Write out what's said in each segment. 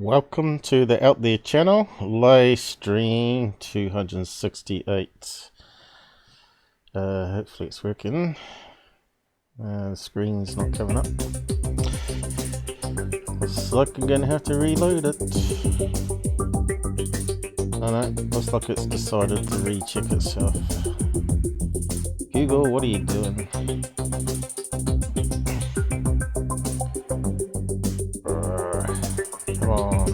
Welcome to the Out There channel, live stream 268. Hopefully it's working. The screen's not coming up. Looks like I'm gonna have to reload it. Oh no, looks like it's decided to recheck itself. Google, what are you doing? Come on.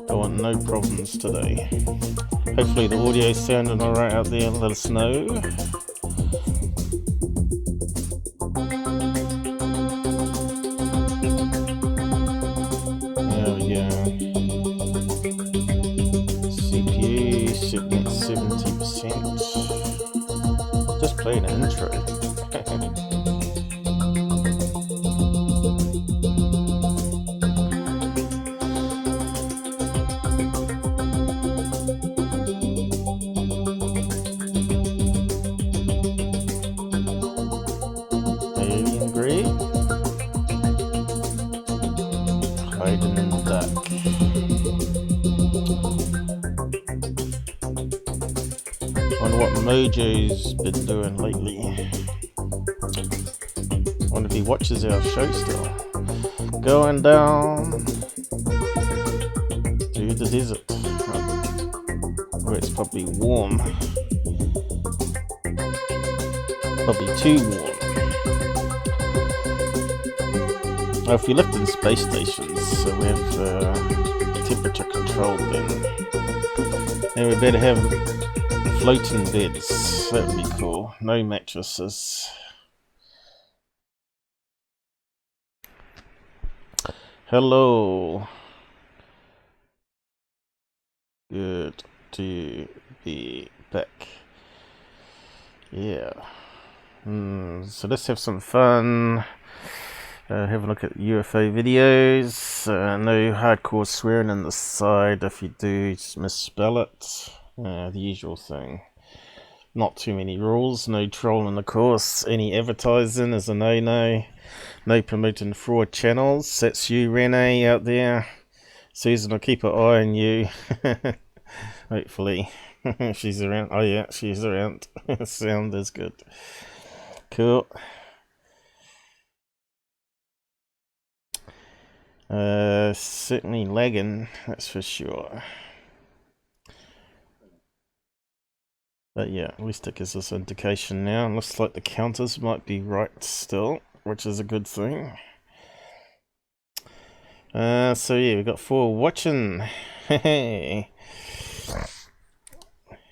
Don't want no problems today. Hopefully the audio's sounding alright out there. Let us know. There we go. CPU sitting at 70%. Just playing an intro. Alien grey. Hiding in the dark. Wonder what Mojo's been doing lately. Wonder if he watches our show still. Going down to the desert, where it's probably warm. Probably too warm. Now, if you lived in space stations, so we have temperature control, then we better have floating beds. That would be cool. No mattresses. Hello. Good to be back. Yeah. So let's have some fun. Have a look at UFO videos. No hardcore swearing in the side. If you do, just misspell it. The usual thing. Not too many rules. No trolling, of course. Any advertising is a no-no. No promoting fraud channels. That's you, Renee, out there. Susan will keep an eye on you. Hopefully. She's around. Oh yeah, she's around. Sound is good. Cool. Certainly lagging, that's for sure. But yeah, at least it gives us indication now. Looks like the counters might be right still, which is a good thing. So yeah, we've got 4 watching. Hey.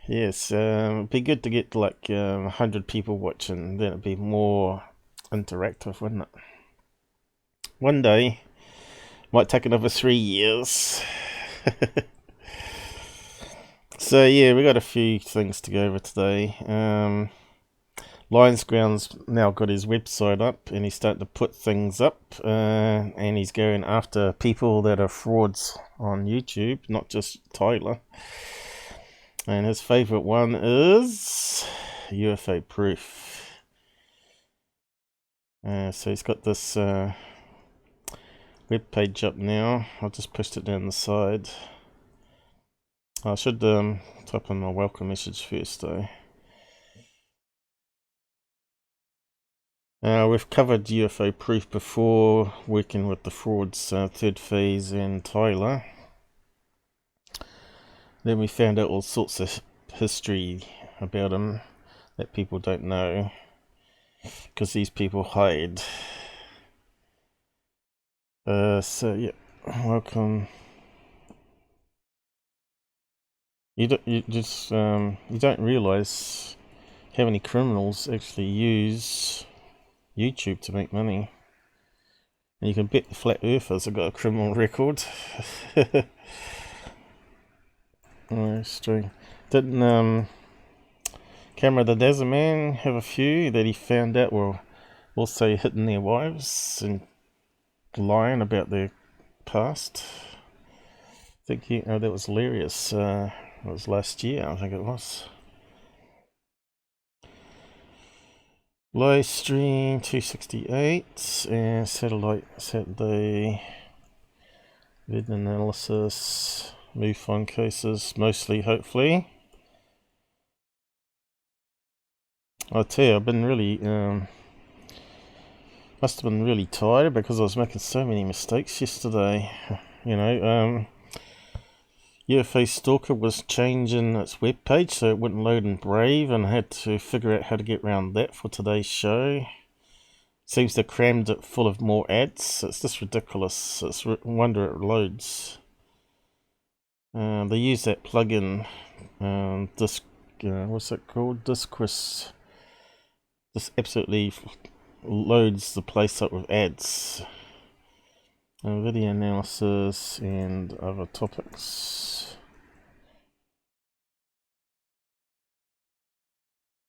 Yes, it'd be good to get like 100 people watching, then it'd be more interactive, wouldn't it? One day. Might take another 3 years. So yeah, we got a few things to go over today. Lions Ground's now got his website up, and he's starting to put things up, and he's going after people that are frauds on YouTube, not just Tyler. And his favourite one is UFO Proof. So he's got this web page up now. I'll just push it down the side. I should type in my welcome message first though. We've covered UFO Proof before, working with the frauds, Third Phase and Tyler. Then we found out all sorts of history about him that people don't know, because these people hide. So yeah, welcome. You don't realize how many criminals actually use YouTube to make money, and you can bet the flat earthers have got a criminal record. Didn't Camera the Desert Man have a few that he found out were also hitting their wives and lying about their past? I think that was hilarious. It was last year, I think it was. Live stream 268 and satellite Saturday vid analysis, MUFON cases, mostly, hopefully. I tell you, I've been really, must have been really tired because I was making so many mistakes yesterday. You know, UFO Stalker was changing its webpage so it wouldn't load in Brave, and I had to figure out how to get around that for today's show. Seems they crammed it full of more ads. It's just ridiculous. It's wonder it loads. They use that plugin, what's it called? Discourse. Just absolutely loads the place up with ads. Video analysis and other topics.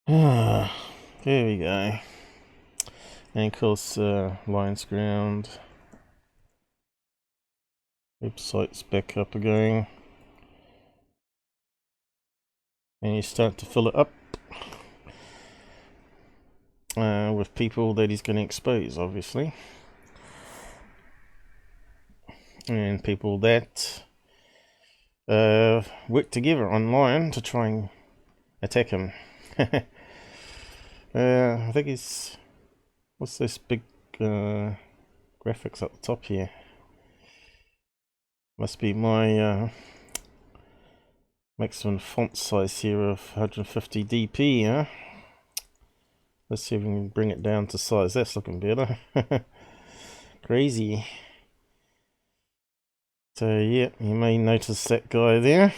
There we go. And of course, Lions Ground. Website's back up again. And you start to fill it up with people that he's going to expose, obviously. And people that work together online to try and attack him. I think he's... What's this big graphics at the top here? Must be my maximum font size here of 150 dp, huh? Let's see if we can bring it down to size. That's looking better. Crazy. So yeah, you may notice that guy there.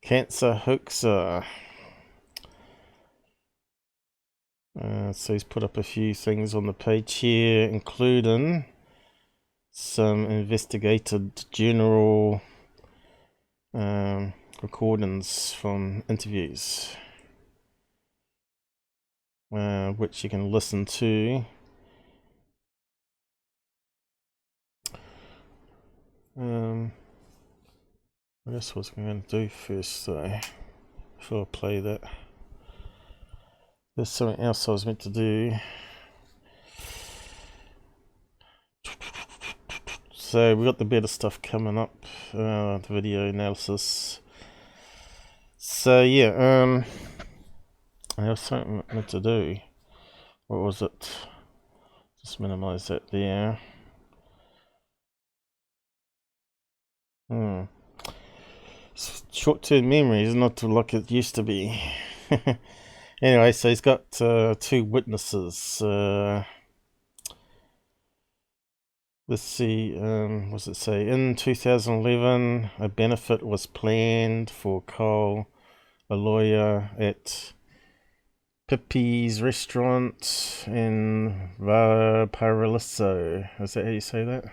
Cancer hoaxer. So he's put up a few things on the page here, including some investigated general recordings from interviews, which you can listen to. What else was I going to do first though, before I play that? There's something else I was meant to do. So we got the better stuff coming up, the video analysis. So yeah, I have something meant to do. What was it? Just minimize that there. Short-term memory is not like it used to be. Anyway, so he's got two witnesses. Let's see, what does it say? In 2011, a benefit was planned for Cole, a lawyer, at Pippi's restaurant in Valparaiso. Is that how you say that?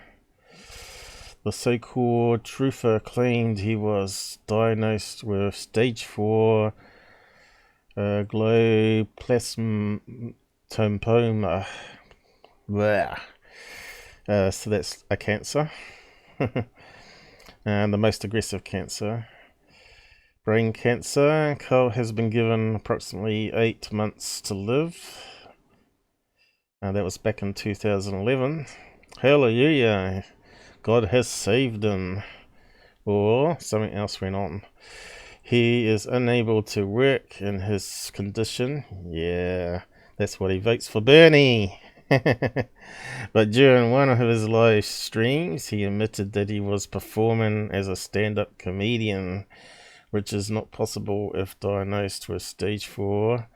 The so-called truther claimed he was diagnosed with stage 4 glioblastoma. So that's a cancer. And the most aggressive cancer. Brain cancer. Cole has been given approximately 8 months to live. That was back in 2011. Hallelujah. God has saved him. Or something else went on. He is unable to work in his condition. Yeah, that's what he votes for Bernie. But during one of his live streams, he admitted that he was performing as a stand-up comedian, which is not possible if diagnosed with stage 4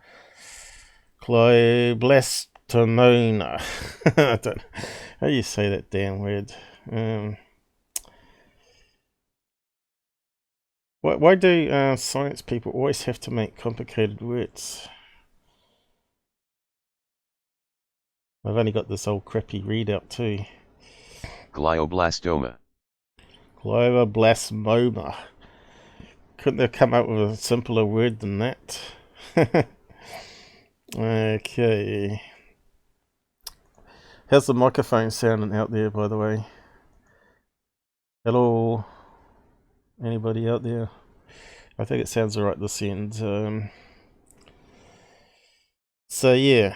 glioblastoma. I don't know how you say that damn word. Why do science people always have to make complicated words? I've only got this old crappy readout too. Glioblastoma. Glioblastoma. Couldn't they come up with a simpler word than that? Okay. How's the microphone sounding out there, by the way? Hello? Anybody out there? I think it sounds alright this end. So yeah,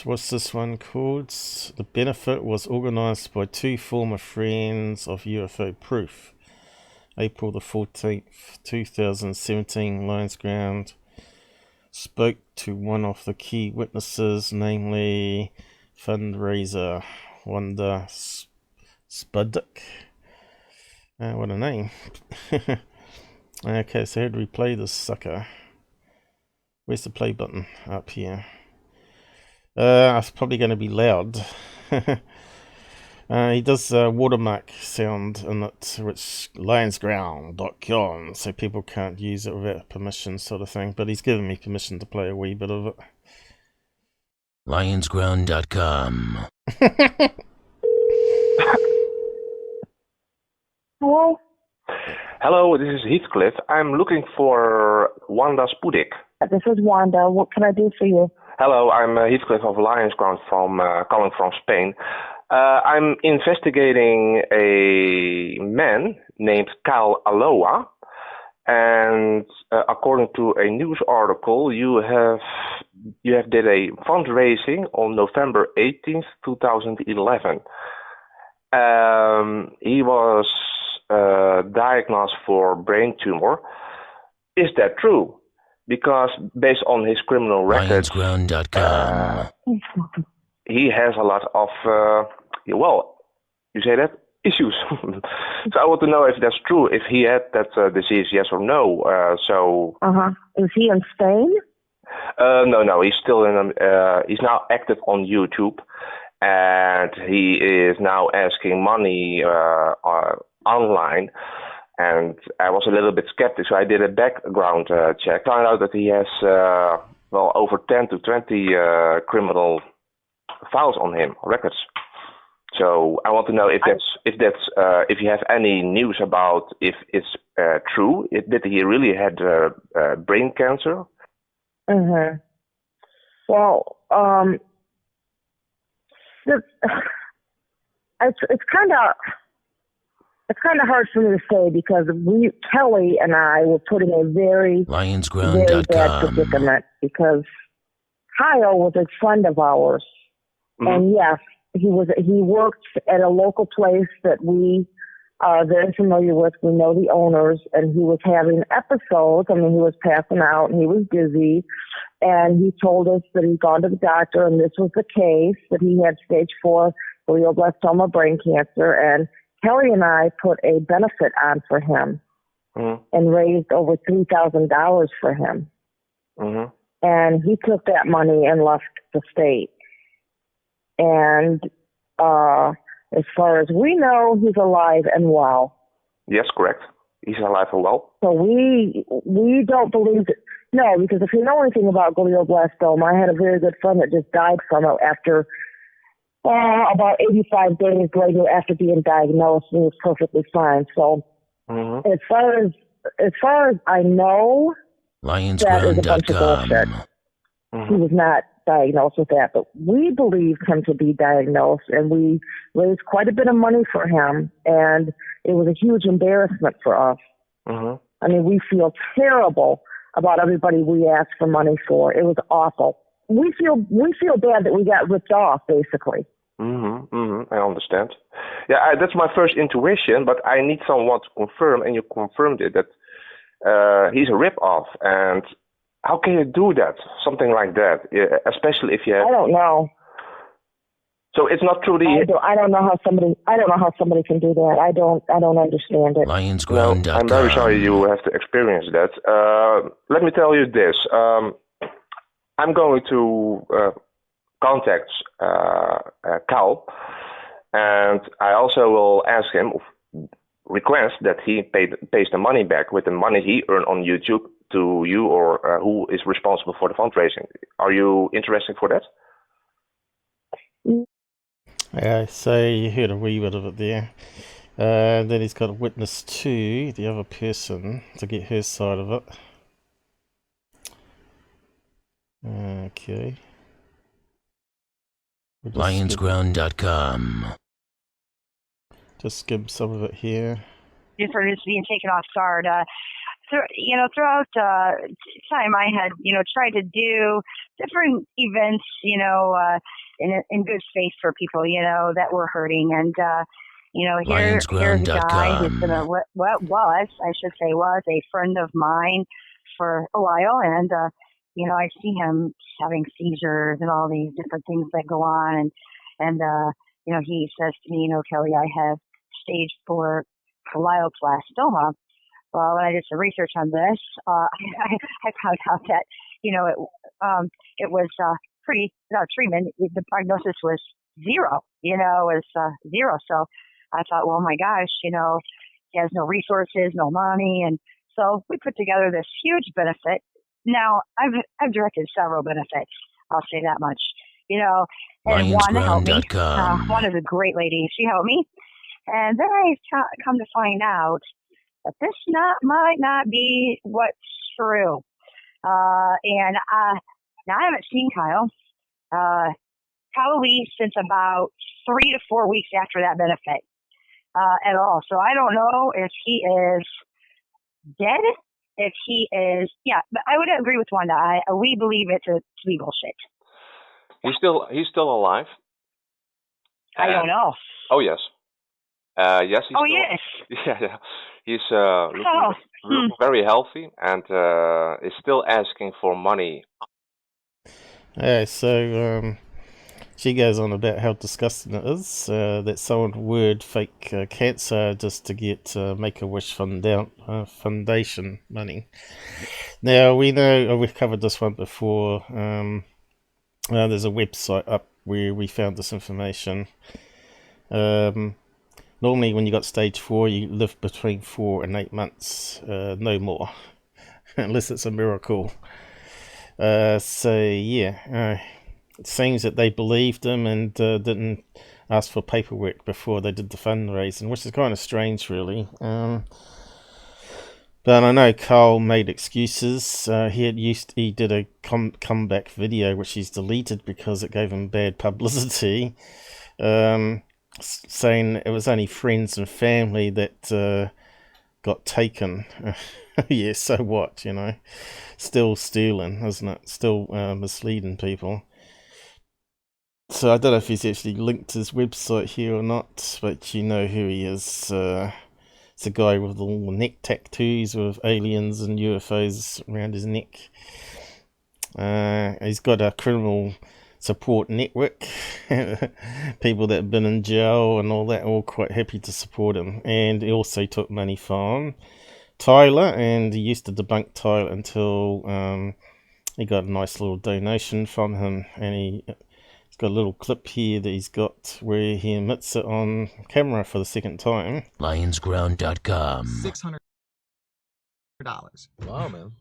what's this one called? The benefit was organised by 2 former friends of UFO Proof. April the 14th, 2017, Lions Ground. Spoke to one of the key witnesses, namely fundraiser Wanda Spuddick. What a name. Okay, so how do we play this sucker? Where's the play button? Up here. It's probably going to be loud. He does a watermark sound in it, which lionsground.com, so people can't use it without permission, sort of thing. But he's given me permission to play a wee bit of it. Lionsground.com. Hello? Hello, this is Heathcliff. I'm looking for Wanda Spudik. This is Wanda. What can I do for you? Hello, I'm Heathcliff of Lions Ground calling from Spain. I'm investigating a man named Cal Aloha, and according to a news article, you have did a fundraising on November 18th, 2011. He was diagnosed for brain tumor. Is that true? Because based on his criminal records, he has a lot of, you say that? Issues. So I want to know if that's true, if he had that disease, yes or no. Is he in Spain? No, he's still he's now active on YouTube, and he is now asking money online. And I was a little bit skeptic, so I did a background check. Found out that he has, over 10 to 20 criminal files on him, records. So I want to know if you have any news about if it's true. Did he really had brain cancer? Mm-hmm. Well, it's kind of hard for me to say because Kelly and I were put in a very bad predicament because Kyle was a friend of ours. Mm-hmm. And yes, he worked at a local place that we are very familiar with. We know the owners, and he was having episodes. I mean, he was passing out and he was dizzy, and he told us that he'd gone to the doctor and this was the case, that he had stage 4 glioblastoma brain cancer, and Kelly and I put a benefit on for him and raised over $3,000 for him. Mm-hmm. And he took that money and left the state. And as far as we know, he's alive and well. Yes, correct. He's alive and well. So we don't believe that. No, because if you know anything about glioblastoma, I had a very good friend that just died from it after about 85 days later after being diagnosed, and he was perfectly fine. So as far as I know, that is a bunch of bullshit. He was not diagnosed with that, but we believed him to be diagnosed, and we raised quite a bit of money for him, and it was a huge embarrassment for us. I mean, we feel terrible about everybody we asked for money for. It was awful. We feel bad that we got ripped off, basically. I understand. Yeah, that's my first intuition, but I need someone to confirm, and you confirmed it, that he's a rip-off. And how can you do that? Something like that, especially if you have... I don't know. So it's not true. I don't know how somebody can do that. I don't understand it. Lionsground.com. No, I'm very sorry you have to experience that. Let me tell you this. I'm going to contact Cal, and I also will ask him, request that he pays the money back with the money he earned on YouTube to you, or who is responsible for the fundraising. Are you interested for that? Yeah, so you heard a wee bit of it there. Then he's got a witness to the other person to get her side of it. Okay. Lionsground.com. Just skim some of it here. Different is being taken off guard. throughout time, I had, tried to do different events, in good faith for people, that were hurting. And, here's a guy who's been was a friend of mine for a while. And, I see him having seizures and all these different things that go on. And he says to me, Kelly, I have stage 4 glioblastoma. Well, when I did some research on this, I found out that, it was pretty, without treatment, the prognosis was 0, was 0. So I thought, well, my gosh, he has no resources, no money. And so we put together this huge benefit. Now, I've directed several benefits, I'll say that much, and one helped me. One is a great lady. She helped me. And then I come to find out that this might not be what's true. And now I haven't seen Kyle probably since about 3 to 4 weeks after that benefit at all. So I don't know if he is dead, if he is, but I would agree with Wanda. We believe it to be bullshit. He's still alive. I don't know. Oh, yes. Yes, he's yes. Yeah. He's looking very healthy and is still asking for money. Yeah, so she goes on about how disgusting it is that someone would fake cancer just to get Make-A-Wish Foundation money. Now, we know, we've covered this one before, there's a website up where we found this information. Normally, when you got stage 4, you live between 4 and 8 months, no more, unless it's a miracle. It seems that they believed him and didn't ask for paperwork before they did the fundraising, which is kind of strange, really. But I know Carl made excuses. He did a comeback video, which he's deleted because it gave him bad publicity. Saying it was only friends and family that got taken. Yeah, so what, Still stealing, isn't it? Still misleading people. So I don't know if he's actually linked his website here or not, but you know who he is. It's a guy with all the neck tattoos with aliens and UFOs around his neck. He's got a criminal support network. People that have been in jail and all that, all quite happy to support him. And he also took money from Tyler, and he used to debunk Tyler until he got a nice little donation from him. And he's got a little clip here that he's got where he admits it on camera for the second time. Lionsground.com. $600. Wow, man.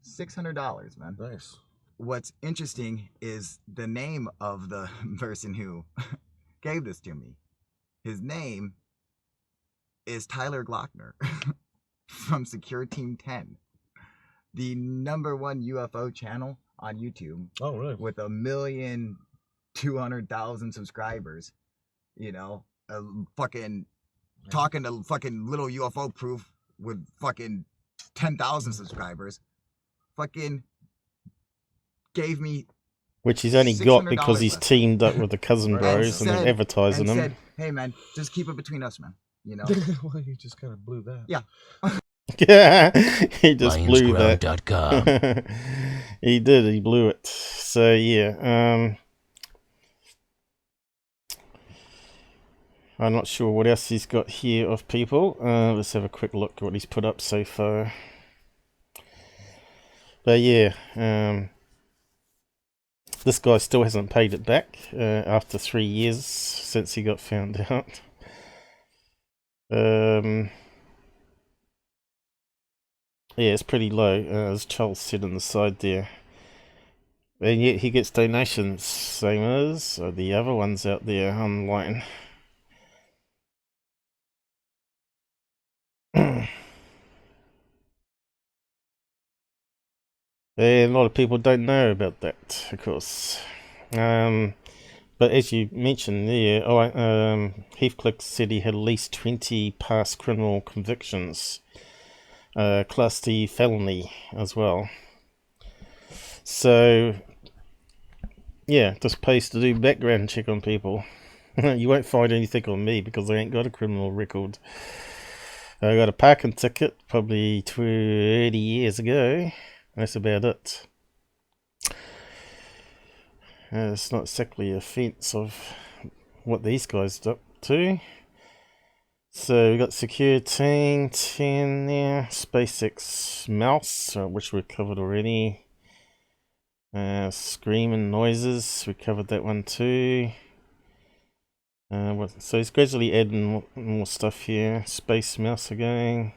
$600, man. Nice. What's interesting is the name of the person who gave this to me. His name is Tyler Glockner from Secure Team 10, the #1 UFO channel on YouTube. Oh, really? With 1,200,000 subscribers. Fucking talking to fucking little UFO proof with fucking 10,000 subscribers. Fucking gave me, which he's only got because he's teamed up with the Cousin Bros and they're advertising him. Said, hey man, just keep it between us, man. Well, you just kind of blew that. Yeah. Yeah, he just blew that. He did, he blew it. So yeah, I'm not sure what else he's got here of people. Let's have a quick look at what he's put up so far. But yeah, this guy still hasn't paid it back after 3 years since he got found out. Yeah, it's pretty low, as Charles said on the side there. And yet he gets donations, same as the other ones out there online. And a lot of people don't know about that, of course. But as you mentioned there, Heathcliff said he had at least 20 past criminal convictions Class D felony as well. So yeah, just pays to do background check on people. You won't find anything on me because I ain't got a criminal record. I got a parking ticket probably 20 years ago. That's about it. It's not exactly a offence of what these guys up to. So we got security 10 there, SpaceX mouse, which we've covered already. Screaming noises, we covered that one too. So he's gradually adding more stuff here. Space mouse again.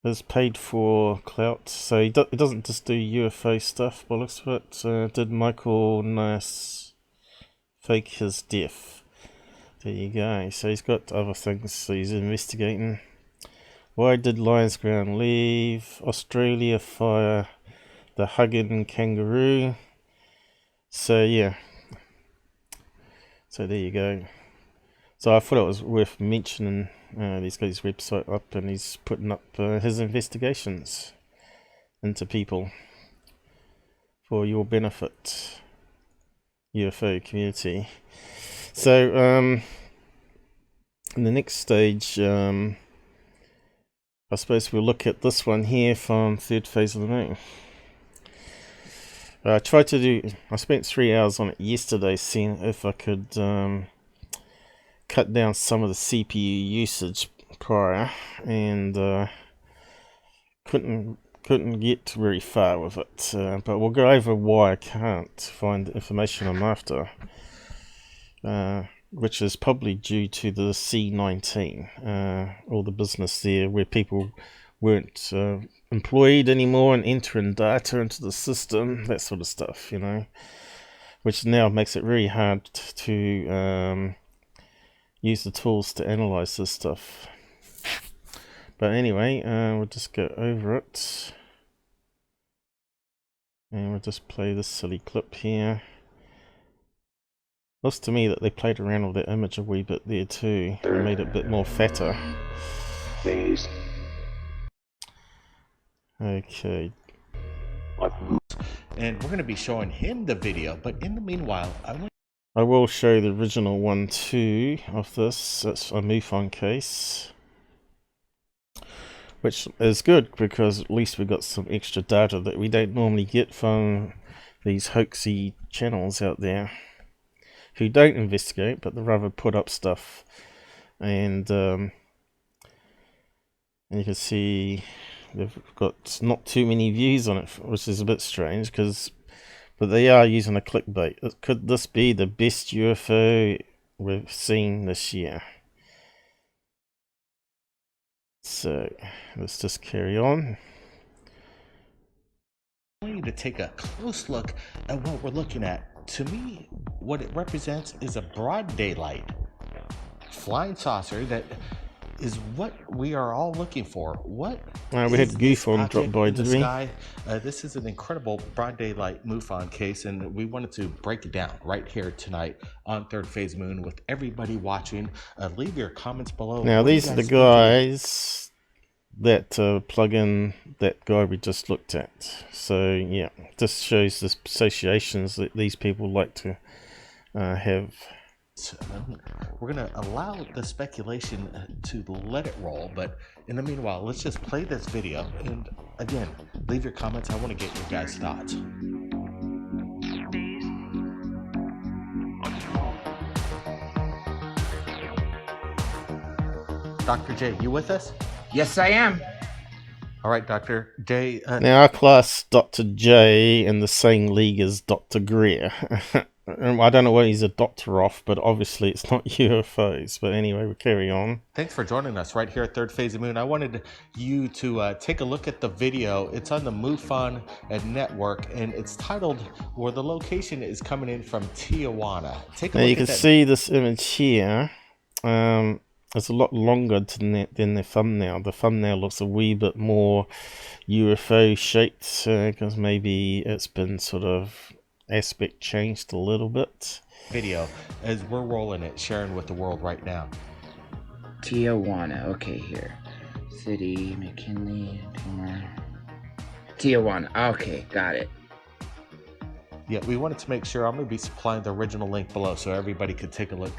Is paid for clout, so he doesn't just do UFO stuff by looks of it. Did Michael Nice fake his death? There you go. So he's got other things he's investigating. Why did Lions Ground leave? Australia fire the hugging kangaroo. So yeah. So there you go. So I thought it was worth mentioning. He's got his website up and he's putting up his investigations into people for your benefit, UFO community. So in the next stage, I suppose we'll look at this one here from Third Phase of the Moon. I spent 3 hours on it yesterday, seeing if I could cut down some of the CPU usage prior, and couldn't get very far with it. But we'll go over why I can't find the information I'm after, which is probably due to the C19, all the business there where people weren't employed anymore and entering data into the system, that sort of stuff, you know, which now makes it very hard to use the tools to analyze this stuff. But anyway, we'll just go over it, and we'll just play this silly clip here. Looks to me that they played around with the image a wee bit there too, and made it a bit more fatter. Okay. And we're going to be showing him the video, but in the meanwhile, I will show the original one too of this. That's a MUFON case, which is good because at least we got some extra data that we don't normally get from these hoaxy channels out there who don't investigate, but they rather put up stuff. And you can see they've got not too many views on it, which is a bit strange, but they are using a clickbait. Could this be the best UFO we've seen this year? So let's just carry on. I want you to take a close look at what we're looking at. To me, what it represents is a broad daylight flying saucer that is what we are all looking for. What we had GoofOn drop by, did we? This is an incredible broad daylight MUFON case, and we wanted to break it down right here tonight on Third Phase Moon with everybody watching. Leave your comments below. Now these are the guys that plug in that guy we just looked at. So yeah, this shows the associations that these people like to have. We're going to allow the speculation to let it roll, but in the meanwhile, let's just play this video, and again, leave your comments. I want to get your guys' thoughts. Dr. J, you with us? Yes, I am. All right, Dr. J. Now our class Dr. J in the same league as Dr. Greer. I don't know what he's a doctor of, but obviously it's not UFOs. But anyway, we'll carry on. Thanks for joining us right here at Third Phase of Moon. I wanted you to take a look at the video. It's on the MUFON network, and it's titled, where the location is coming in from Tijuana. Take a look. Now you can see this image here. It's a lot longer than the thumbnail. The thumbnail looks a wee bit more UFO shaped because maybe it's been sort of aspect changed a little bit. Video as we're rolling it, sharing with the world right now. Tijuana, okay, here. City, McKinley, Tijuana. Okay, got it. Yeah, we wanted to make sure. I'm going to be supplying the original link below so everybody could take a look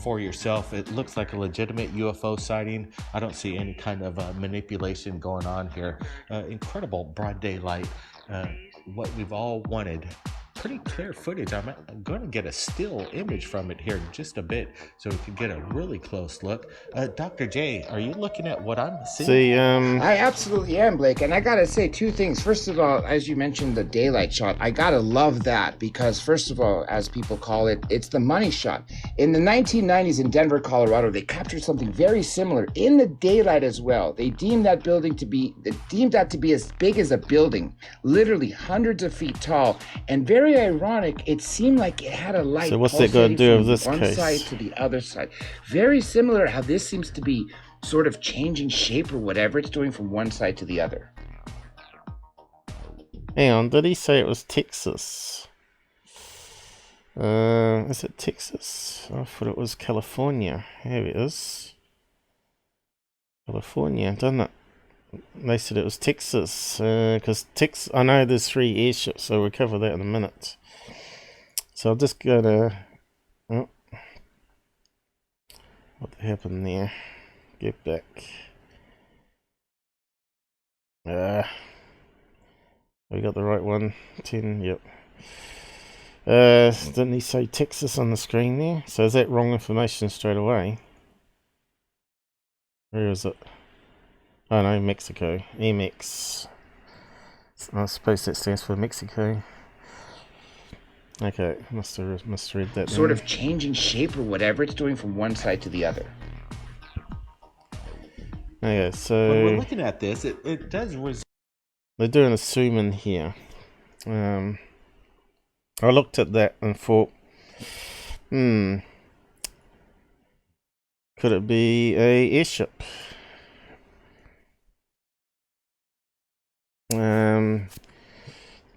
for yourself. It looks like a legitimate UFO sighting. I don't see any kind of manipulation going on here. Incredible broad daylight. What we've all wanted. Pretty clear footage. I'm going to get a still image from it here in just a bit so we can get a really close look. Dr. J, are you looking at what I'm seeing? See, I absolutely am, Blake. And I gotta say two things. First of all, as you mentioned, the daylight shot, I gotta love that because, first of all, as people call it, it's the money shot. In the 1990s in Denver, Colorado, they captured something very similar in the daylight as well. They deemed that to be as big as a building, literally hundreds of feet tall, and very ironic, it seemed like it had a light. So what's it got to do with this one case? side to the other side. Very similar how this seems to be sort of changing shape or whatever it's doing from one side to the other. Hang on, did he say it was Texas? Is it Texas? I thought it was California. Here it is. California, doesn't it? They said it was Texas, because I know there's 3 airships, so we'll cover that in a minute. So I'll just go to... Oh. What happened there? Get back. We got the right one. 10, yep. Didn't he say Texas on the screen there? So is that wrong information straight away? Where is it? Oh no, Mexico. MX. I suppose that stands for Mexico. Okay, must have misread that. Sort of changing shape or whatever it's doing from one side to the other. Okay, so when we're looking at this, it does they're doing a zoom in here. I looked at that and thought, could it be a airship?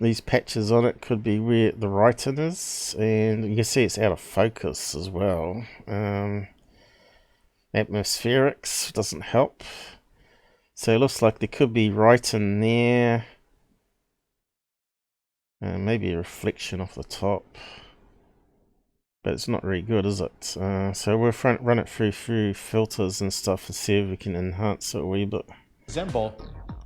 These patches on it could be where the writing is, and you can see it's out of focus as well. Atmospherics doesn't help. So it looks like there could be writing there. Maybe a reflection off the top. But it's not very good, is it? So we'll run it through filters and stuff and see if we can enhance it a wee bit. Resemble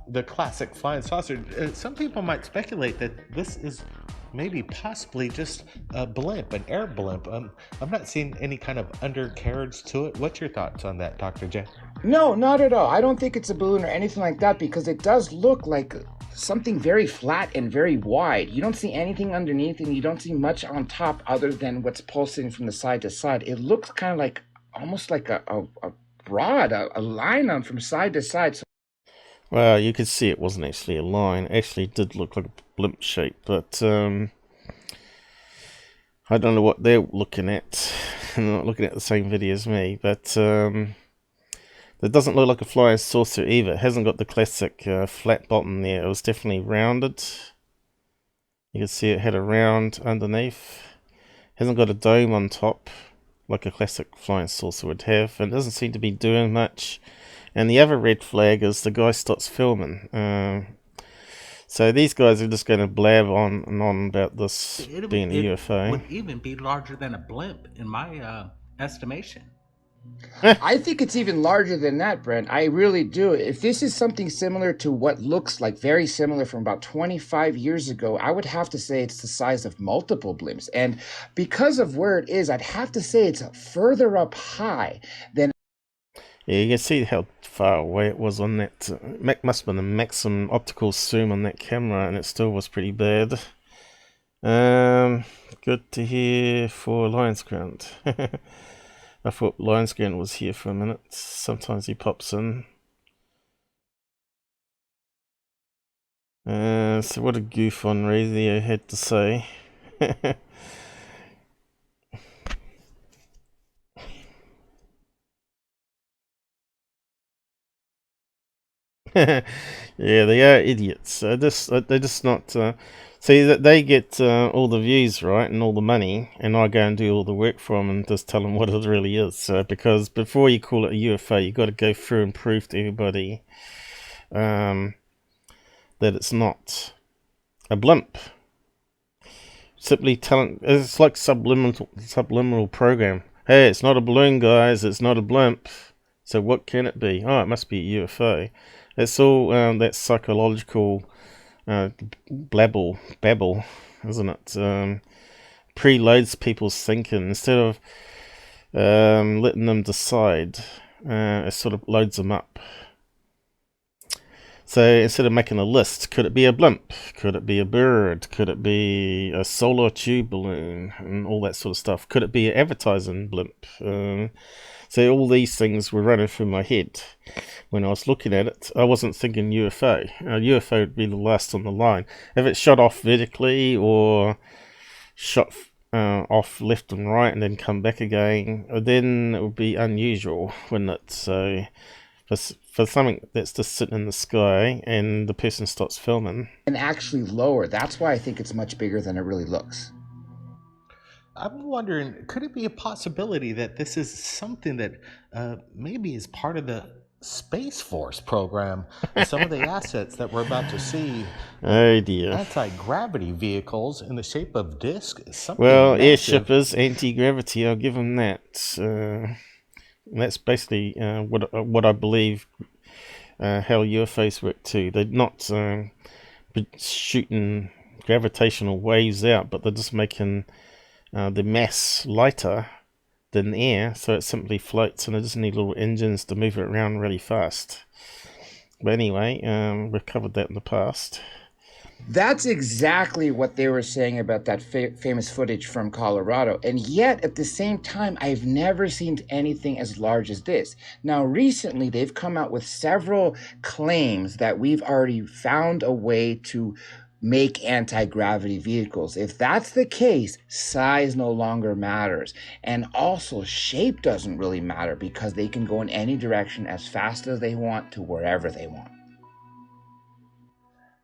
the classic flying saucer. Some people might speculate that this is maybe possibly just a blimp, an air blimp. I'm not seeing any kind of undercarriage to it. What's your thoughts on that, Dr. J? No, not at all. I don't think it's a balloon or anything like that because it does look like something very flat and very wide. You don't see anything underneath and you don't see much on top other than what's pulsing from the side to side. It looks kind of like almost like a rod, a line on from side to side. So well, you could see it wasn't actually a line. It actually did look like a blimp shape, but I don't know what they're looking at. They're not looking at the same video as me, but it doesn't look like a flying saucer either. It hasn't got the classic flat bottom there. It was definitely rounded. You can see it had a round underneath. Hasn't got a dome on top like a classic flying saucer would have. And it doesn't seem to be doing much. And the other red flag is the guy stops filming. So these guys are just going to blab on and on about this being a UFO. It would even be larger than a blimp in my estimation. I think it's even larger than that, Brent. I really do. If this is something similar to what looks like very similar from about 25 years ago, I would have to say it's the size of multiple blimps. And because of where it is, I'd have to say it's further up high than... Yeah, you can see how far away it was on that. Must have been the maximum optical zoom on that camera, and it still was pretty bad. Good to hear for Lion's Ground. I thought Lion's Ground was here for a minute. Sometimes he pops in. So what a goof on radio had to say. Yeah, they are idiots. They're just not. See that they get all the views, right, and all the money, and I go and do all the work for them and just tell them what it really is. Because before you call it a UFO, you got to go through and prove to everybody that it's not a blimp. Simply telling, it's like subliminal program. Hey, it's not a balloon, guys. It's not a blimp. So what can it be? Oh, it must be a UFO. It's all that psychological babble, isn't it? Preloads people's thinking instead of letting them decide. It sort of loads them up. So instead of making a list, could it be a blimp? Could it be a bird? Could it be a solar tube balloon? And all that sort of stuff. Could it be an advertising blimp? So all these things were running through my head when I was looking at it. I wasn't thinking UFO. UFO would be the last on the line. If it shot off vertically or shot off left and right and then come back again, then it would be unusual, wouldn't it? So for something that's just sitting in the sky and the person stops filming. And actually lower. That's why I think it's much bigger than it really looks. I'm wondering, could it be a possibility that this is something that maybe is part of the Space Force program? Some of the assets that we're about to see. Oh dear. Anti-gravity vehicles in the shape of disc. Well, airshippers, anti-gravity, I'll give them that. That's basically what I believe how UFOs work too. They're not shooting gravitational waves out, but they're just making the mass lighter than air, so it simply floats, and they just need little engines to move it around really fast. But anyway, we've covered that in the past. That's exactly what they were saying about that famous footage from Colorado. And yet, at the same time, I've never seen anything as large as this. Now, recently, they've come out with several claims that we've already found a way to make anti-gravity vehicles. If that's the case, size no longer matters. And also, shape doesn't really matter because they can go in any direction as fast as they want to wherever they want.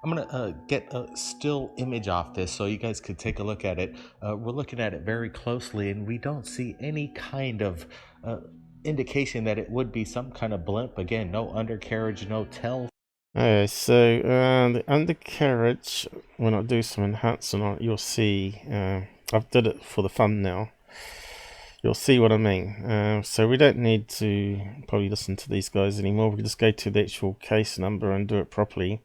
I'm going to get a still image off this so you guys could take a look at it. We're looking at it very closely, and we don't see any kind of indication that it would be some kind of blimp. Again, no undercarriage, no tail. Okay, so the undercarriage, when I do some enhancing on it, you'll see, I've did it for the thumbnail. You'll see what I mean. So we don't need to probably listen to these guys anymore. We can just go to the actual case number and do it properly.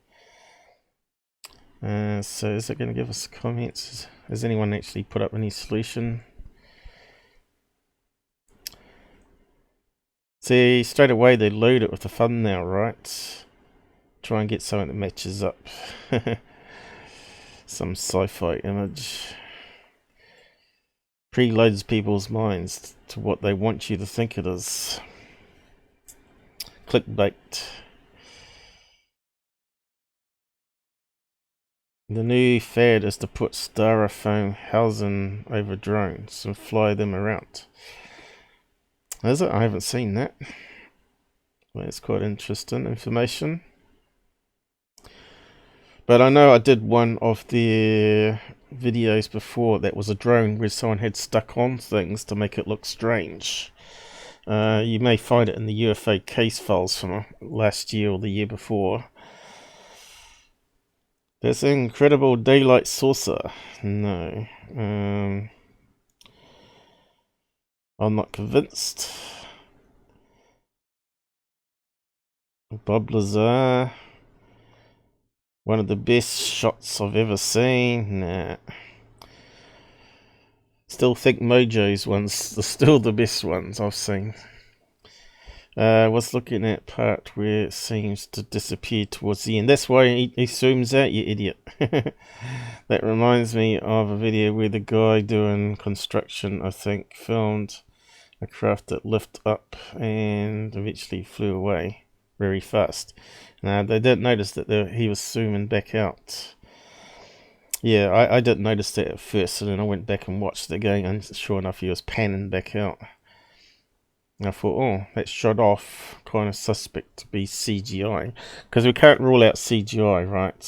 So is it going to give us comments? Has anyone actually put up any solution? See, straight away they load it with the thumbnail, right? Try and get something that matches up. Some sci-fi image. Preloads people's minds to what they want you to think it is. Clickbait. The new fad is to put styrofoam housing over drones and fly them around. Is it? I haven't seen that. That's quite interesting information. But I know I did one of the videos before that was a drone where someone had stuck on things to make it look strange. You may find it in the UFO case files from last year or the year before. There's an incredible daylight saucer. No. I'm not convinced. Bob Lazar. One of the best shots I've ever seen. Nah. Still think Mojo's ones are still the best ones I've seen. Was looking at part where it seems to disappear towards the end. That's why he zooms out, you idiot. That reminds me of a video where the guy doing construction, I think, filmed a craft that lifted up and eventually flew away very fast. Now, they didn't notice that he was zooming back out. Yeah, I didn't notice that at first, and then I went back and watched it again, and sure enough, he was panning back out. And I thought, oh, that's shot off, kind of suspect to be CGI, because we can't rule out CGI, right?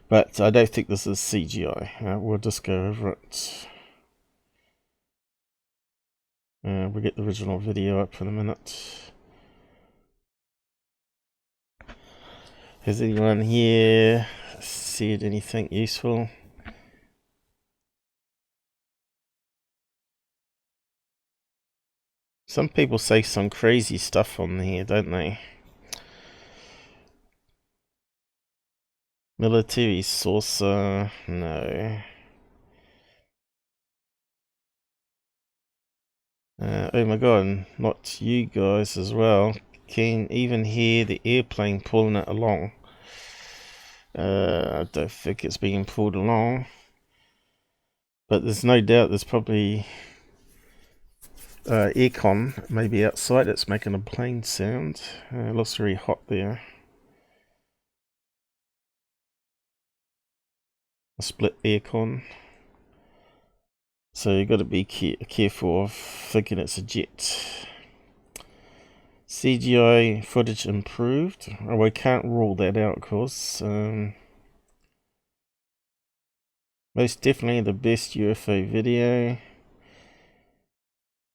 But I don't think this is CGI. We'll just go over it. We'll get the original video up in a minute. Has anyone here said anything useful? Some people say some crazy stuff on here, don't they? Military saucer, no. Oh my god, not you guys as well. Can even hear the airplane pulling it along. I don't think it's being pulled along. But there's no doubt there's probably aircon maybe outside. It's making a plane sound. It looks very hot there. A split aircon. So you've got to be careful of thinking it's a jet. CGI footage improved. Oh, we can't rule that out, of course. Most definitely the best UFO video.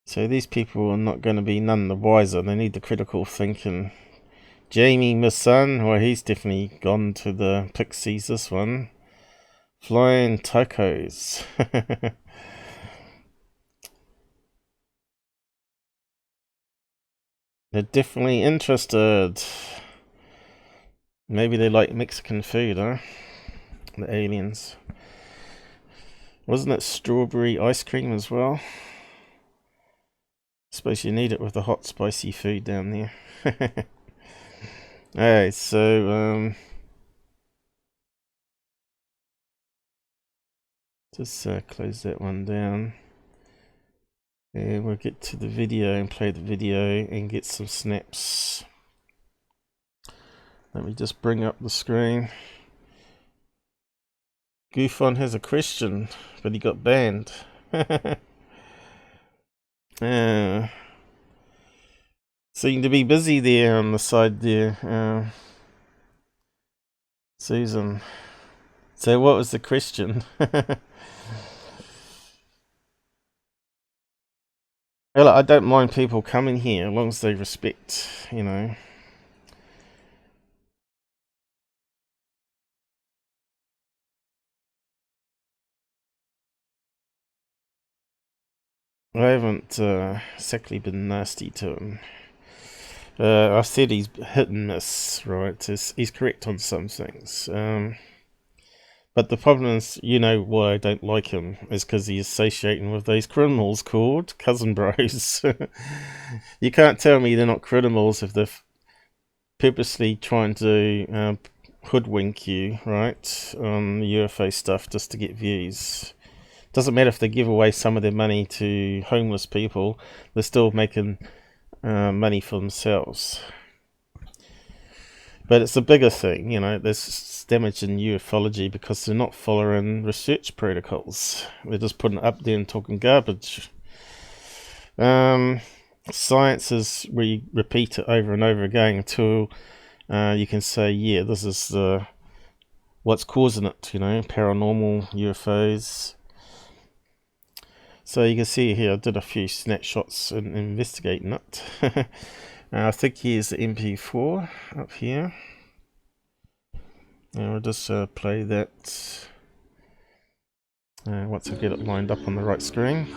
So these people are not going to be none the wiser. They need the critical thinking. Jamie, my son, well, he's definitely gone to the Pixies, this one. Flying tacos. They're definitely interested. Maybe they like Mexican food, huh? The aliens. Wasn't it strawberry ice cream as well? Suppose you need it with the hot spicy food down there. Alright, so just close that one down. And we'll get to the video and play the video and get some snaps. Let me just bring up the screen. MUFON has a question, but he got banned. Seem to be busy there on the side there, Susan. So what was the question? Well, I don't mind people coming here as long as they respect, you know. I haven't exactly been nasty to him. I said he's hit and miss, right? He's correct on some things. But the problem is, you know why I don't like him, is because he's associating with those criminals called Cousin Bros. You can't tell me they're not criminals if they're purposely trying to hoodwink you, right, on the UFO stuff just to get views. Doesn't matter if they give away some of their money to homeless people, they're still making money for themselves. But it's a bigger thing, you know. There's damage in ufology because they're not following research protocols. They're just putting it up there and talking garbage. Science is where you repeat it over and over again until you can say, yeah, this is what's causing it, you know, paranormal, UFOs. So you can see here, I did a few snapshots in investigating it. I think here's the MP4 up here. And we'll just play that once I get it lined up on the right screen.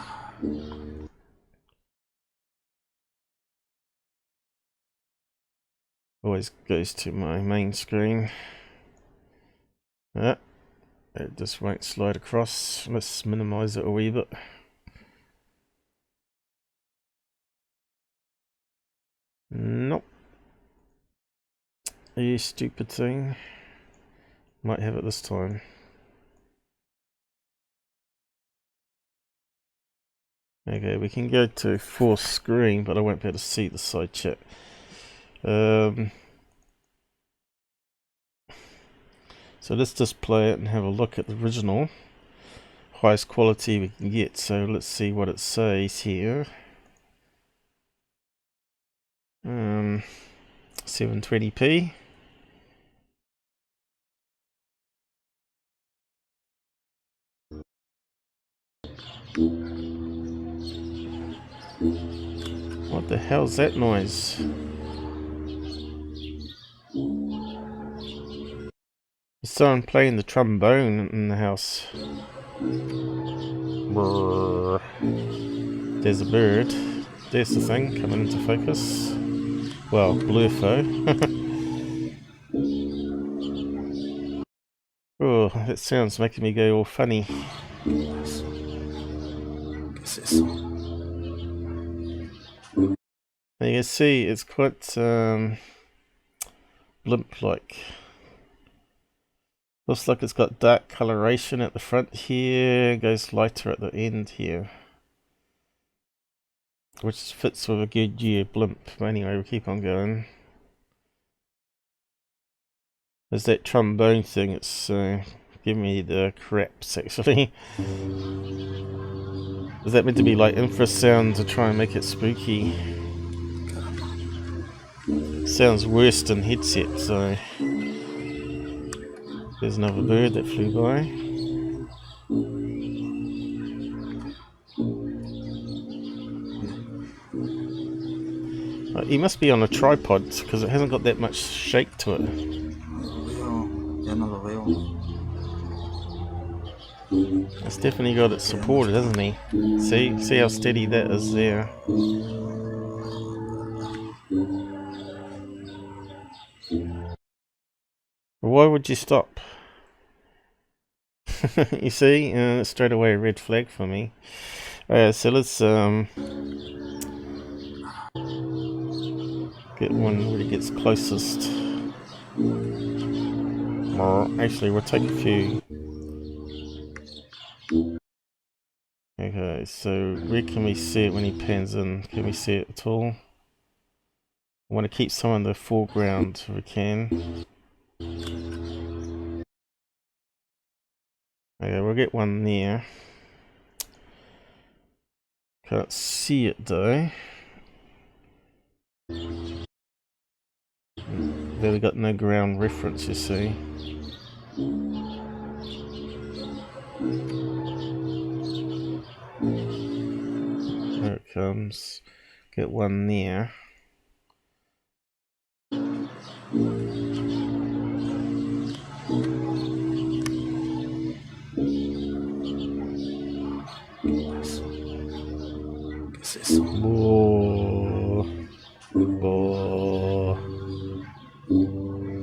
Always goes to my main screen. It just won't slide across. Let's minimize it a wee bit. Nope. You stupid thing. Might have it this time. Okay, we can go to full screen, but I won't be able to see the side chat. So let's just play it and have a look at the original. highest quality we can get. So let's see what it says here. 720p. What the hell's that noise? There's someone playing the trombone in the house. Brrr. There's a bird. There's the thing coming into focus. Well, blue UFO. Oh, that sound's making me go all funny. You can see it's quite blimp-like. Looks like it's got dark coloration at the front here, goes lighter at the end here. Which fits with a good blimp. But anyway, we'll keep on going. There's that trombone thing, it's giving me the craps actually. Is that meant to be like infrasound to try and make it spooky? Sounds worse than headset, so... There's another bird that flew by. He must be on a tripod, because it hasn't got that much shake to it. It's definitely got it supported, hasn't he? See how steady that is there. Why would you stop? You see, straight away a red flag for me. So let's get one where it gets closest. Actually, we'll take a few. Okay, so where can we see it when he pans in? Can we see it at all? I want to keep some in the foreground if we can. Okay, we'll get one there. Can't see it though. There we got no ground reference, you see. There it comes. Get one there.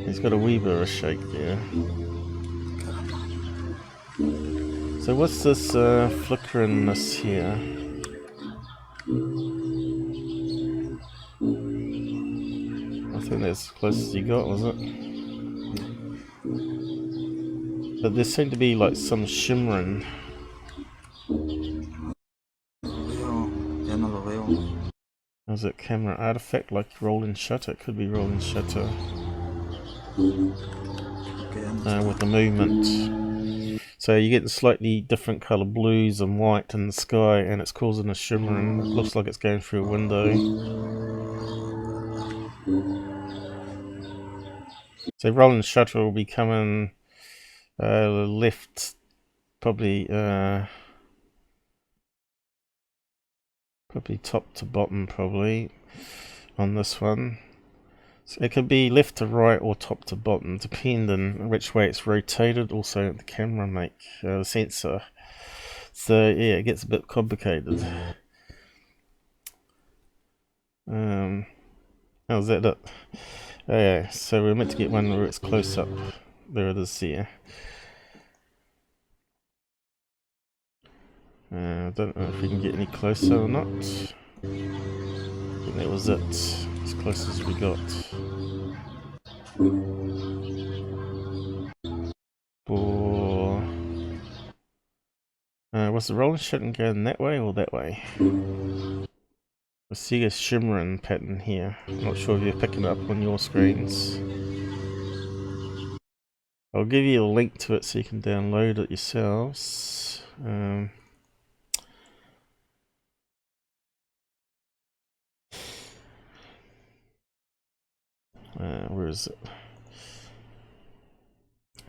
He's got a wee bit of a shake there. So what's this flickeringness here? I think that's as close as you got, was it? But there seemed to be like some shimmering. Is it camera artifact like rolling shutter? It could be rolling shutter. With the movement. So you get the slightly different colour blues and white in the sky, and it's causing a shimmering. It looks like it's going through a window. So rolling shutter will be coming left, probably top to bottom, probably on this one. So it could be left to right or top to bottom, depending which way it's rotated. Also, the camera the sensor. So yeah, it gets a bit complicated. Oh, is that it? Oh, yeah, so we're meant to get one where it's close up. There it is here. I don't know if we can get any closer or not. I think that was it, as close as we got. Was the rolling shouldn't go in that way or that way? I see a shimmering pattern here. I'm not sure if you're picking it up on your screens. I'll give you a link to it so you can download it yourselves. Where is it?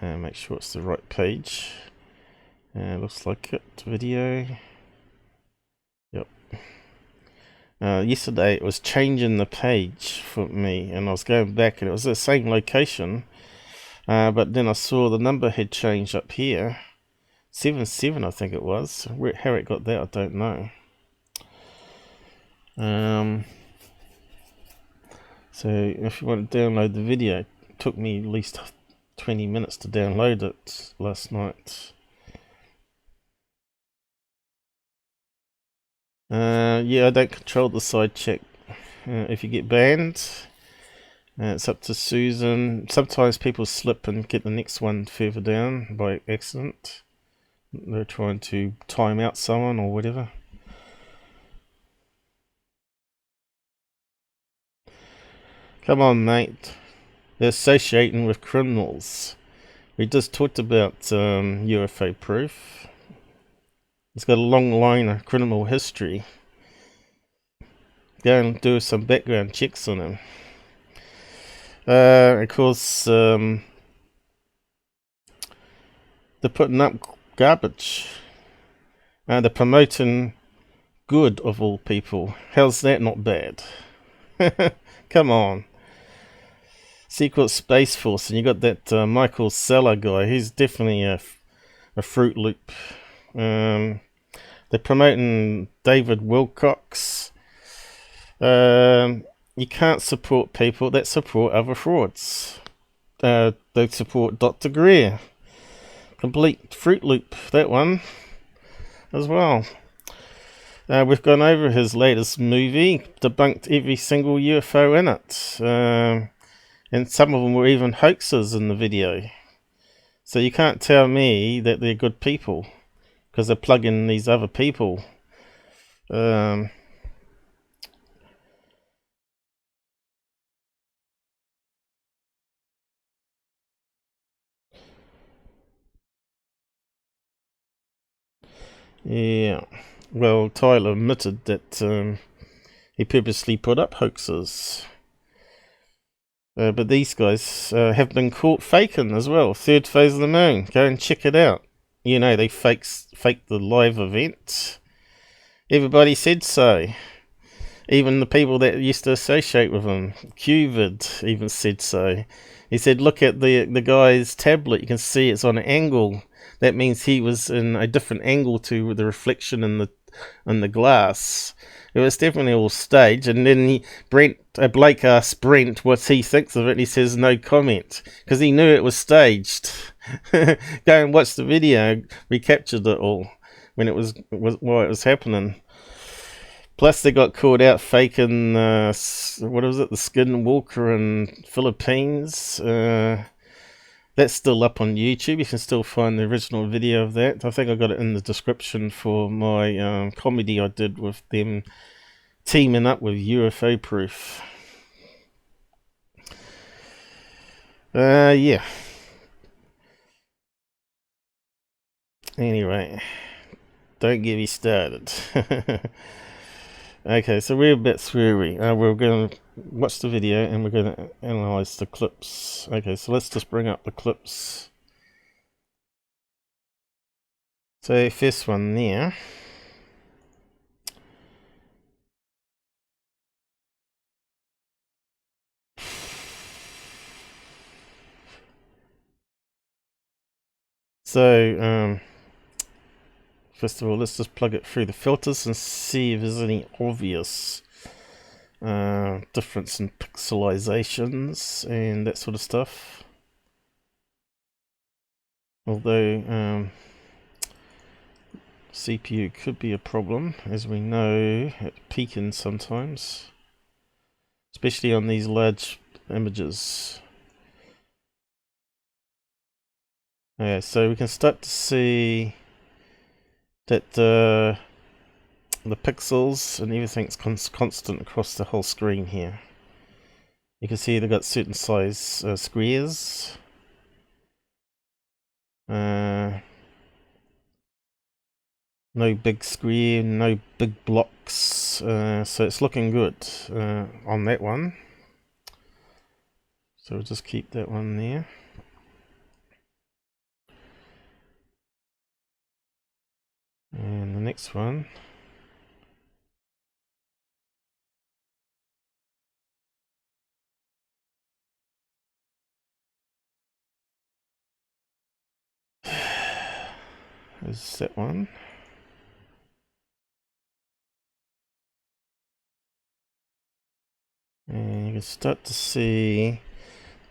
Make sure it's the right page. Looks like it. Video. Yep. Yesterday it was changing the page for me, and I was going back, and it was the same location, but then I saw the number had changed up here. 77, I think it was. How it got there, I don't know. So if you want to download the video, it took me at least 20 minutes to download it last night. Yeah, I don't control the side check. If you get banned, it's up to Susan. Sometimes people slip and get the next one further down by accident. They're trying to time out someone or whatever. Come on, mate. They're associating with criminals. We just talked about UFO proof. It's got a long line of criminal history. Go and do some background checks on him. Of course, they're putting up garbage. They're promoting good of all people. How's that not bad? Come on. Secret Space Force, and you got that Michael Seller guy. He's definitely a Fruit Loop. They're promoting David Wilcox. You can't support people that support other frauds. They support Dr. Greer. Complete Fruit Loop, that one as well. We've gone over his latest movie, debunked every single UFO in it. And some of them were even hoaxes in the video. So you can't tell me that they're good people, because they're plugging these other people. Yeah. Well, Tyler admitted that he purposely put up hoaxes. But these guys have been caught faking as well. Third phase of the moon. Go and check it out. You know, they faked the live event. Everybody said so. Even the people that used to associate with him. QVid even said so. He said, look at the guy's tablet. You can see it's on an angle. That means he was in a different angle to the reflection in the glass. It was definitely all staged. And then Blake asked Brent what he thinks of it, and he says no comment, because he knew it was staged. Go and watch the video. We captured it all when it was while it was happening. Plus they got caught out faking what was it, the Skinwalker in Philippines. That's still up on YouTube. You can still find the original video of that. I think I got it in the description for my comedy I did with them teaming up with UFO Proof. Yeah. Anyway, don't get me started. Okay, so we're a bit through. We're going to watch the video and we're going to analyze the clips. Okay, so let's just bring up the clips. So first one there. So first of all, let's just plug it through the filters and see if there's any obvious difference in pixelizations and that sort of stuff. Although CPU could be a problem, as we know, it's peaking sometimes, especially on these large images. Yeah, so we can start to see that the pixels and everything's constant across the whole screen here. You can see they've got certain size squares. No big square, no big blocks, so it's looking good on that one. So we'll just keep that one there. And the next one. Is that one. And you can start to see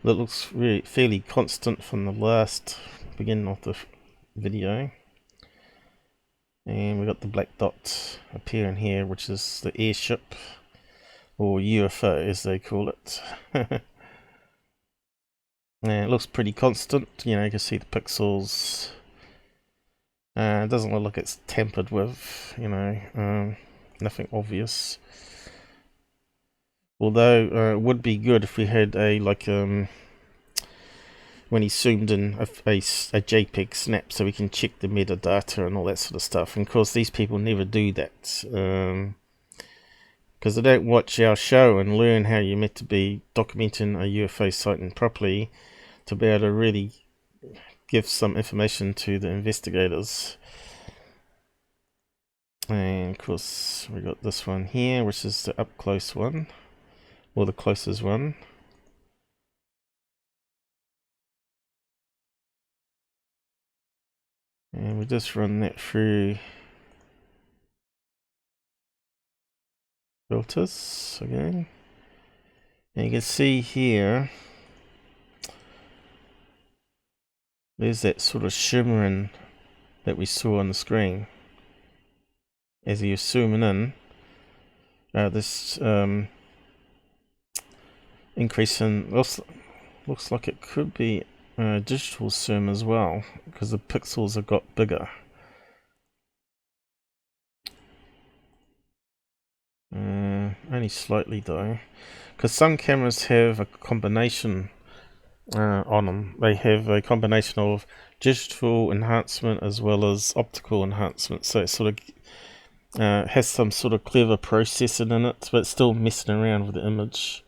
that looks really fairly constant from the last beginning of the video. And we've got the black dot appearing here, which is the airship, or UFO as they call it. And it looks pretty constant, you know, you can see the pixels. It doesn't look like it's tampered with, you know, nothing obvious. Although it would be good if we had a, like, when he zoomed in a JPEG snap, so we can check the metadata and all that sort of stuff. And of course these people never do that, because they don't watch our show and learn how you're meant to be documenting a UFO sighting properly to be able to really give some information to the investigators. And of course we got this one here, which is the up close one, or the closest one. And we just run that through filters again. And you can see here, there's that sort of shimmering that we saw on the screen. As you're zooming in, this increase in, looks like it could be digital zoom as well, because the pixels have got bigger. Only slightly though, because some cameras have a combination on them. They have a combination of digital enhancement as well as optical enhancement, so it sort of has some sort of clever processing in it, but it's still messing around with the image.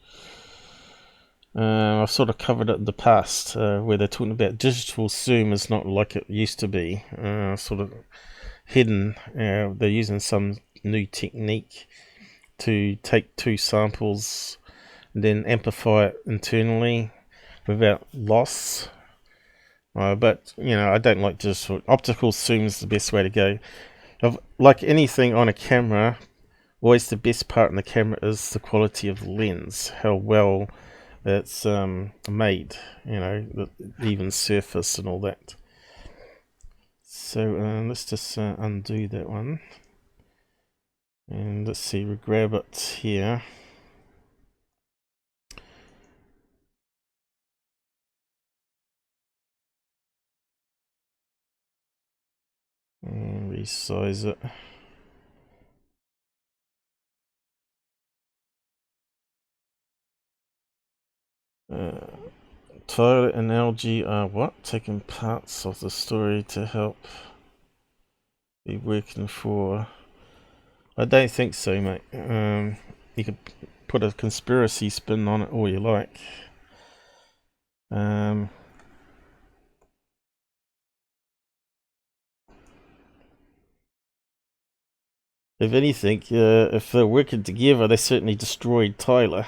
I've sort of covered it in the past, where they're talking about digital zoom is not like it used to be, sort of hidden. They're using some new technique to take two samples and then amplify it internally without loss. But you know, I don't like digital. Optical zoom is the best way to go. Like anything on a camera, always the best part in the camera is the quality of the lens, how well it's made, you know, the even surface and all that. So let's just undo that one. And let's see, we grab it here. And resize it. Tyler and Algie are what? Taking parts of the story to help be working for... I don't think so, mate. You could put a conspiracy spin on it all you like. If anything, if they're working together, they certainly destroyed Tyler.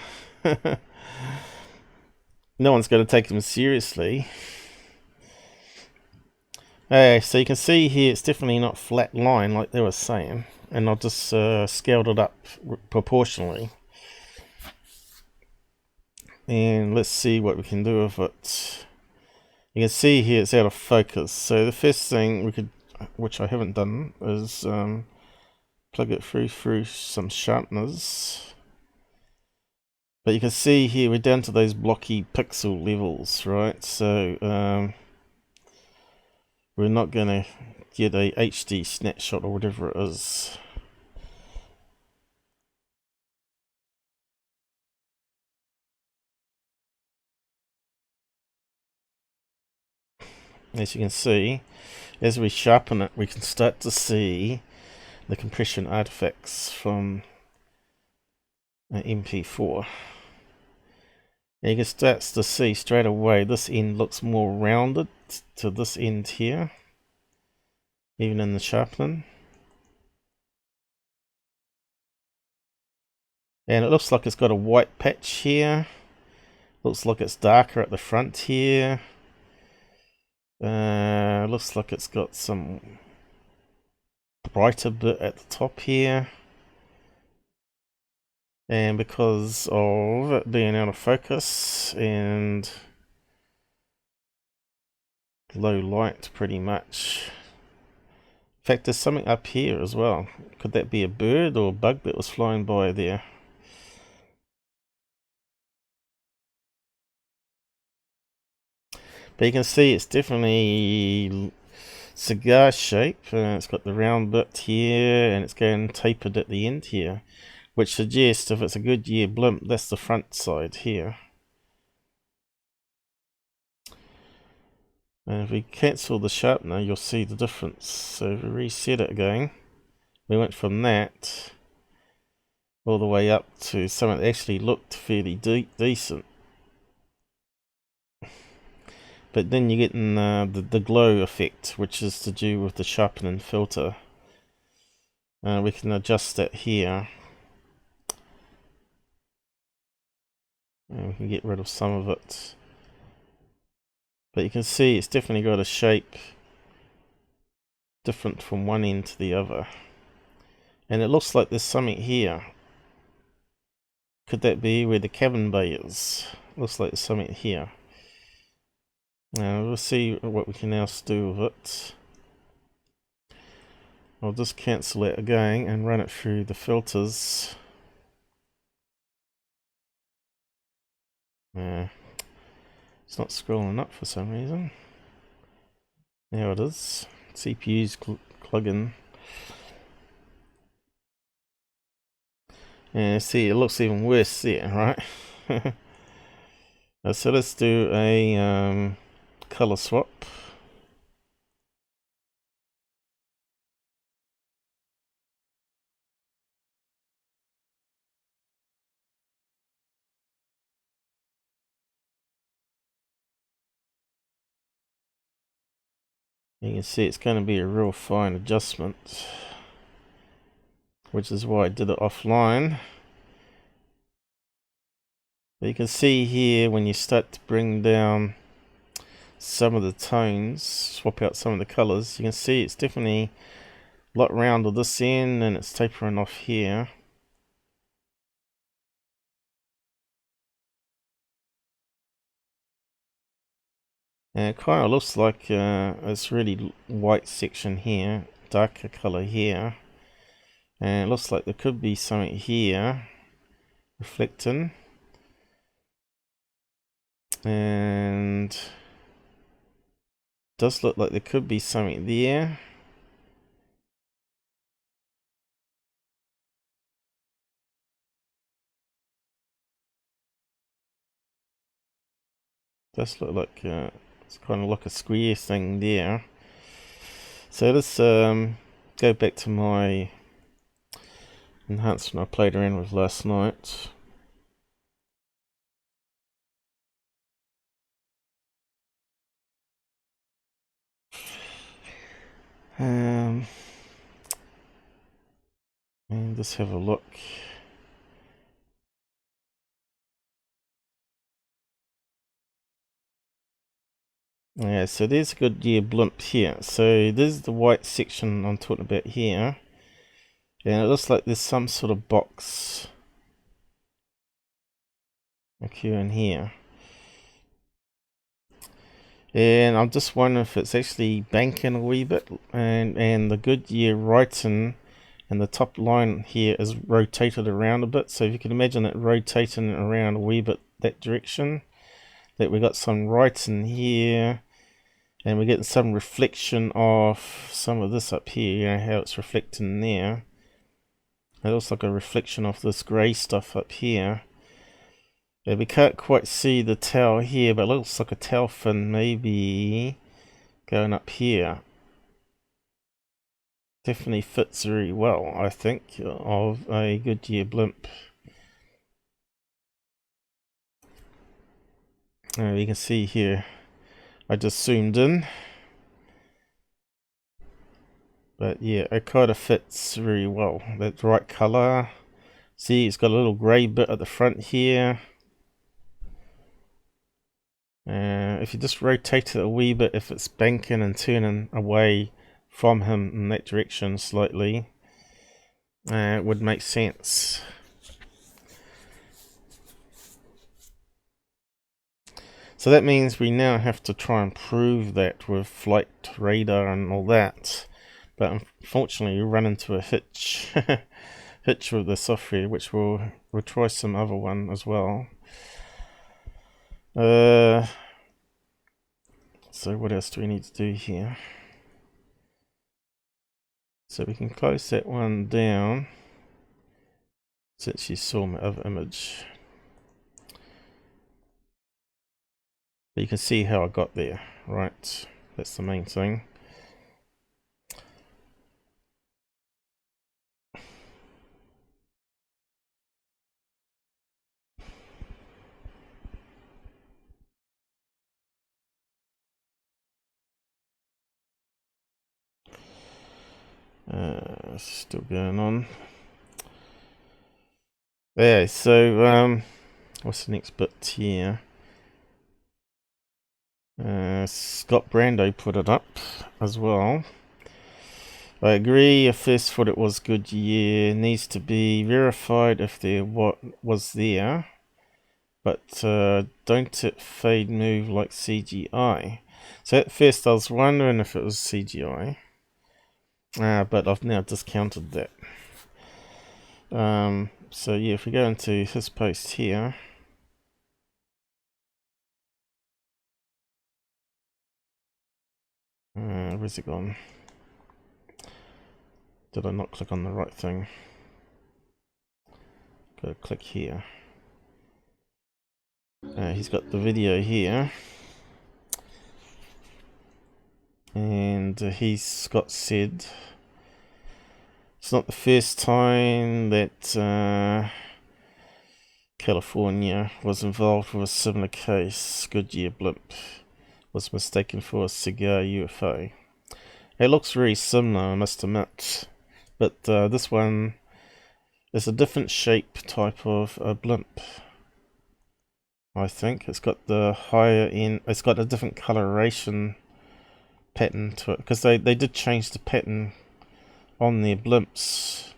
No one's going to take him seriously. So you can see here, it's definitely not flat line like they were saying. And I've just scaled it up proportionally. And let's see what we can do with it. You can see here it's out of focus. So the first thing we could, which I haven't done, is plug it through some sharpeners. But you can see here we're down to those blocky pixel levels, right? So we're not going to get a HD snapshot or whatever it is. As you can see, as we sharpen it, we can start to see the compression artifacts from MP4. And you can start to see straight away this end looks more rounded to this end here, even in the sharpening. And it looks like it's got a white patch here. Looks like it's darker at the front here. Looks like it's got some brighter bit at the top here. And because of it being out of focus and low light pretty much. In fact, there's something up here as well. Could that be a bird or a bug that was flying by there? But you can see it's definitely cigar shape. It's got the round bit here and it's going tapered at the end here, which suggests if it's a Goodyear blimp, that's the front side here. And if we cancel the sharpener, you'll see the difference. So if we reset it again, we went from that all the way up to something that actually looked fairly decent. But then you're getting the glow effect, which is to do with the sharpening filter. We can adjust that here. And we can get rid of some of it. But you can see it's definitely got a shape different from one end to the other. And it looks like there's something here. Could that be where the cabin bay is? Looks like there's something here. Now we'll see what we can else do with it. I'll just cancel it again and run it through the filters. It's not scrolling up for some reason. Now it is. CPU's plugging. And see, it looks even worse there, right? So let's do a color swap. You can see it's going to be a real fine adjustment, which is why I did it offline. But you can see here when you start to bring down some of the tones, swap out some of the colors, you can see it's definitely a lot rounder this end and it's tapering off here. And it kind of looks like it's really white section here, darker color here. And it looks like there could be something here reflecting. And it does look like there could be something there. Does look like it's kind of like a square thing there. So let's go back to my enhancement I played around with last night. And just have a look. Yeah, so there's a Goodyear blimp here. So there's the white section I'm talking about here. And it looks like there's some sort of box occurring here. And I'm just wondering if it's actually banking a wee bit, and the Goodyear writing and the top line here is rotated around a bit. So if you can imagine it rotating around a wee bit that direction, that we got some writing here, and we're getting some reflection of some of this up here, you know, how it's reflecting there. It looks like a reflection of this grey stuff up here. We can't quite see the tail here, but it looks like a tail fin maybe going up here. definitely fits very well, I think, of a Goodyear blimp. You can see here, I just zoomed in. But yeah, it kind of fits very well. That's the right color. See, it's got a little grey bit at the front here. If you just rotate it a wee bit, if it's banking and turning away from him in that direction slightly, it would make sense. So that means we now have to try and prove that with flight radar and all that. But unfortunately, we run into a hitch with the software, which we'll try some other one as well. So what else do we need to do here? So we can close that one down since you saw my other image. But you can see how I got there, right? That's the main thing. Still going on. Yeah, so what's the next bit here? Scott Brando put it up as well. I agree, I first thought it was Goodyear. Needs to be verified if there was there. But don't it fade move like CGI? So at first I was wondering if it was CGI. But I've now discounted that. So yeah, if we go into his post here. Where's it gone? Did I not click on the right thing? Go click here. He's got the video here. And Scott said it's not the first time that California was involved with a similar case. Goodyear blimp was mistaken for a cigar UFO. It looks very similar, I must admit, but this one is a different shape type of blimp. I think it's got the higher end. It's got a different coloration pattern to it because they did change the pattern on their blimps.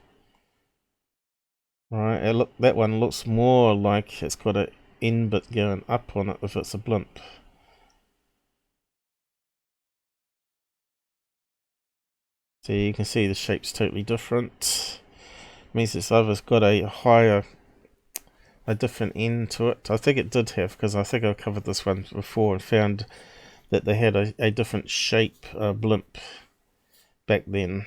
Right, that one looks more like it's got an end bit going up on it if it's a blimp. So you can see the shape's totally different. Means this other's got a different end to it. I think it did have, because I think I covered this one before and found that they had a different shape blimp back then.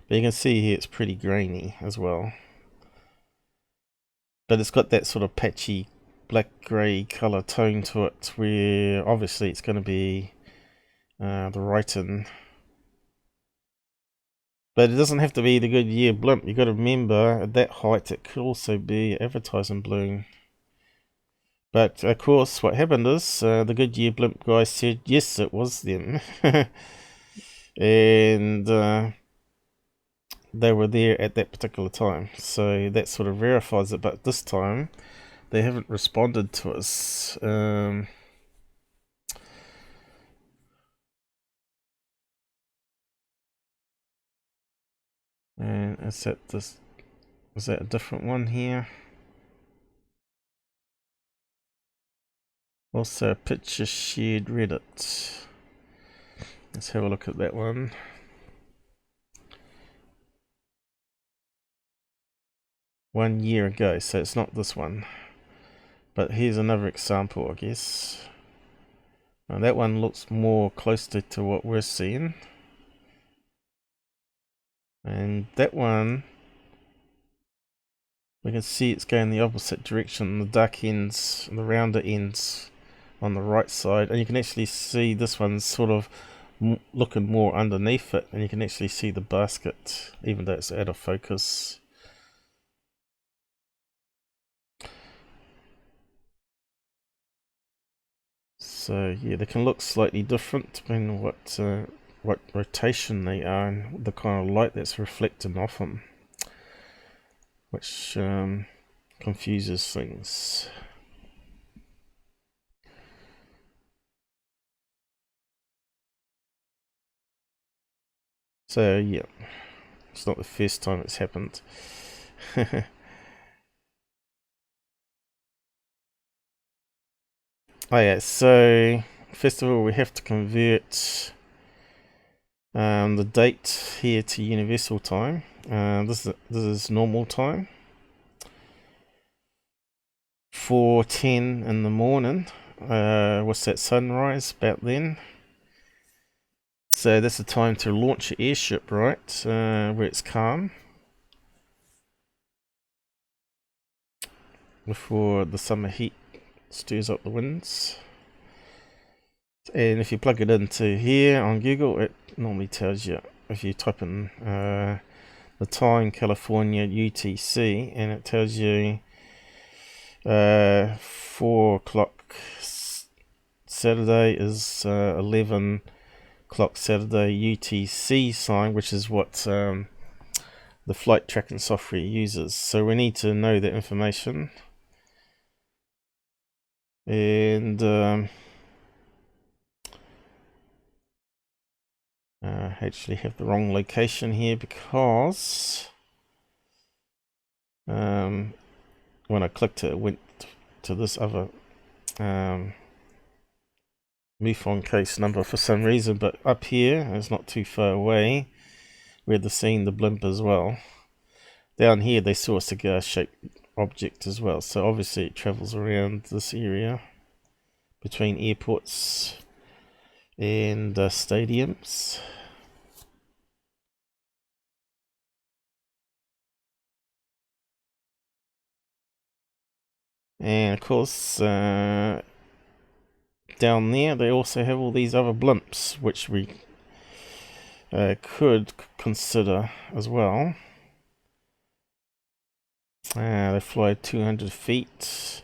But you can see here it's pretty grainy as well. But it's got that sort of patchy black grey colour tone to it, where obviously it's going to be the writing. But it doesn't have to be the Goodyear blimp. You've got to remember, at that height it could also be advertising balloon. But of course what happened is the Goodyear blimp guy said yes, it was them. And they were there at that particular time, so that sort of verifies it. But this time they haven't responded to us. And is that a different one here? Also, picture shared Reddit. Let's have a look at that one. One year ago, so it's not this one. But here's another example, I guess. Now that one looks more closely to what we're seeing. And that one, we can see it's going the opposite direction. The dark ends, the rounder ends on the right side. And you can actually see this one's sort of looking more underneath it, and you can actually see the basket, even though it's out of focus. So yeah, they can look slightly different depending on what rotation they are and the kind of light that's reflecting off them, which confuses things. So yeah, it's not the first time it's happened. Oh yeah, so first of all we have to convert the date here to universal time. This is normal time. 4:10 in the morning. What's that, sunrise about then? So that's the time to launch your airship, right? Where it's calm. Before the summer heat stirs up the winds. And if you plug it into here on Google, it normally tells you, if you type in the time, California UTC, and it tells you 4 o'clock Saturday is 11 o'clock Saturday UTC sign, which is what the flight tracking software uses. So we need to know that information. And I actually have the wrong location here, because when I clicked it went to this other MUFON case number for some reason, but up here, it's not too far away, we had seen the blimp as well. Down here they saw a cigar shaped object as well, so obviously it travels around this area between airports and stadiums. And of course down there they also have all these other blimps, which we could consider as well. They fly 200 feet,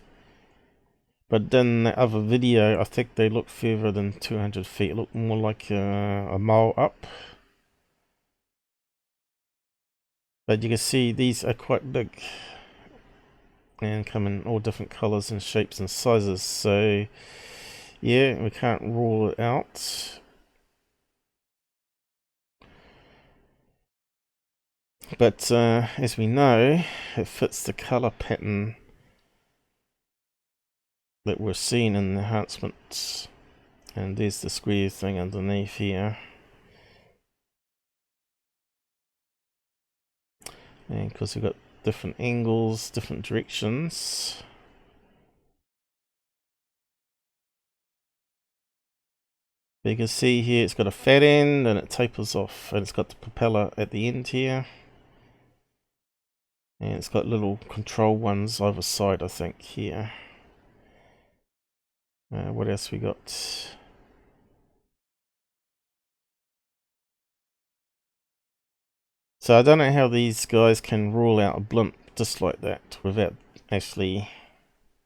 but then the other video I think they look further than 200 feet. It looked more like a mile up, but you can see these are quite big and come in all different colors and shapes and sizes. So yeah, we can't rule it out. But as we know, it fits the color pattern that we're seeing in the enhancements. And there's the square thing underneath here. And because we've got different angles, different directions. But you can see here it's got a fat end and it tapers off, and it's got the propeller at the end here. And it's got little control ones either side, I think, here. What else we got? So I don't know how these guys can rule out a blimp just like that without actually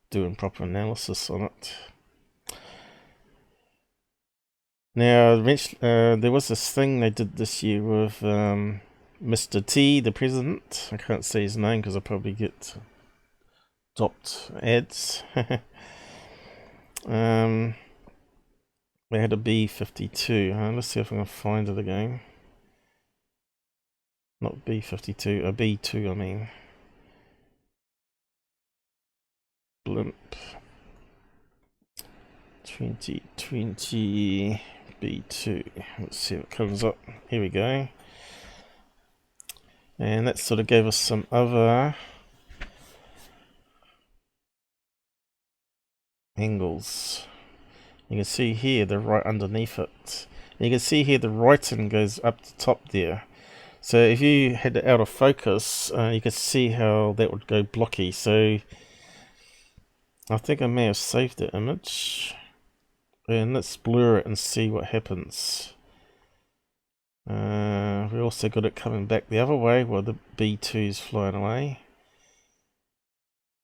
doing proper analysis on it. Now, there was this thing they did this year with Mr. T, the president. I can't say his name because I'll probably get dropped ads. They had a B-52. Let's see if I can find it again. Not B-52, a B-2 I mean. Blimp 2020 B2. Let's see what comes up. Here we go. And that sort of gave us some other angles. You can see here they're right underneath it. And you can see here the writing goes up the top there. So if you had it out of focus, you can see how that would go blocky. So I think I may have saved the image. And let's blur it and see what happens. also got it coming back the other way while the B2 is flying away.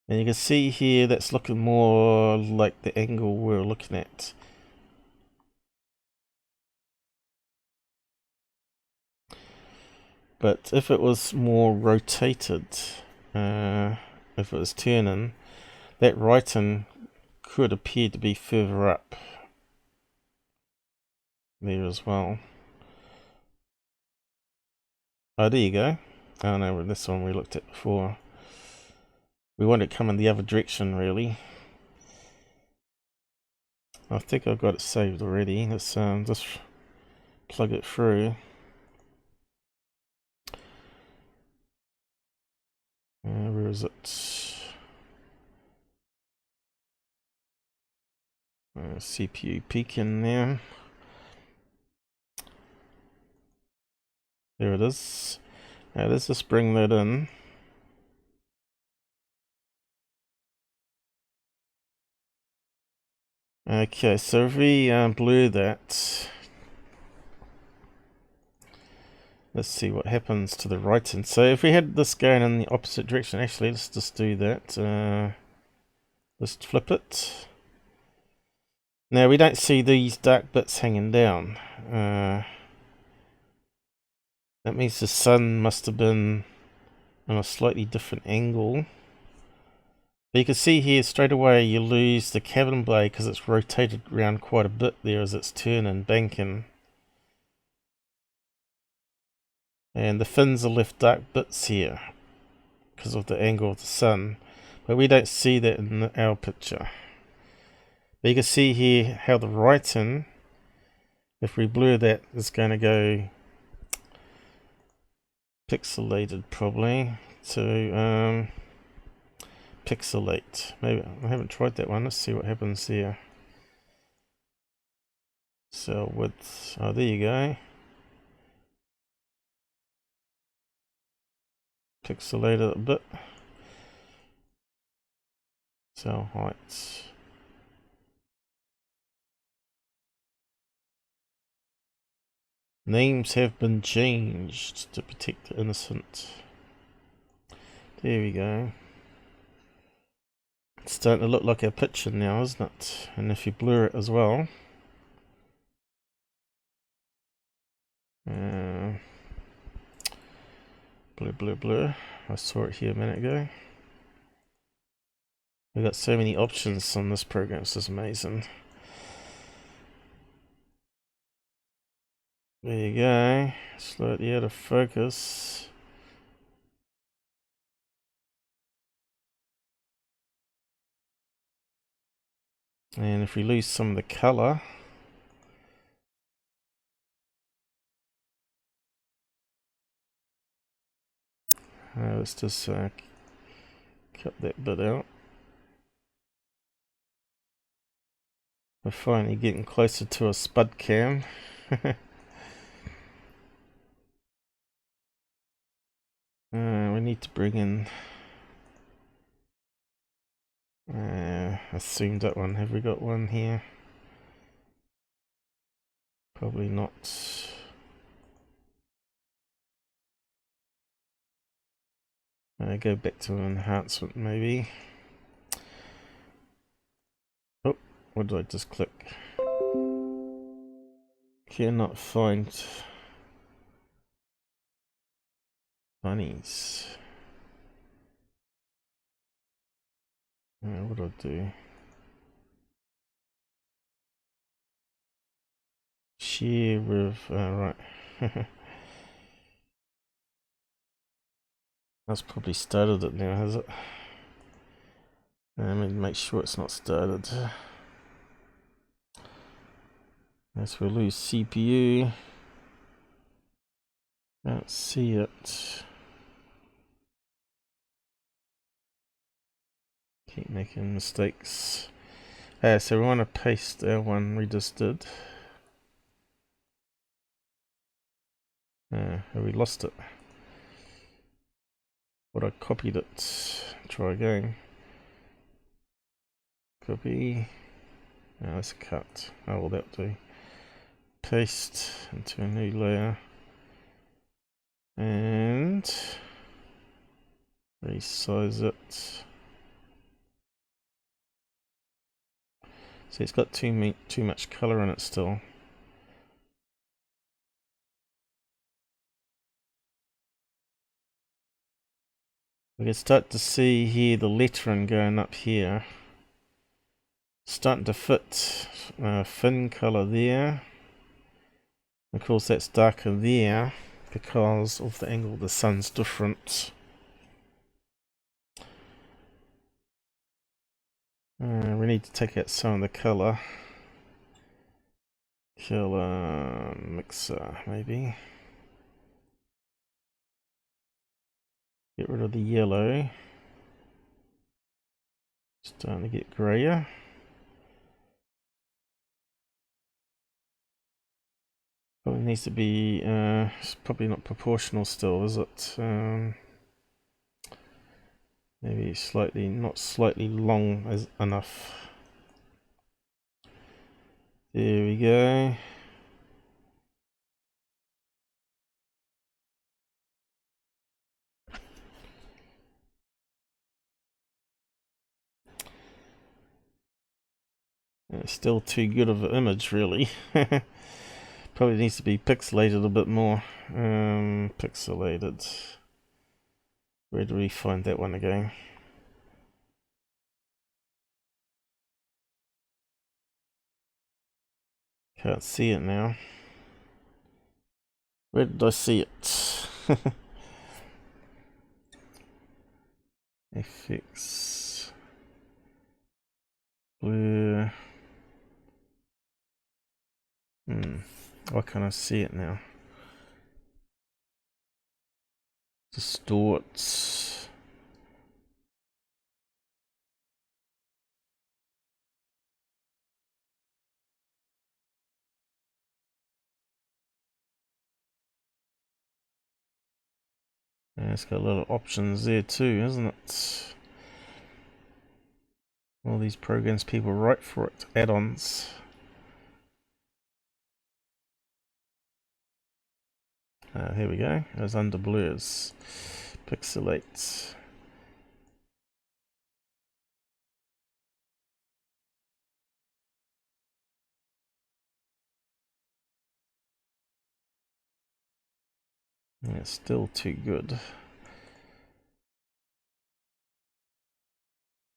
And you can see here that's looking more like the angle we're looking at. But if it was more rotated, if it was turning, that writing could appear to be further up there as well. Oh, there you go. Oh no, this one we looked at before. We want it coming the other direction, really. I think I've got it saved already. Let's just plug it through. Where is it? CPU peaking there. There it is. Now let's just bring that in. Okay, so if we blur that, let's see what happens to the right hand. So if we had this going in the opposite direction, actually let's just do that. Let's flip it. Now we don't see these dark bits hanging down. That means the sun must have been on a slightly different angle. But you can see here straight away you lose the cabin blade because it's rotated around quite a bit there as it's turning, banking. And the fins are left dark bits here because of the angle of the sun. But we don't see that in our picture. But you can see here how the writing, if we blur that, is going to go pixelated probably. So pixelate. Maybe I haven't tried that one. Let's see what happens there. Cell width. Oh, there you go. Pixelate it a bit. Cell height. Names have been changed to protect the innocent. There we go. It's starting to look like our picture now, isn't it? And if you blur it as well. Blur. I saw it here a minute ago. We've got so many options on this program, it's just amazing. There you go. Slightly out of focus. And if we lose some of the color, let's just cut that bit out. We're finally getting closer to a spud cam. We need to bring in a zoomed up one. Have we got one here? Probably not. Go back to enhancement maybe. Oh, what did I just click? Cannot find bunnies. What do I do? Share with right. That's probably started it now, has it? Let me make sure it's not started. As we lose CPU. Can't see it. Keep making mistakes. So we want to paste our one we just did. Have we lost it? But I copied it. Try again. Copy. Let's cut. Oh, well, that'll do. Paste into a new layer. And resize it. See, it's got too much color in it still. We can start to see here the lettering going up here. Starting to fit fin color there. Of course, that's darker there because of the angle the sun's different. We need to take out some of the color. Color mixer, maybe. Get rid of the yellow. Starting to get grayer. Probably needs to be, it's probably not proportional still, is it? Maybe slightly, not slightly long as enough. There we go. It's still too good of an image, really. Probably needs to be pixelated a bit more. Pixelated. Where do we find that one again? Can't see it now. Where did I see it? FX. Blur. Why can't I see it now? Distorts. Yeah, it's got a lot of options there too, isn't it? All these programs people write for it, add-ons. Here we go. It was under blurs. Pixelate. Yeah, it's still too good.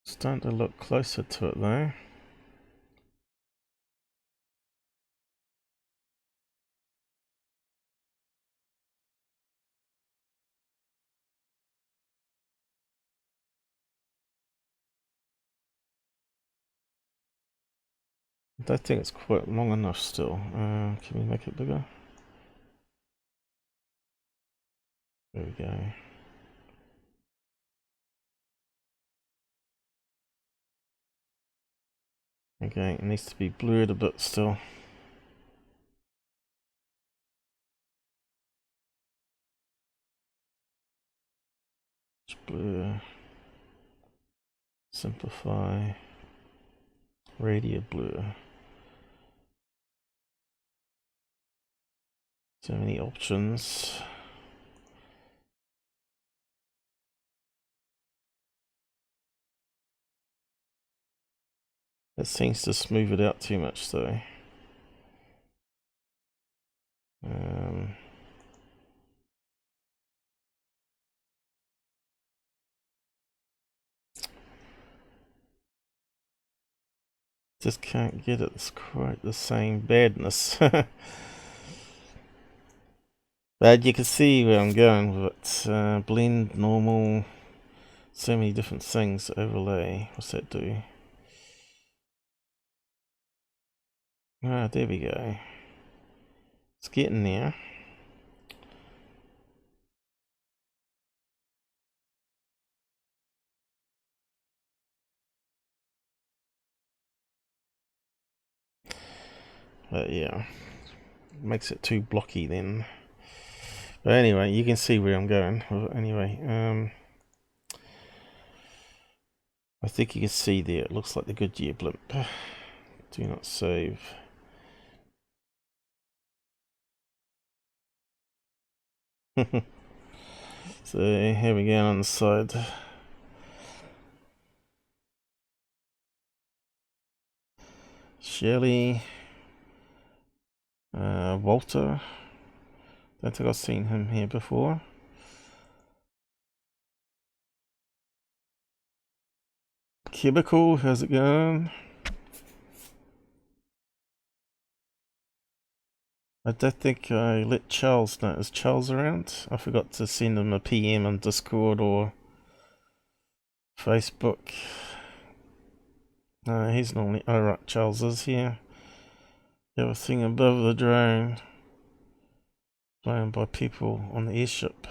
Starting to look closer to it though. I don't think it's quite long enough still. Can we make it bigger? There we go. Okay, it needs to be blurred a bit still. Just blur. Simplify. Radial blur. So many options. It seems to smooth it out too much though. Just can't get it. It's quite the same badness. But you can see where I'm going with it. Blend, normal, so many different things. Overlay. What's that do? Ah, there we go. It's getting there. But yeah, makes it too blocky then. But anyway, you can see where I'm going. Anyway, I think you can see there. It looks like the Goodyear blimp. Do not save. So here we go on the side. Shelley, Walter. Don't think I've seen him here before. Cubicle, how's it going? I don't think I let Charles know. Is Charles around? I forgot to send him a PM on Discord or Facebook. No, he's normally... Oh right, Charles is here. Everything above the drone flown by people on the airship.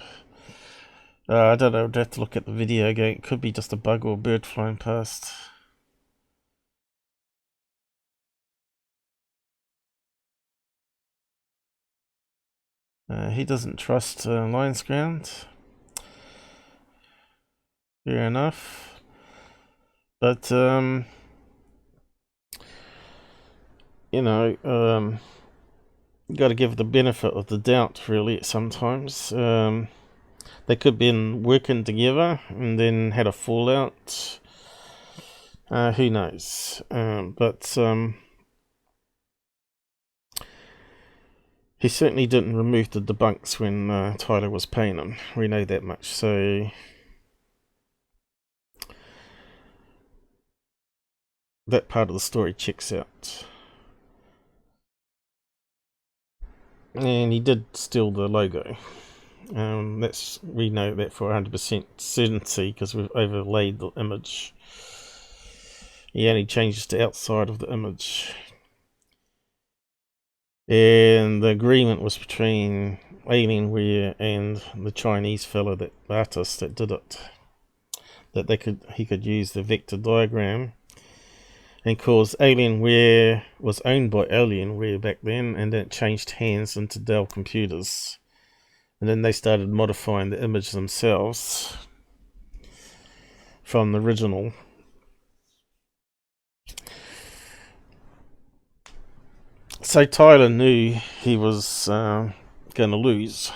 I don't know, I'd have to look at the video again. It could be just a bug or a bird flying past. He doesn't trust Lion's Ground. Fair enough. But, you know, you got to give the benefit of the doubt, really, sometimes. They could have been working together and then had a fallout. Who knows? He certainly didn't remove the debunks when Tyler was paying him. We know that much. So that part of the story checks out. And he did steal the logo. We know that for 100% certainty because we've overlaid the image. He only changes the outside of the image. And the agreement was between Alienware and the Chinese fellow, that artist that did it, that he could use the vector diagram. And of course, Alienware was owned by Alienware back then, and then it changed hands into Dell Computers. And then they started modifying the image themselves from the original. So Tyler knew he was going to lose.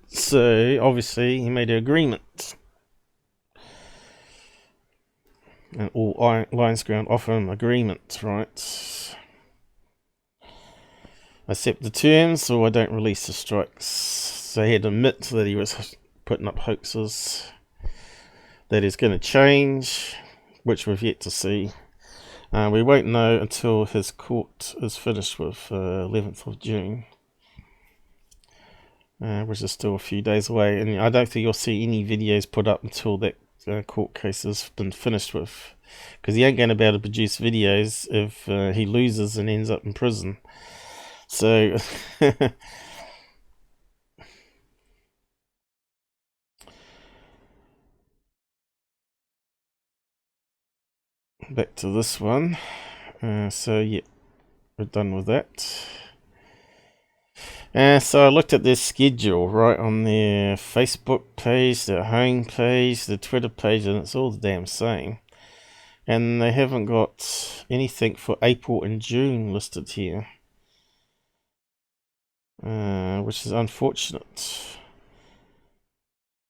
So obviously he made an agreement. And all Lion's Ground offer him agreement, right? Accept the terms or I don't release the strikes. So he had to admit that he was putting up hoaxes. That is going to change, which we've yet to see. We won't know until his court is finished with 11th of June. Which is still a few days away. And I don't think you'll see any videos put up until that court case has been finished with. Because he ain't going to be able to produce videos if he loses and ends up in prison. So... back to this one. So yeah, we're done with that. So I looked at their schedule right on their Facebook page, their home page, their Twitter page, and it's all the damn same. And they haven't got anything for April and June listed here, which is unfortunate.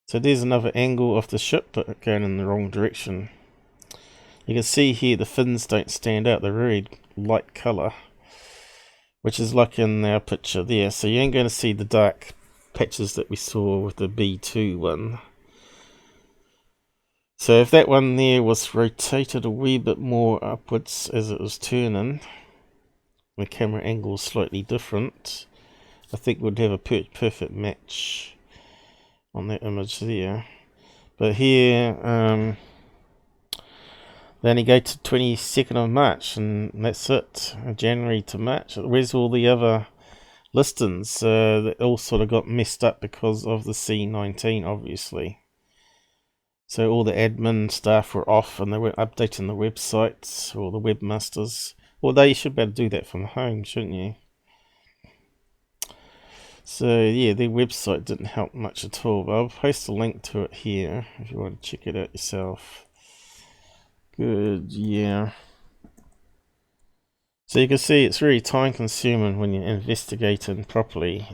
So there's another angle of the ship, but going in the wrong direction. You can see here the fins don't stand out, they're very light colour, which is like in our picture there. So you ain't going to see the dark patches that we saw with the B2 one. So if that one there was rotated a wee bit more upwards as it was turning, the camera angle is slightly different, I think we'd have a perfect match on that image there. But here, they only go to 22nd of March, and that's it. January to March. Where's all the other listings? That all sort of got messed up because of the C19, obviously. So all the admin staff were off, and they weren't updating the websites, or the webmasters. Although you should be able to do that from home, shouldn't you? So yeah, their website didn't help much at all. But I'll post a link to it here, if you want to check it out yourself. Good, yeah. So you can see it's very time consuming when you're investigating properly.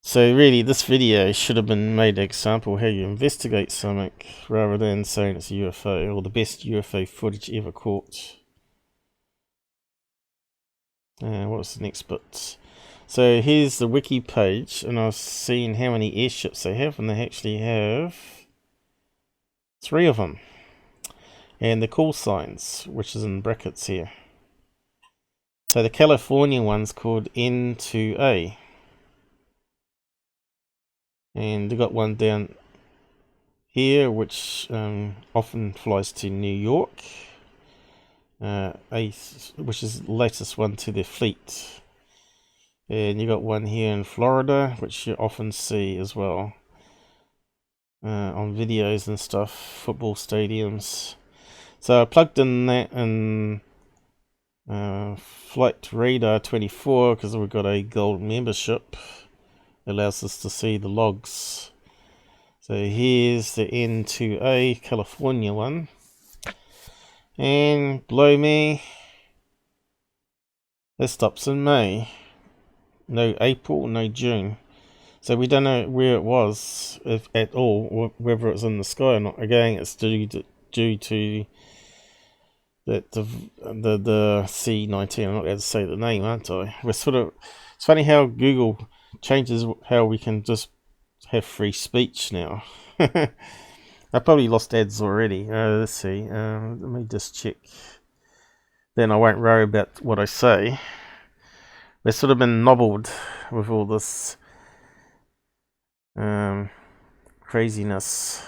So really, this video should have been made an example how you investigate something, rather than saying it's a UFO, or the best UFO footage ever caught. What's the next bit? So here's the wiki page, and I've seen how many airships they have, and they actually have 3 of them. And the call signs, which is in brackets here. So the California one's called N2A. And they got one down here, which often flies to New York. Which is the latest one to their fleet. And you got one here in Florida, which you often see as well. On videos and stuff, football stadiums. So I plugged in that in Flight Radar 24 because we've got a gold membership. It allows us to see the logs. So here's the N2A California one. And below me, it stops in May. No April, no June. So we don't know where it was, if at all, whether it's in the sky or not. Again, it's due to that the C19. I'm not allowed to say the name, aren't I? We're sort of. It's funny how Google changes how we can just have free speech now. I probably lost ads already. Let's see. Let me just check. Then I won't worry about what I say. They've sort of been nobbled with all this craziness.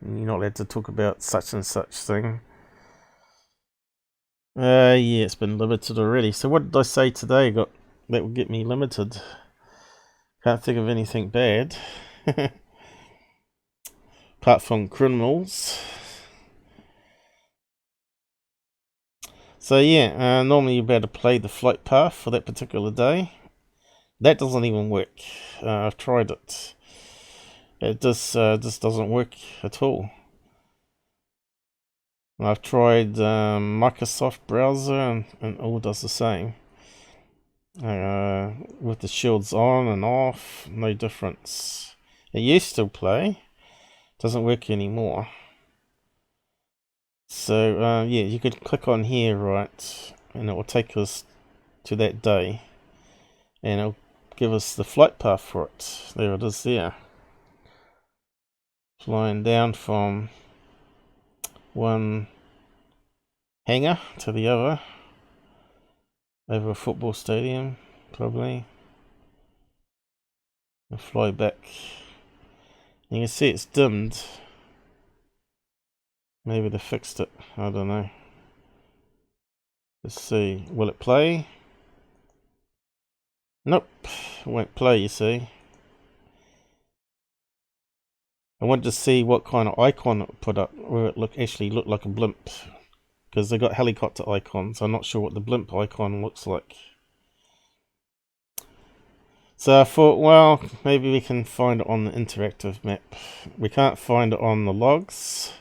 You're not allowed to talk about such and such thing. Yeah, it's been limited already. So what did I say today that will get me limited? Can't think of anything bad. Apart from criminals. So yeah, normally you're about to play the flight path for that particular day. That doesn't even work. I've tried it. It just doesn't work at all. I've tried Microsoft browser and all does the same. With the shields on and off, no difference. It used to play, doesn't work anymore. So yeah, you could click on here, right, and it will take us to that day, and it'll give us the flight path for it. There it is there. Flying down from one hangar to the other, over a football stadium, probably. And fly back. You can see it's dimmed. Maybe they fixed it. I don't know. Let's see. Will it play? Nope. It won't play, you see. I wanted to see what kind of icon it put up, where it actually looked like a blimp. Because they got helicopter icons. I'm not sure what the blimp icon looks like. So I thought, well, maybe we can find it on the interactive map. We can't find it on the logs.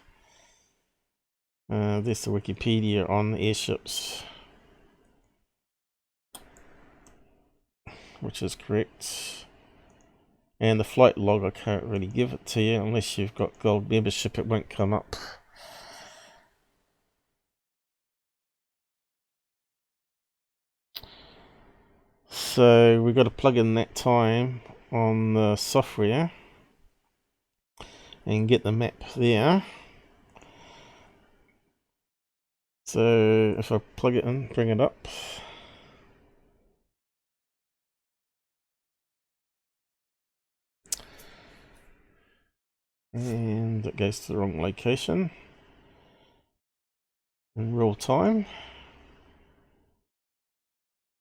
There's the Wikipedia on the airships, which is correct. And the flight log, I can't really give it to you unless you've got gold membership. It won't come up. So we've got to plug in that time on the software and get the map there. So if I plug it in, bring it up. And it goes to the wrong location in real time.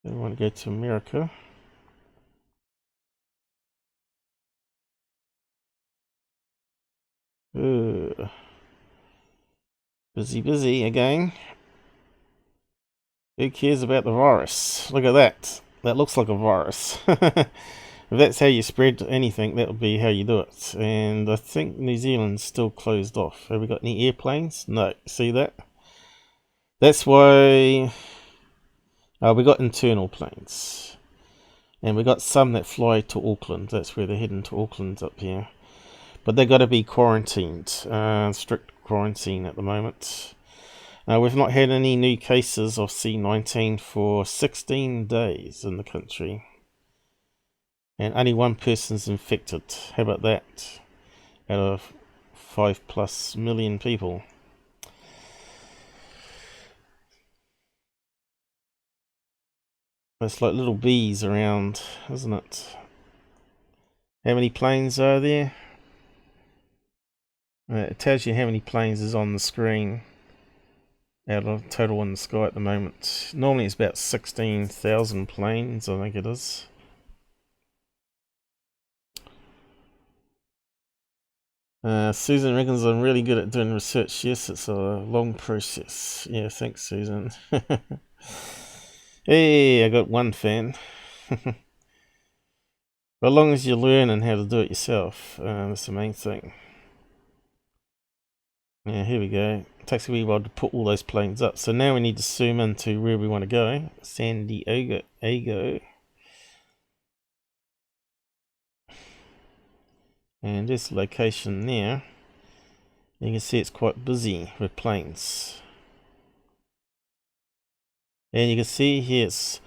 I want to go to America. Busy again. Who cares about the virus? Look at that. That looks like a virus. If that's how you spread anything, that would be how you do it. And I think New Zealand's still closed off. Have we got any airplanes? No. See that? That's why we got internal planes. And we got some that fly to Auckland. That's where they're heading to Auckland up here. But they've got to be quarantined, strict quarantine at the moment. We've not had any new cases of C19 for 16 days in the country. And only one person's infected. How about that? Out of 5+ million people. It's like little bees around, isn't it? How many planes are there? It tells you how many planes is on the screen out of total in the sky at the moment. Normally it's about 16,000 planes, I think it is. Susan reckons I'm really good at doing research. Yes, it's a long process. Yeah, thanks, Susan. Hey, I got one fan. But as long as you're learning how to do it yourself, that's the main thing. Yeah, here we go. It takes a wee while to put all those planes up. So now we need to zoom into where we want to go. San Diego. And this location there, you can see it's quite busy with planes. And you can see here it's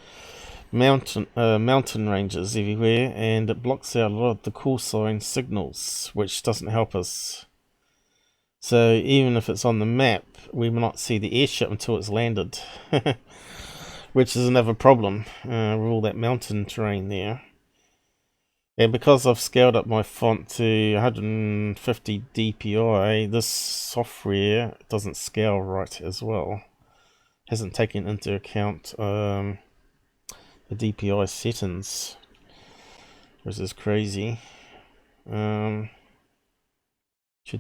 mountain ranges everywhere, and it blocks out a lot of the call sign signals, which doesn't help us. So even if it's on the map, we will not see the airship until it's landed, which is another problem with all that mountain terrain there. And because I've scaled up my font to 150 dpi, this software doesn't scale right as well. Hasn't taken into account the DPI settings, which is crazy. Should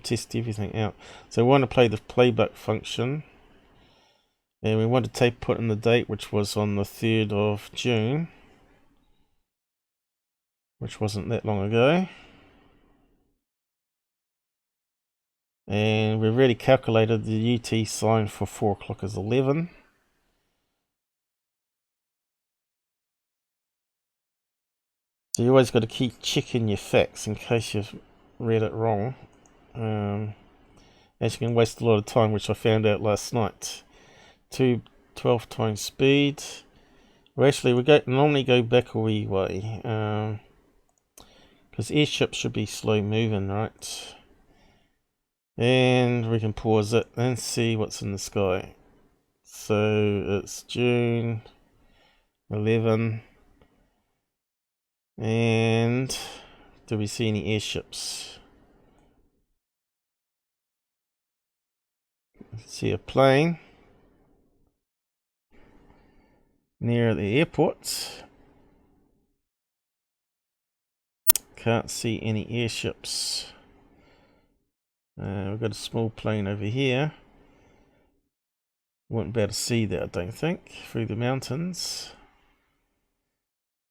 test everything out. So we want to play the playback function, and we want to put in the date, which was on the 3rd of June, which wasn't that long ago. And we've already calculated the UT sign for 4 o'clock is 11. So you always got to keep checking your facts in case you've read it wrong. As you can waste a lot of time, which I found out last night. 12 times speed. Well, actually, we normally go back a wee way, because airships should be slow moving, right? And we can pause it and see what's in the sky. So it's June 11, and do we see any airships? See a plane near the airport. Can't see any airships. We've got a small plane over here. Wouldn't be able to see that, I don't think, through the mountains.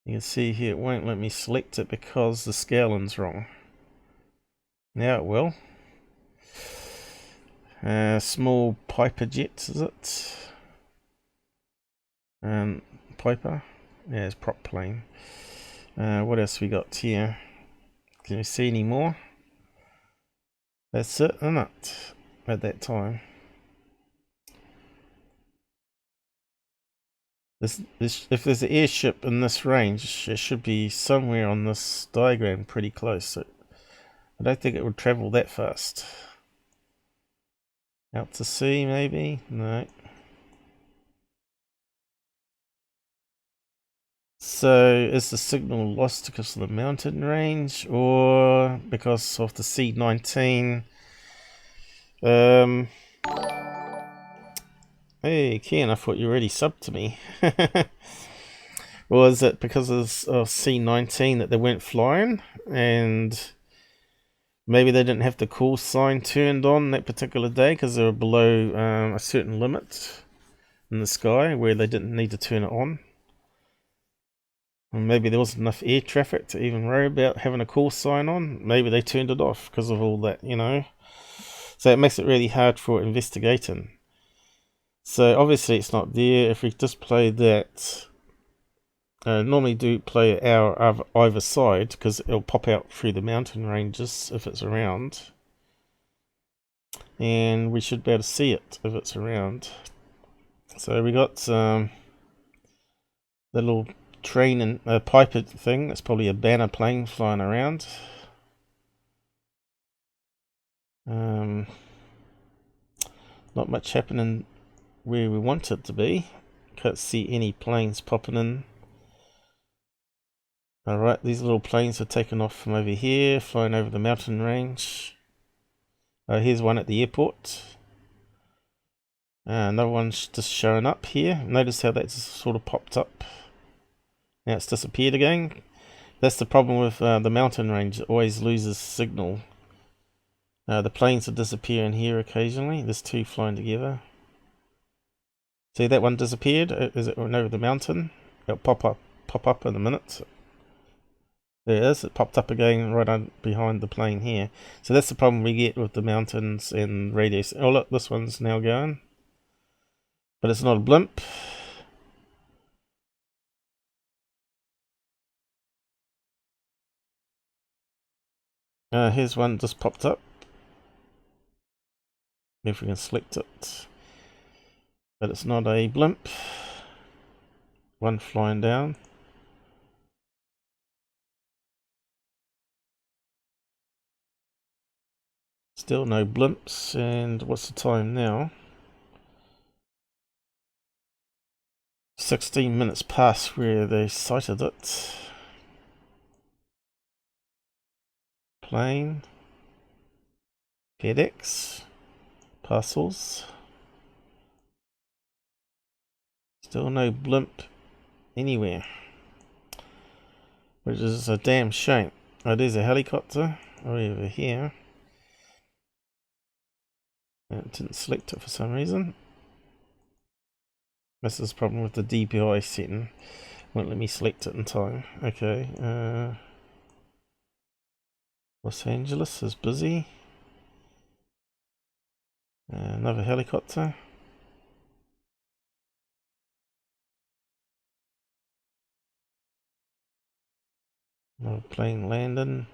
You can see here it won't let me select it because the scaling's wrong. Now it will. Small Piper jet, is it? Piper? Yeah, it's prop plane. What else we got here? Can you see any more? That's it, isn't it? At that time. If there's an airship in this range, it should be somewhere on this diagram pretty close. So I don't think it would travel that fast. Out to sea, maybe? No. So is the signal lost because of the mountain range or because of the C19? Hey Ken, I thought you already subbed to me. Or is it because of C19 that they weren't flying and maybe they didn't have the call sign turned on that particular day because they were below a certain limit in the sky where they didn't need to turn it on? And maybe there wasn't enough air traffic to even worry about having a call sign on. Maybe they turned it off because of all that, you know. So it makes it really hard for investigating. So obviously it's not there. If we just play that, normally do play an hour either side because it'll pop out through the mountain ranges if it's around. And we should be able to see it if it's around. So we got the little train and piper thing. That's probably a banner plane flying around. Not much happening where we want it to be. Can't see any planes popping in. Alright, these little planes are taking off from over here, flying over the mountain range. Here's one at the airport. Another one's just showing up here. Notice how that just sort of popped up. Now it's disappeared again. That's the problem with the mountain range. It always loses signal. The planes are disappearing here occasionally. There's two flying together. See, that one disappeared. Is it over the mountain? It'll pop up in a minute. There it is. It popped up again right on behind the plane here. So that's the problem we get with the mountains and radios. Oh look, this one's now going. But it's not a blimp. Here's one just popped up. If we can select it. But it's not a blimp. One flying down. Still no blimps. And what's the time now? 16 minutes past where they sighted it. Plane. FedEx. Parcels. Still no blimp anywhere. Which is a damn shame. Oh, there's a helicopter over here. It didn't select it for some reason. This is the problem with the DPI setting. Won't let me select it in time. Okay. Los Angeles is busy. Another helicopter. Another plane landing.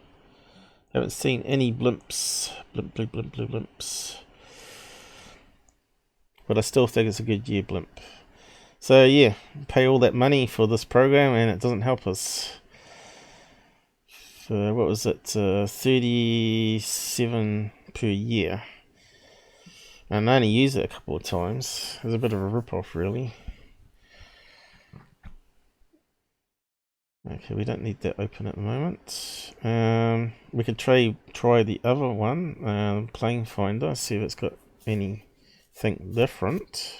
Haven't seen any blimps. Blimps. But I still think it's a good year blimp. So yeah, pay all that money for this program and it doesn't help us. For, what was it? 37 per year. And I only use it a couple of times. It's a bit of a rip-off, really. Okay, we don't need that open at the moment. We could try the other one, plane finder, see if it's got anything different.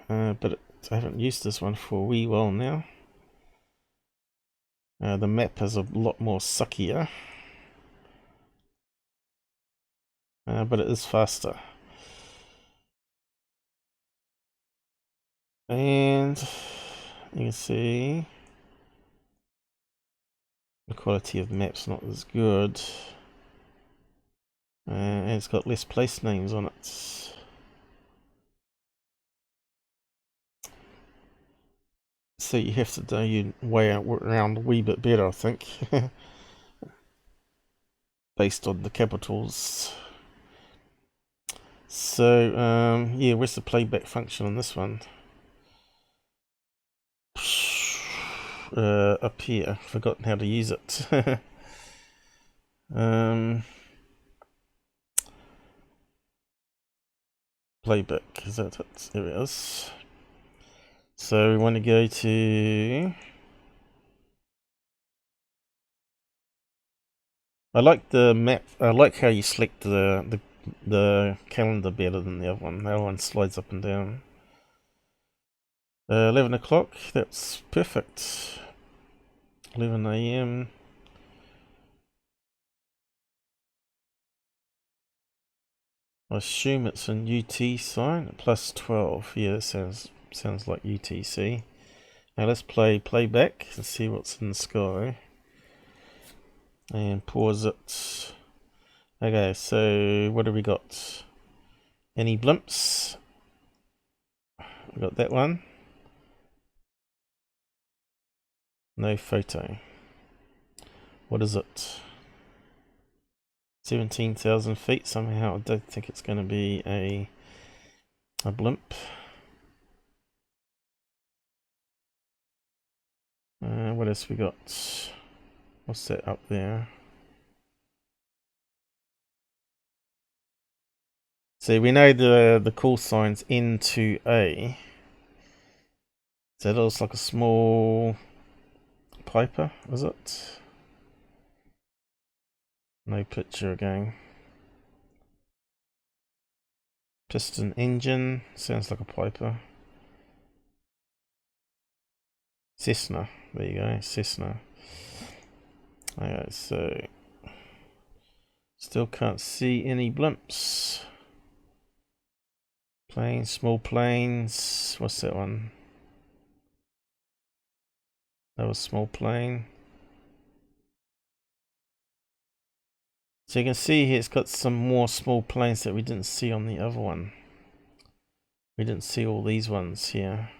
But I haven't used this one for a wee while now. The map is a lot more suckier. But it is faster. And you can see the quality of the map's not as good. And it's got less place names on it. So you have to do your way around a wee bit better, I think. Based on the capitals. So, yeah, where's the playback function on this one? Up here. Forgotten how to use it. Playback, is that it? There it is. So we want to go to... I like the map. I like how you select the calendar better than the other one. The other one slides up and down. 11 o'clock, that's perfect. 11 AM. I assume it's in UT sign, plus 12. Yeah, that sounds like UTC. Now let's play playback and see what's in the sky. And pause it. Okay, so what have we got? Any blimps? we got that one. No photo. What is it? 17,000 feet. Somehow I don't think it's going to be a blimp. What else we got? What's that up there? See, we know the call sign's N2A. So that looks like a small Piper, is it? No picture again. Piston engine, sounds like a Piper. Cessna, there you go, Cessna. Okay, so still can't see any blimps. Planes, small planes. What's that one? That was small plane. So you can see here it's got some more small planes that we didn't see on the other one. We didn't see all these ones here.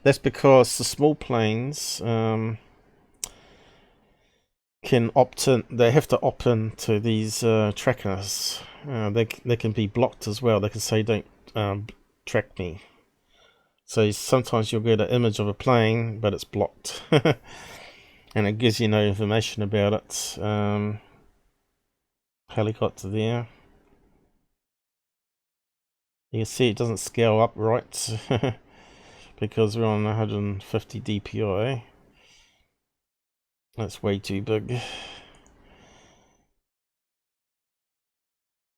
That's because the small planes can opt in. They have to opt in to these trackers. They can be blocked as well. They can say don't track me. So sometimes you'll get an image of a plane, but it's blocked, and it gives you no information about it. Helicopter there. You can see it doesn't scale up right because we're on 150 dpi. That's way too big.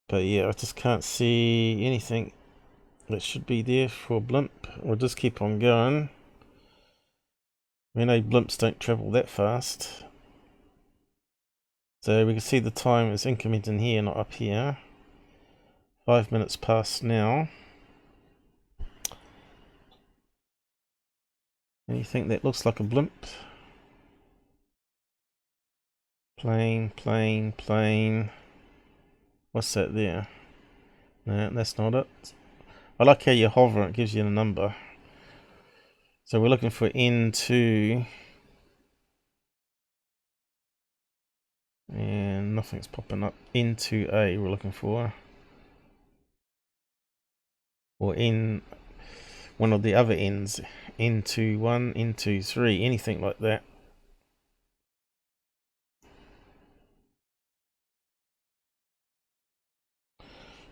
But yeah, I just can't see anything that should be there for a blimp. We'll just keep on going. We know blimps don't travel that fast. So we can see the time is incrementing here, not up here. 5 minutes past now. Anything that looks like a blimp? Plane, plane, plane. What's that there? No, that's not it. I like how you hover, it gives you the number. So we're looking for N2. And nothing's popping up. N2A we're looking for. Or N, one of the other N's. N21, N23, anything like that.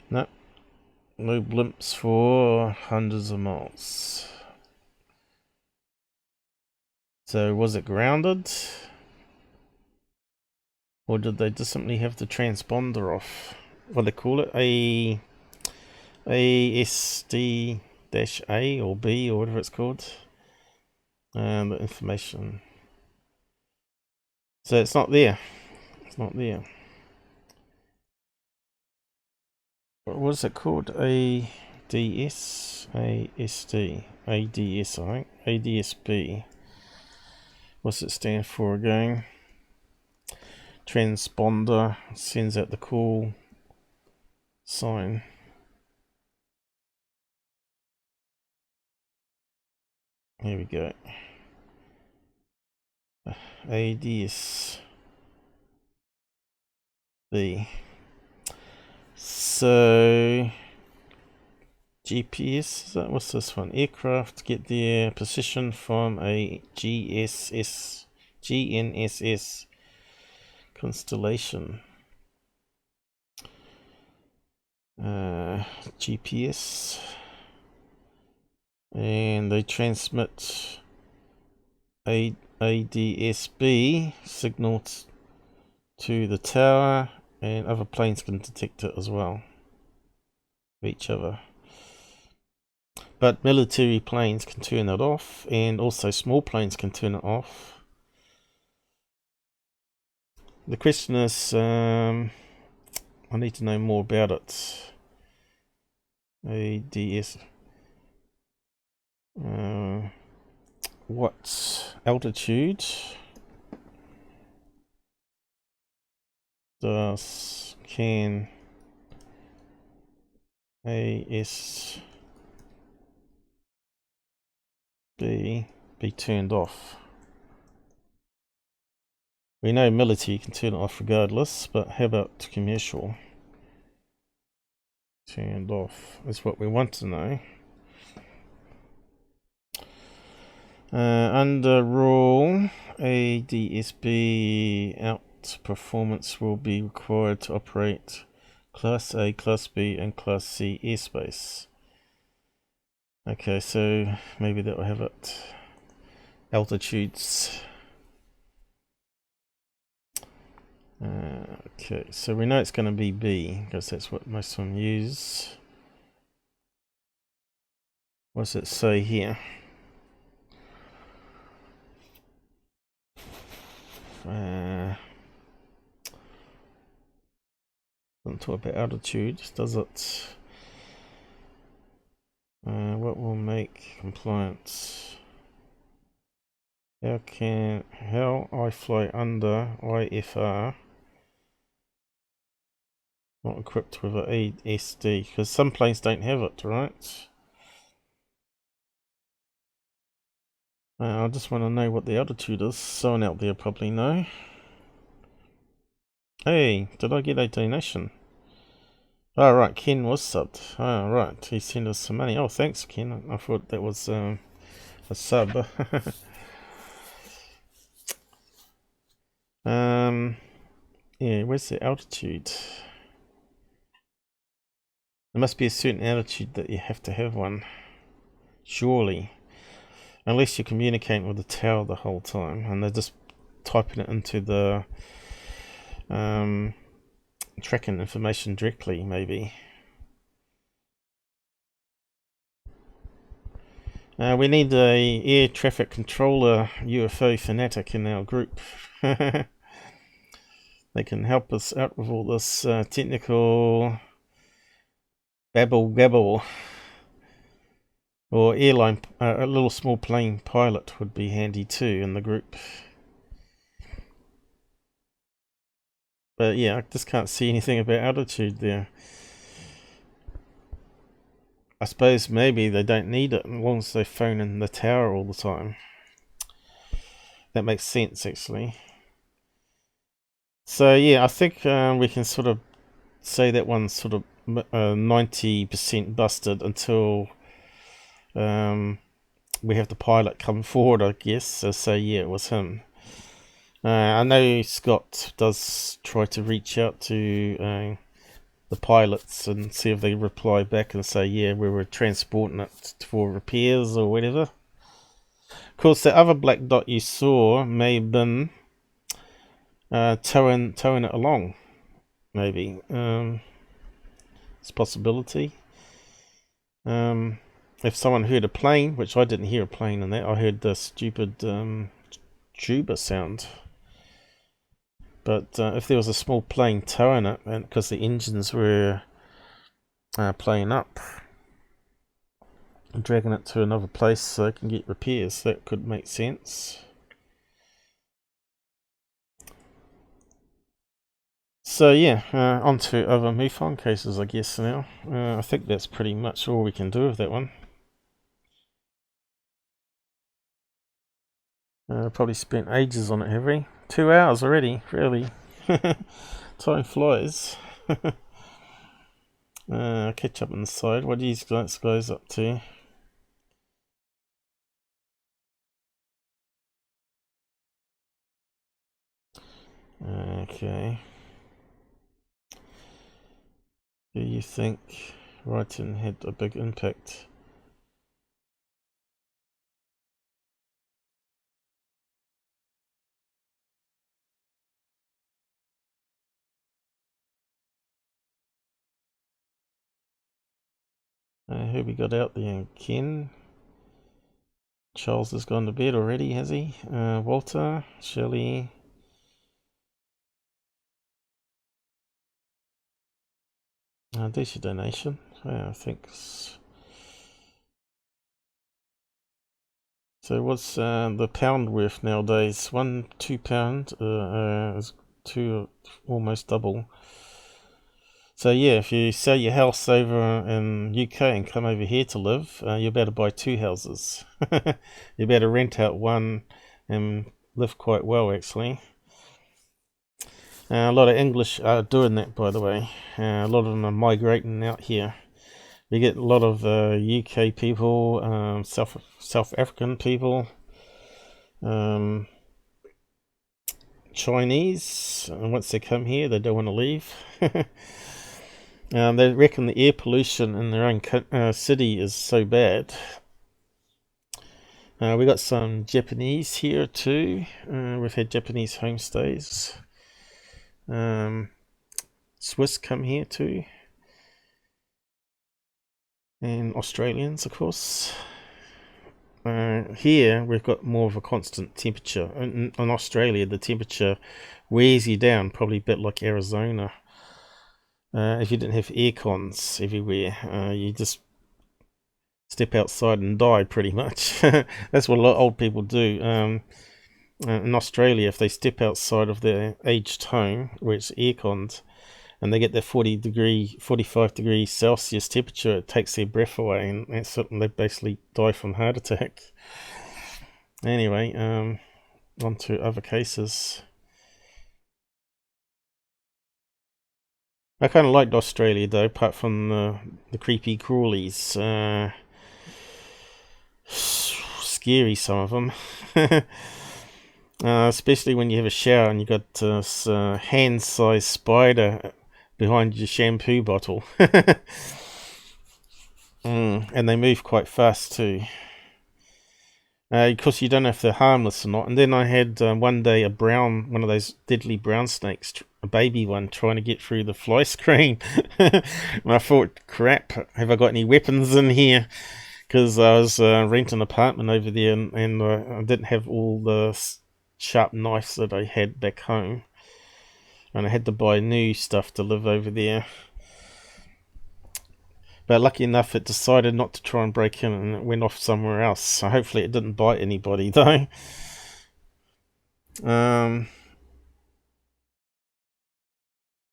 No. No blimps for hundreds of miles. So was it grounded? Or did they just simply have the transponder off? What do they call it? ASD-A or B or whatever it's called. The information. So it's not there. It's not there. What is it called? ADS? ASD? ADS, I think. ADSB. What's it stand for again? Transponder sends out the call sign. Here we go. ADSB. So GPS, is that, what's this one? Aircraft get their position from a GNSS constellation. GPS, and they transmit ADSB signal to the tower, and other planes can detect it as well, each other. But military planes can turn it off, and also small planes can turn it off. The question is, I need to know more about it. ADS. What altitude can ASB be turned off. We know military can turn it off regardless, but how about commercial? Turned off is what we want to know. Under rule, ADSB out performance will be required to operate Class A, Class B, and Class C airspace. Okay, so maybe that will have it. Altitudes. Okay, so we know it's going to be B, because that's what most of them use. What does it say here? Doesn't talk about altitude, does it? What will make compliance? How I fly under IFR not equipped with an ASD, because some planes don't have it, right? I just want to know what the altitude is. Someone out there probably know. Hey, did I get a donation? Oh right, Ken was subbed. Oh right, he sent us some money. Oh thanks Ken, I thought that was a sub. Yeah, where's the altitude? There must be a certain altitude that you have to have one. Surely. Unless you're communicating with the tower the whole time and they're just typing it into the tracking information directly, maybe. We need a air traffic controller UFO fanatic in our group. They can help us out with all this technical babble. Or airline, a little small plane pilot would be handy too in the group. But yeah, I just can't see anything about altitude there. I suppose maybe they don't need it as long as they phone in the tower all the time. That makes sense actually. So yeah, I think we can sort of say that one's sort of 90% busted until we have the pilot come forward, I guess. So say yeah, it was him. I know Scott does try to reach out to the pilots and see if they reply back and say yeah, we were transporting it for repairs or whatever. Of course, the other black dot you saw may have been towing it along, maybe. It's a possibility. If someone heard a plane, which I didn't hear a plane in that, I heard the stupid tuba sound. But if there was a small plane towing it, and because the engines were playing up, and dragging it to another place so they can get repairs, that could make sense. So yeah, on to other MUFON cases I guess now. I think that's pretty much all we can do with that one. Probably spent ages on it, have we? 2 hours already, really. Time flies. Catch up on the side. What are these guys up to? Okay. Do you think writing had a big impact? Who we got out there? Ken. Charles has gone to bed already, has he? Walter, Shelley. There's your donation. Thanks. So what's the pound worth nowadays? £2 is almost double. So yeah, if you sell your house over in UK and come over here to live, you better buy 2 houses. You better rent out one and live quite well, actually. A lot of English are doing that, by the way. A lot of them are migrating out here. You get a lot of UK people, South African people, Chinese, and once they come here, they don't want to leave. They reckon the air pollution in their own city is so bad. We got some Japanese here too. We've had Japanese homestays. Swiss come here too. And Australians, of course. Here we've got more of a constant temperature. In Australia, the temperature wears you down, probably a bit like Arizona. If you didn't have air cons everywhere, you just step outside and die pretty much. That's what a lot of old people do. In Australia, if they step outside of their aged home where it's air cons and they get their 45 degrees Celsius temperature, it takes their breath away, and they basically die from heart attack. Anyway, on to other cases. I kind of liked Australia though, apart from the creepy crawlies. Scary, some of them. Especially when you have a shower and you got this hand-sized spider behind your shampoo bottle. And they move quite fast too. Because you don't know if they're harmless or not. And then I had one day one of those deadly brown snakes, a baby one, trying to get through the fly screen. And I thought, crap, have I got any weapons in here? Because I was renting an apartment over there, and I didn't have all the sharp knives that I had back home. And I had to buy new stuff to live over there. But lucky enough, it decided not to try and break in, and it went off somewhere else. So hopefully it didn't bite anybody, though.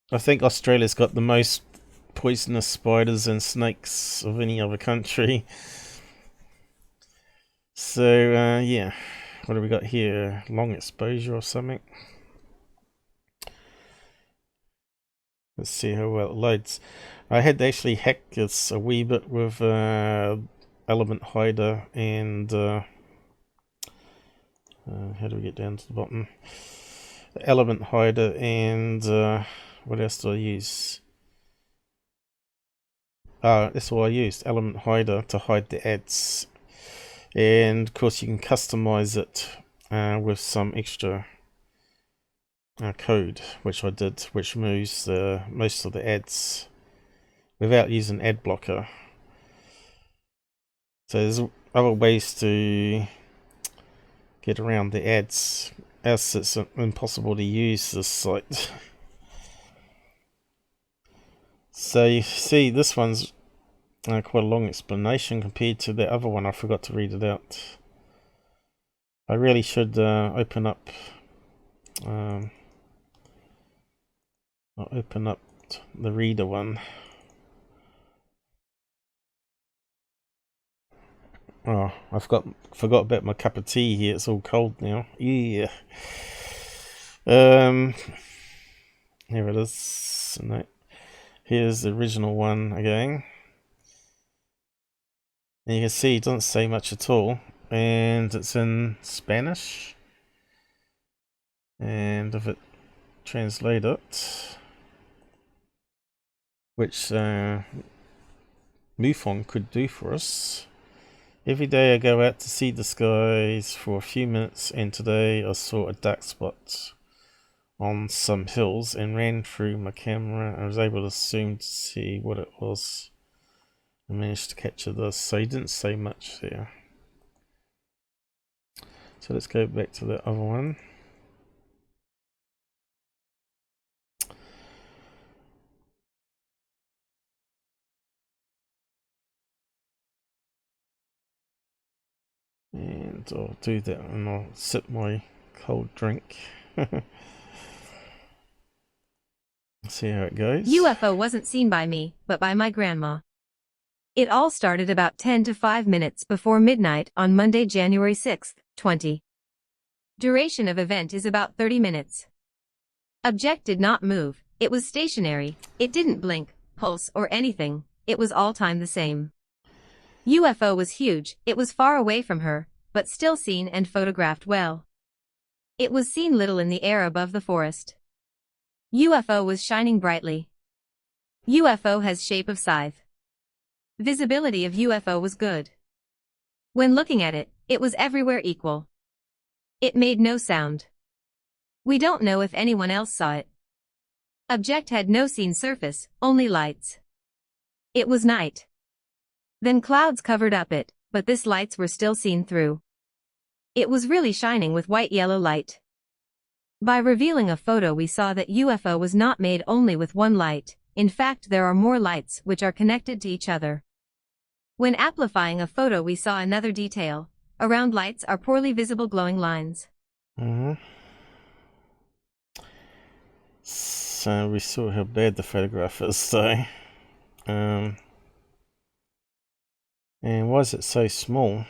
I think Australia's got the most poisonous spiders and snakes of any other country. So, yeah. What have we got here? Long exposure or something? Let's see how well it loads. I had to actually hack this a wee bit with Element Hider and how do we get down to the bottom? Element Hider and what else do I use? That's all I used, Element Hider, to hide the ads. And of course you can customize it with some extra code, which I did, which removes most of the ads without using ad blocker. So there's other ways to get around the ads, else it's impossible to use this site. So you see this one's quite a long explanation compared to the other one. I forgot to read it out. I really should open up I'll open up the reader one. Oh, I forgot about my cup of tea here. It's all cold now. Yeah. Here it is. No. Here's the original one again. And you can see it doesn't say much at all. And it's in Spanish. And if it translate it, which MUFON could do for us. Every day I go out to see the skies for a few minutes, and today I saw a dark spot on some hills and ran through my camera. I was able to zoom to see what it was. I managed to capture this, so he didn't say much there. So let's go back to the other one. And I'll do that and I'll sip my cold drink. See how it goes. UFO wasn't seen by me, but by my grandma. It all started about 10 to 5 minutes before midnight on Monday, January 6, 20. Duration of event is about 30 minutes. Object did not move. It was stationary. It didn't blink, pulse, or anything. It was all time the same. UFO was huge. It was far away from her, but still seen and photographed well. It was seen little in the air above the forest. UFO was shining brightly. UFO has shape of scythe. Visibility of UFO was good. When looking at it, it was everywhere equal. It made no sound. We don't know if anyone else saw it. Object had no seen surface, only lights. It was night. Then clouds covered up it, but this lights were still seen through. It was really shining with white-yellow light. By revealing a photo we saw that UFO was not made only with one light. In fact, there are more lights which are connected to each other. When amplifying a photo we saw another detail. Around lights are poorly visible glowing lines. So we saw how bad the photograph is, so and why is it so small?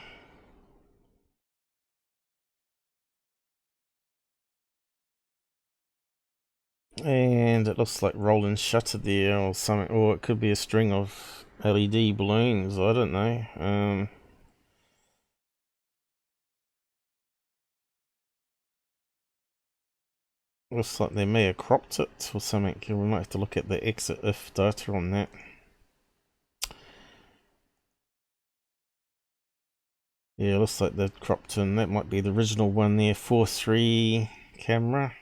And it looks like rolling shutter there or something, or it could be a string of LED balloons, I don't know. Looks like they may have cropped it or something. We might have to look at the exit if data on that. Yeah, looks like they've cropped in. That might be the original one there, 4.3 camera.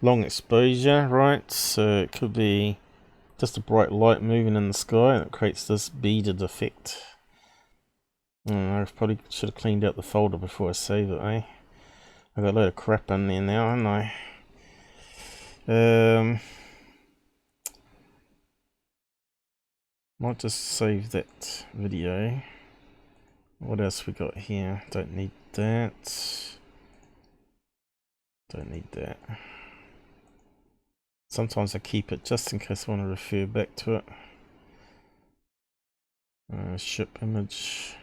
Long exposure, right? So it could be just a bright light moving in the sky and it creates this beaded effect. I probably should have cleaned out the folder before I save it, eh? I've got a load of crap in there now, haven't I? Might just save that video. What else we got here? Don't need that. Don't need that. Sometimes I keep it just in case I want to refer back to it. Ship image.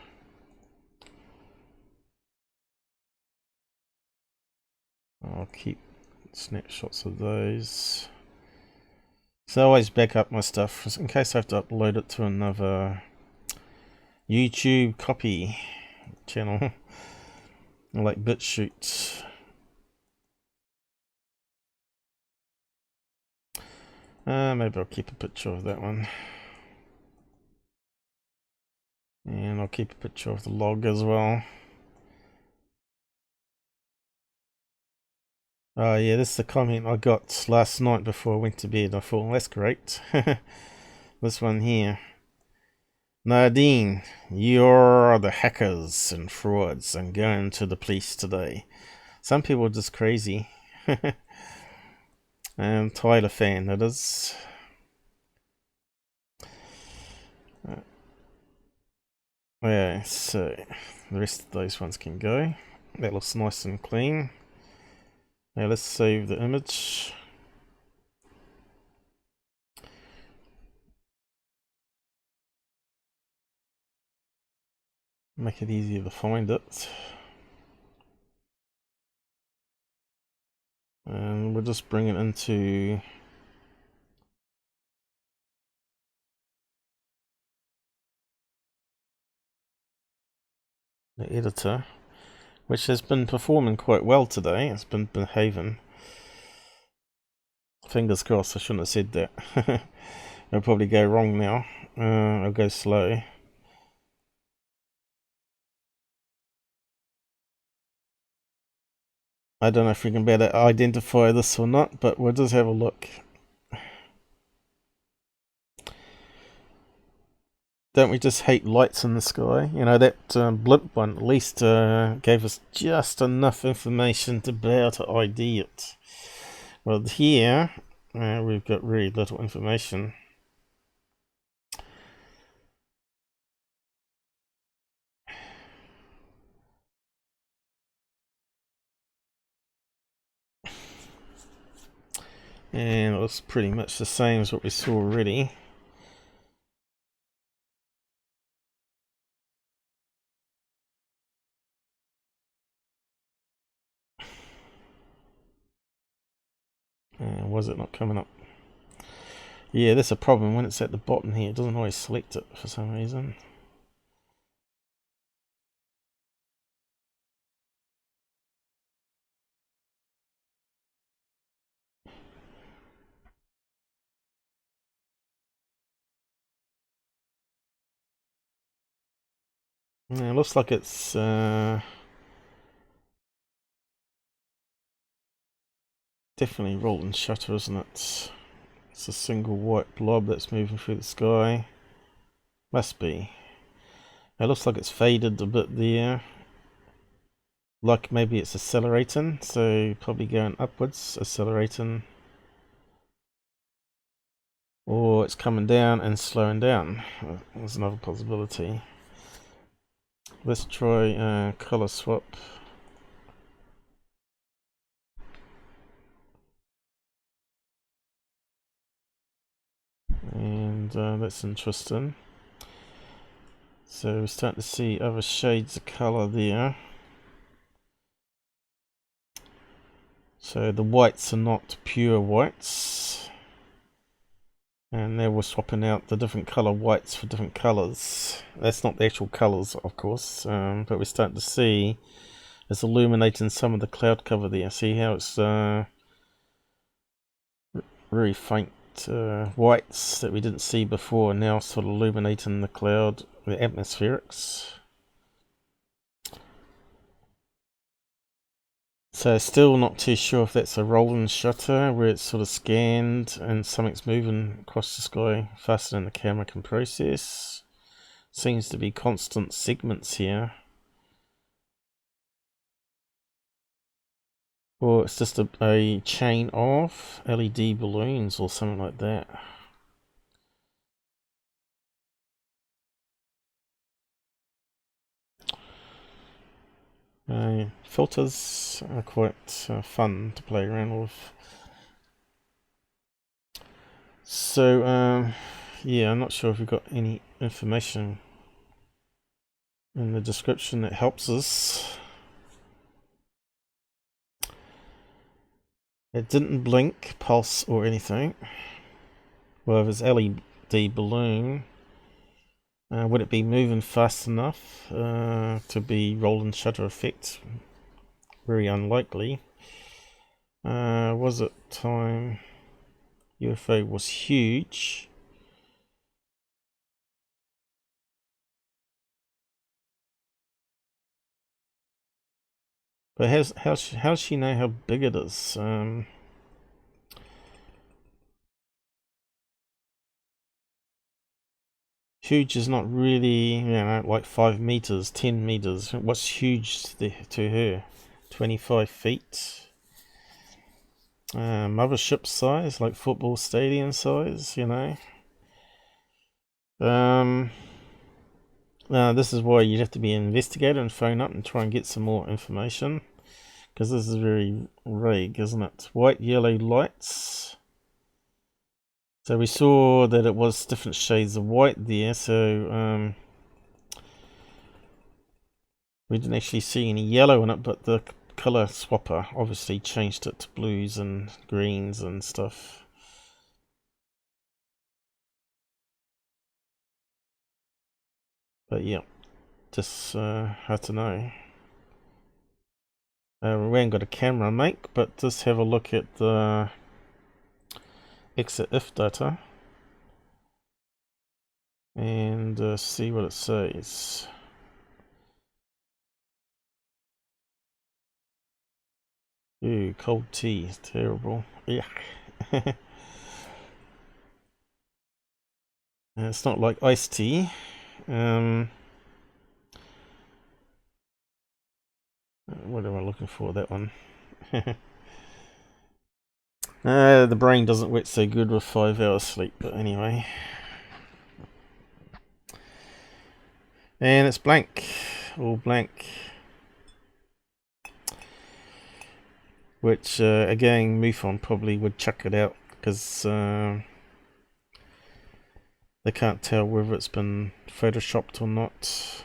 I'll keep snapshots of those. So I always back up my stuff in case I have to upload it to another YouTube copy channel. Like BitChute. Maybe I'll keep a picture of that one. And I'll keep a picture of the log as well. Oh yeah, this is the comment I got last night before I went to bed. I thought, well, that's great. This one here. Nadine, you're the hackers and frauds and going to the police today. Some people are just crazy. Tyler fan, that is. Yeah, so the rest of those ones can go. That looks nice and clean. Now let's save the image. Make it easier to find it. And we'll just bring it into the editor, which has been performing quite well today. It's been behaving. Fingers crossed, I shouldn't have said that. It'll probably go wrong now. I'll go slow. I don't know if we can better identify this or not, but we'll just have a look. Don't we just hate lights in the sky? You know, that blimp one at least gave us just enough information to be able to ID it. Well, here we've got really little information. And it looks pretty much the same as what we saw already. Was it not coming up? Yeah, there's a problem when it's at the bottom here. It doesn't always select it for some reason. Yeah, it looks like it's definitely rolling shutter, isn't it? It's a single white blob that's moving through the sky. Must be. It looks like it's faded a bit there. Like maybe it's accelerating, so probably going upwards, accelerating. Or it's coming down and slowing down. There's another possibility. Let's try color swap. And that's interesting. So we're starting to see other shades of color there. So the whites are not pure whites. And now we're swapping out the different color whites for different colors. That's not the actual colors, of course, but we're starting to see it's illuminating some of the cloud cover there. See how it's very faint whites that we didn't see before, now sort of illuminating the cloud, the atmospherics. So still not too sure if that's a rolling shutter where it's sort of scanned and something's moving across the sky faster than the camera can process. Seems to be constant segments here. Or it's just a chain of LED balloons or something like that. Filters are quite fun to play around with. So, yeah, I'm not sure if we've got any information in the description that helps us. It didn't blink, pulse, or anything. Well, if it's LED balloon, would it be moving fast enough to be rolling shutter effect? Very unlikely. Was it time? UFO was huge. But how does she know how big it is? Huge is not really, you know, like 5 meters, 10 meters. What's huge to her? 25 feet. Mothership size, like football stadium size, you know. This is why you'd have to be an investigator and phone up and try and get some more information, because this is very vague, isn't it? White, yellow lights. So we saw that it was different shades of white there, so we didn't actually see any yellow in it, but the color swapper obviously changed it to blues and greens and stuff. But yeah, just hard to know. We haven't got a camera, mate, but just have a look at the exit if data and see what it says. Ooh, cold tea, terrible. Yuck. It's not like iced tea. What am I looking for? That one. The brain doesn't work so good with 5 hours sleep, but anyway. And it's blank. All blank. Which, again, MUFON probably would chuck it out because they can't tell whether it's been photoshopped or not.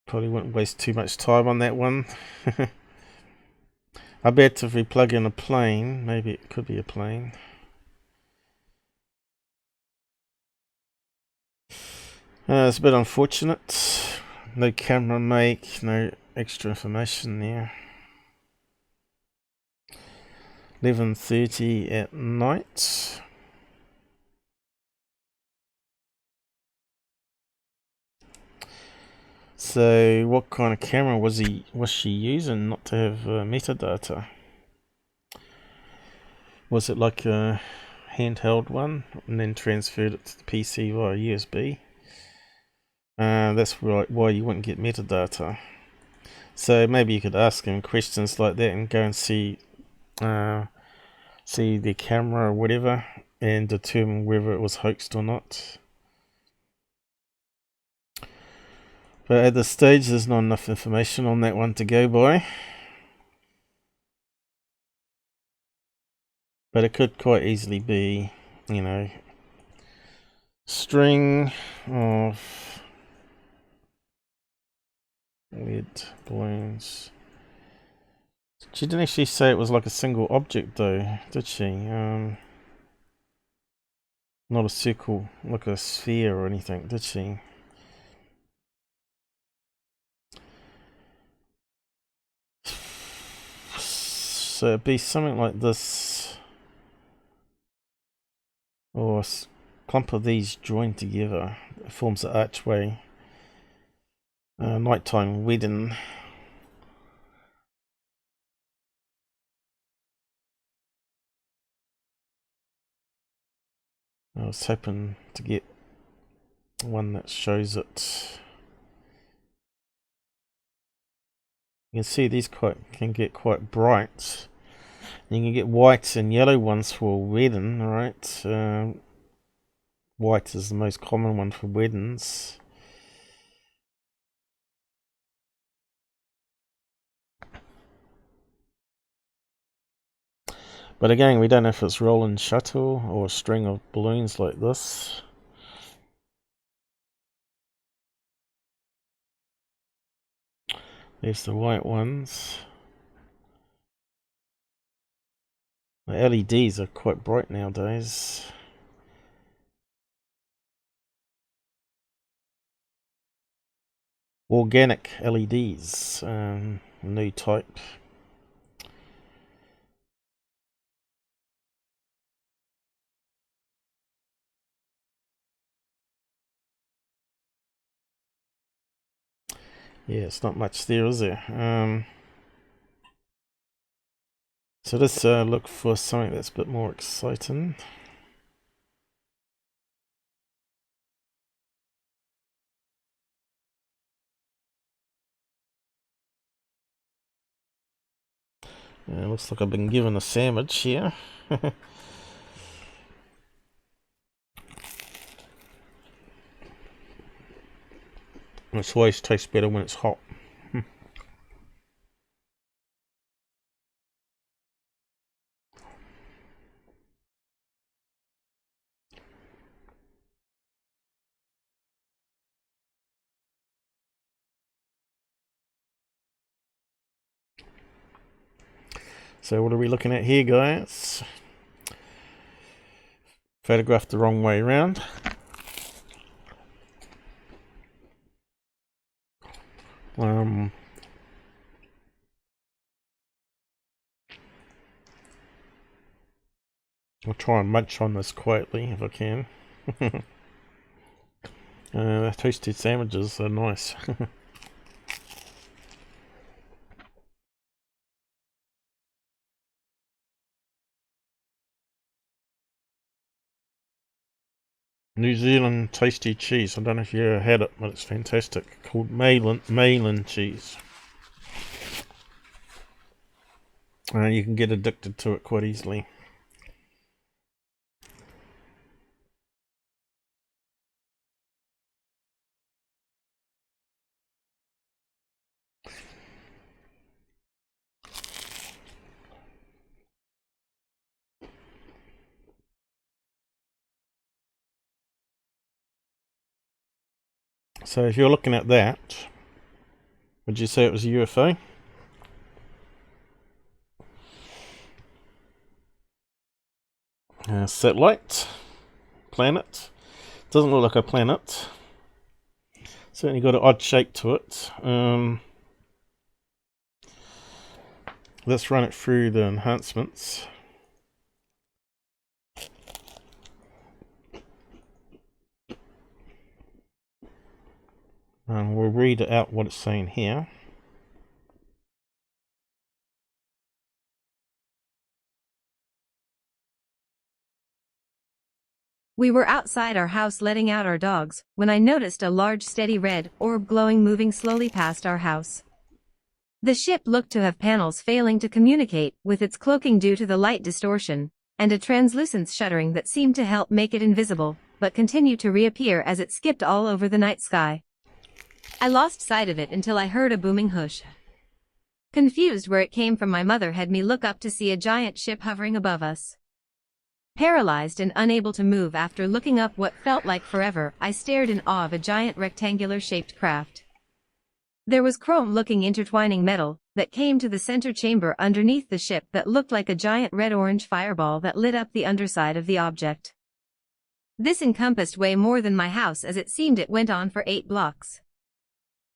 Probably wouldn't waste too much time on that one. I bet if we plug in a plane, maybe it could be a plane. It's a bit unfortunate. No camera make, no extra information there. 11:30 at night. So what kind of camera was she using not to have metadata? Was it like a handheld one and then transferred it to the PC via USB? That's why you wouldn't get metadata. So maybe you could ask him questions like that and go and see the camera or whatever and determine whether it was hoaxed or not. But at this stage there's not enough information on that one to go by. But it could quite easily be, you know, string of lead balloons. She didn't actually say it was like a single object though, did she? Not a circle, like a sphere or anything, did she? So it'd be something like this, or a clump of these joined together. It forms an archway. Nighttime wedding. I was hoping to get one that shows it. You can see these can get quite bright. You can get white and yellow ones for wedding, alright? White is the most common one for weddings. But again, we don't know if it's rolling shuttle or a string of balloons like this. There's the white ones. The LEDs are quite bright nowadays. Organic LEDs, new type. Yeah, it's not much there, is there? So let's look for something that's a bit more exciting. Looks like I've been given a sandwich here. It always tastes better when it's hot. So what are we looking at here, guys? Photographed the wrong way around. I'll try and munch on this quietly if I can. The toasted sandwiches are nice. New Zealand tasty cheese. I don't know if you ever had it, but it's fantastic. Called Malin cheese. You can get addicted to it quite easily. So if you're looking at that, would you say it was a UFO? Satellite? Planet? Doesn't look like a planet. Certainly got an odd shape to it. Let's run it through the enhancements. And we'll read it out what it's saying here. We were outside our house letting out our dogs, when I noticed a large steady red orb glowing moving slowly past our house. The ship looked to have panels failing to communicate with its cloaking due to the light distortion, and a translucence shuttering that seemed to help make it invisible, but continued to reappear as it skipped all over the night sky. I lost sight of it until I heard a booming whoosh. Confused where it came from, my mother had me look up to see a giant ship hovering above us. Paralyzed and unable to move after looking up what felt like forever, I stared in awe of a giant rectangular-shaped craft. There was chrome-looking intertwining metal that came to the center chamber underneath the ship that looked like a giant red-orange fireball that lit up the underside of the object. This encompassed way more than my house, as it seemed it went on for 8 blocks.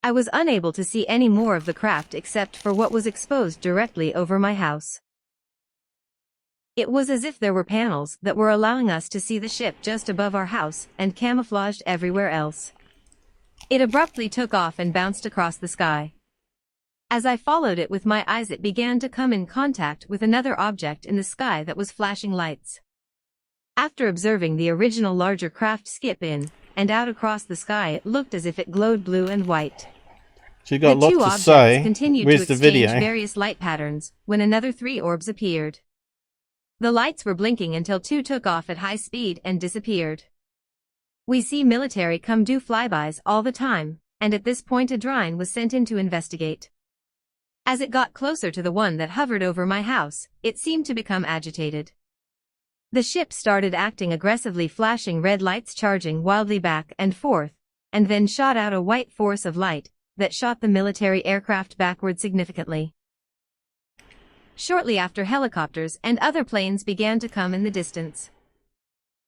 I was unable to see any more of the craft except for what was exposed directly over my house. It was as if there were panels that were allowing us to see the ship just above our house and camouflaged everywhere else. It abruptly took off and bounced across the sky. As I followed it with my eyes, it began to come in contact with another object in the sky that was flashing lights. After observing the original larger craft skip in and out across the sky, it looked as if it glowed blue and white. So you got the a two lot to objects say. continued Where's to the exchange video? various light patterns when another 3 orbs appeared. The lights were blinking until 2 took off at high speed and disappeared. We see military come do flybys all the time, and at this point a drone was sent in to investigate. As it got closer to the one that hovered over my house, it seemed to become agitated. The ship started acting aggressively, flashing red lights, charging wildly back and forth, and then shot out a white force of light that shot the military aircraft backward significantly. Shortly after, helicopters and other planes began to come in the distance.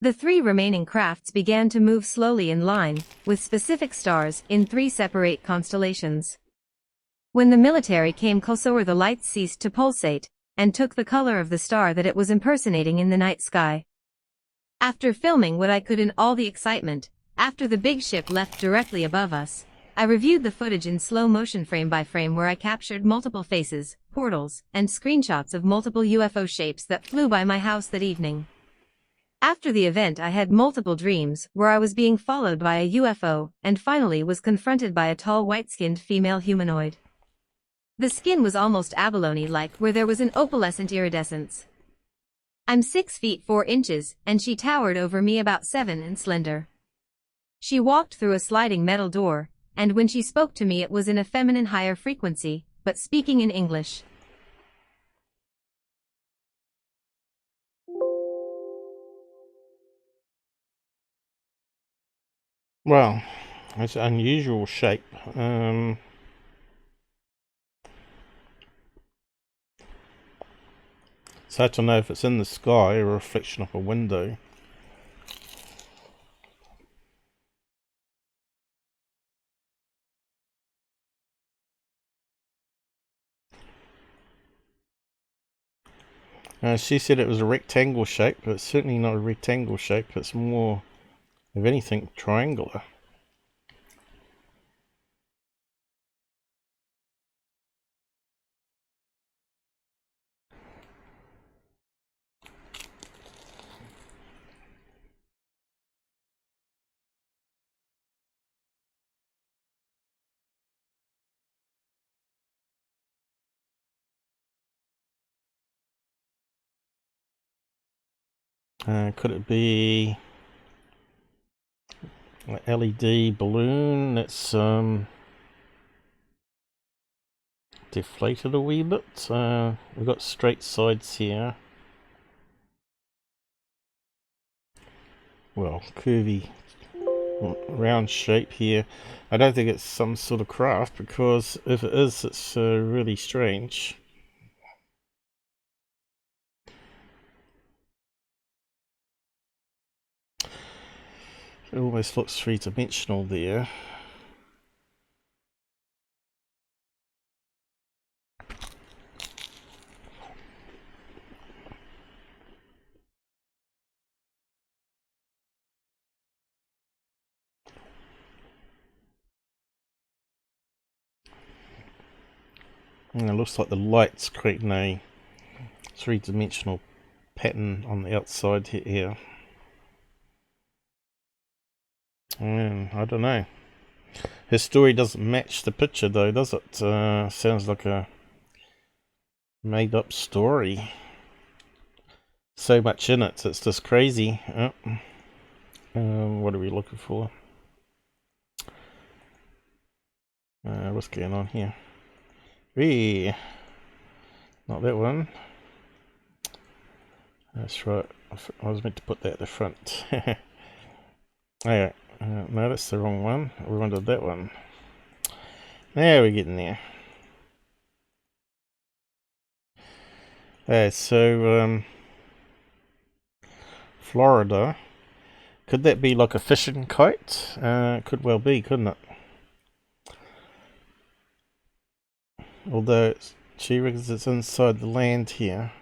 The 3 remaining crafts began to move slowly in line with specific stars in 3 separate constellations. When the military came closer, the lights ceased to pulsate and took the color of the star that it was impersonating in the night sky. After filming what I could in all the excitement, after the big ship left directly above us, I reviewed the footage in slow motion frame by frame, where I captured multiple faces, portals, and screenshots of multiple UFO shapes that flew by my house that evening. After the event, I had multiple dreams where I was being followed by a UFO and finally was confronted by a tall white-skinned female humanoid. The skin was almost abalone-like, where there was an opalescent iridescence. I'm 6 feet 4 inches, and she towered over me about 7 and slender. She walked through a sliding metal door, and when she spoke to me it was in a feminine higher frequency, but speaking in English. Well, it's an unusual shape. It's hard to know if it's in the sky or a reflection of a window. She said it was a rectangle shape, but it's certainly not a rectangle shape. It's more, if anything, triangular. Could it be an LED balloon that's deflated a wee bit? We've got straight sides here. Well, curvy round shape here. I don't think it's some sort of craft, because if it is, it's really strange. It almost looks three-dimensional there. And it looks like the light's creating a three-dimensional pattern on the outside here. I don't know. His story doesn't match the picture though, does it? Sounds like a made up story. So much in it, it's just crazy. What are we looking for? What's going on here? Not that one. That's right. I was meant to put that at the front. Alright. No, that's the wrong one. We wanted that one. There, we're getting there. So Florida. Could that be like a fishing kite? Could well be, couldn't it? Although she reckons it's inside the land here.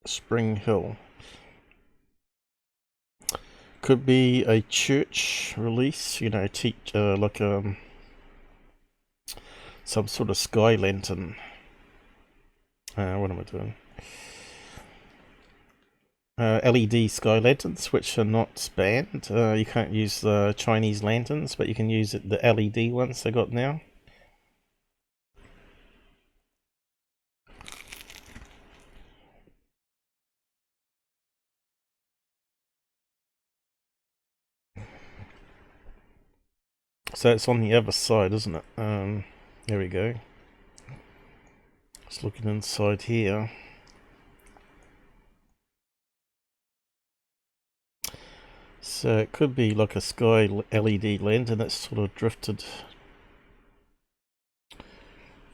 Spring Hill. Could be a church release, you know, like some sort of sky lantern. What am I doing? LED sky lanterns, which are not banned. You can't use the Chinese lanterns, but you can use the LED ones they got now. So it's on the other side, isn't it? There we go. Just looking inside here. So it could be like a sky LED lantern that's sort of drifted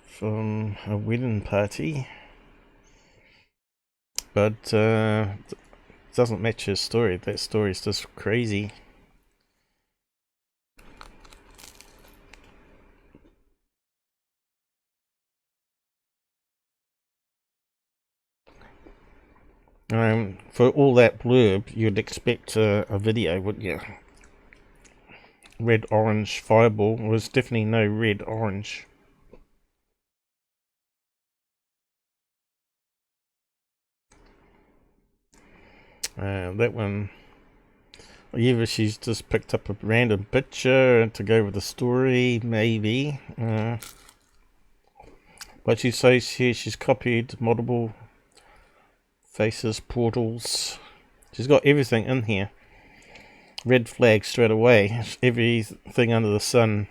from a wedding party. But it doesn't match his story. That story is just crazy. For all that blurb, you'd expect a video, wouldn't you? Red, orange, fireball. Well, there's definitely no red, orange. That one, either she's just picked up a random picture to go with the story, maybe. But she says here she's copied multiple faces, portals. She's got everything in here. Red flag straight away. Everything under the sun.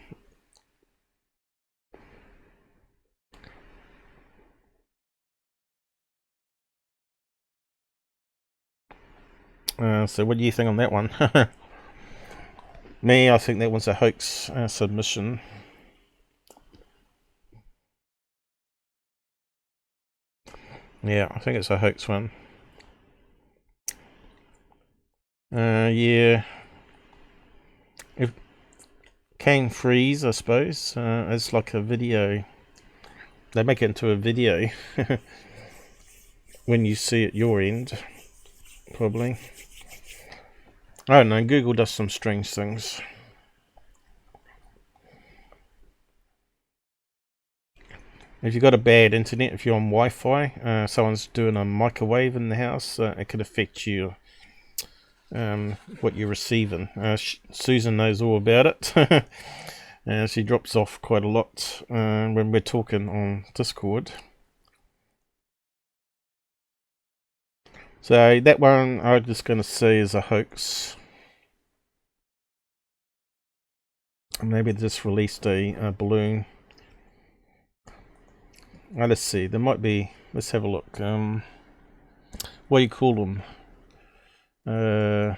So what do you think on that one? Me, I think that one's a hoax submission. Yeah, I think it's a hoax one. Yeah. It can freeze, I suppose. It's like a video. They make it into a video when you see it your end, probably. I don't know, Google does some strange things. If you've got a bad internet, if you're on Wi-Fi, someone's doing a microwave in the house, it could affect you, what you're receiving. Susan knows all about it. She drops off quite a lot when we're talking on Discord. So that one I'm just going to say is a hoax. Maybe they just released a balloon. Let's see, there might be, let's have a look. what do you call them? The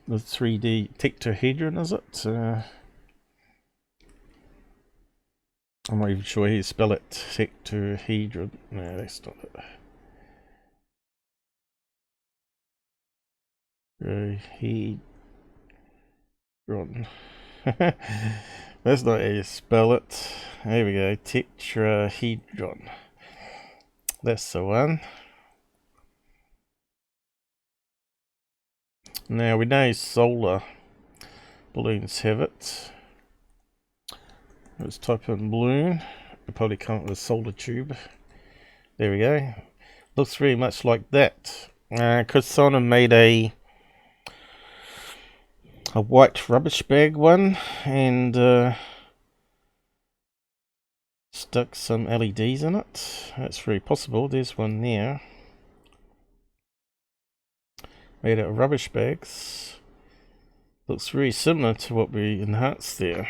3D tetrahedron, is it? I'm not even sure how you spell it. Tetrahedron. No, that's not it. Tehedron. That's not how you spell it. There we go. Tetrahedron. That's the one. Now we know solar balloons have it. Let's type in balloon. It'll probably come up with a solar tube. There we go. Looks very much like that. Because someone made a white rubbish bag one and stuck some LEDs in it. That's very possible. There's one there. Made out of rubbish bags. Looks very similar to what we enhanced there.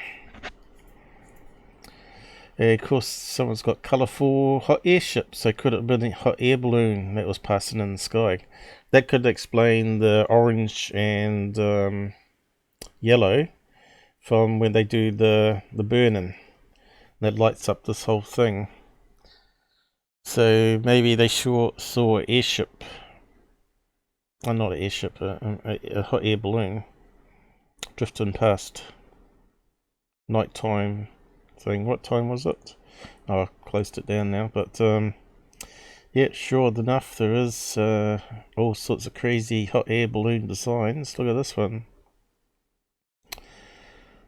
Of course, someone's got colourful hot air ships, so could it have been a hot air balloon that was passing in the sky? That could explain the orange and yellow from when they do the burning. That lights up this whole thing. So maybe they saw an airship. Well, not an airship, a hot air balloon drifting past. Nighttime thing. What time was it? Oh, I closed it down now, but yeah, sure enough, there is all sorts of crazy hot air balloon designs. Look at this one.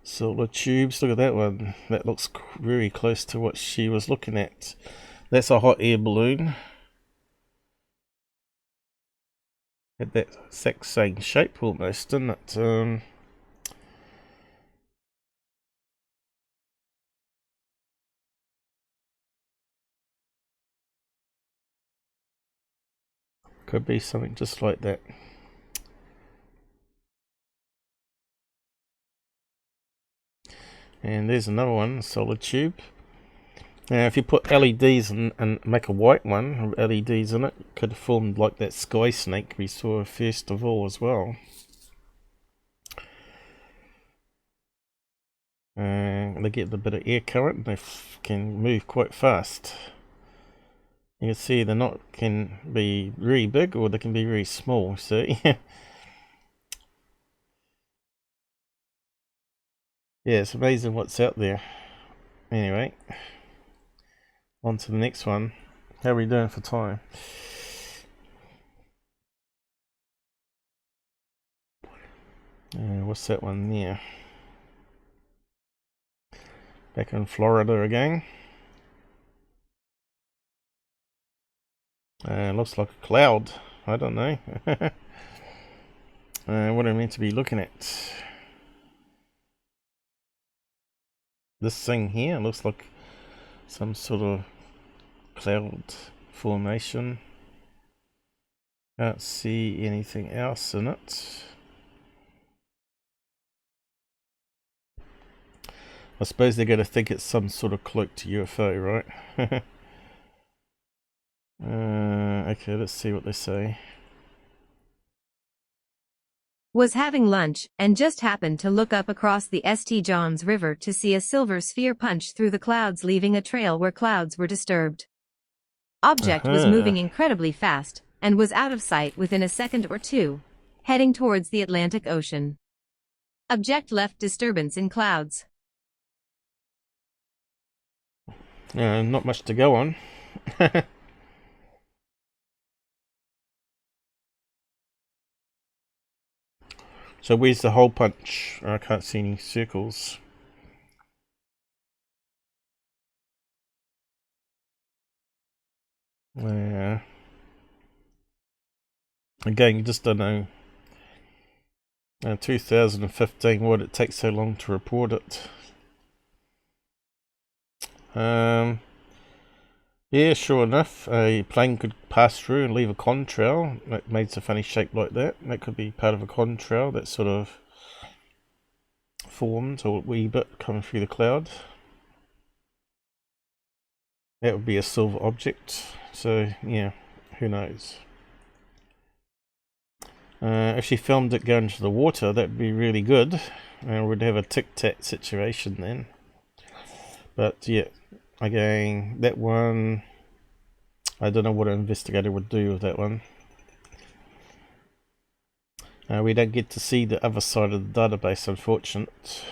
Solar tubes, look at that one. That looks very close to what she was looking at. That's a hot air balloon. Had that exact same shape almost, didn't it? Could be something just like that. And there's another one, solar tube. Now if you put LEDs and make a white one with LEDs in it, it could have formed like that sky snake we saw first of all as well. And they get a bit of air current and they can move quite fast. You can see they can be really big or they can be really small, see? Yeah, it's amazing what's out there. Anyway, on to the next one. How are we doing for time? What's that one there? Back in Florida again. Looks like a cloud. I don't know. What am I meant to be looking at? This thing here looks like some sort of cloud formation. Can't see anything else in it. I suppose they're going to think it's some sort of cloaked UFO, right? Okay, let's see what they say. Was having lunch, and just happened to look up across the St. Johns River to see a silver sphere punch through the clouds, leaving a trail where clouds were disturbed. Object was moving incredibly fast, and was out of sight within a second or two, heading towards the Atlantic Ocean. Object left disturbance in clouds. Not much to go on. So where's the hole punch? I can't see any circles. Again, you just don't know. 2015, why did it take so long to report it? Yeah, sure enough, a plane could pass through and leave a contrail that made a funny shape like that. That could be part of a contrail that sort of formed a wee bit coming through the cloud. That would be a silver object. So, yeah, who knows? If she filmed it going into the water, that'd be really good. We'd have a tic-tac situation then. But yeah, again, that one, I don't know what an investigator would do with that one. We don't get to see the other side of the database, unfortunate.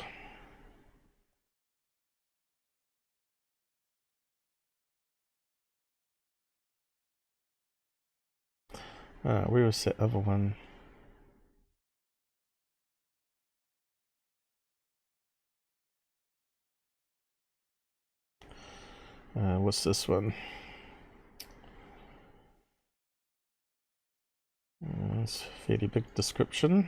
Where was that other one? What's this one? It's a fairly big description.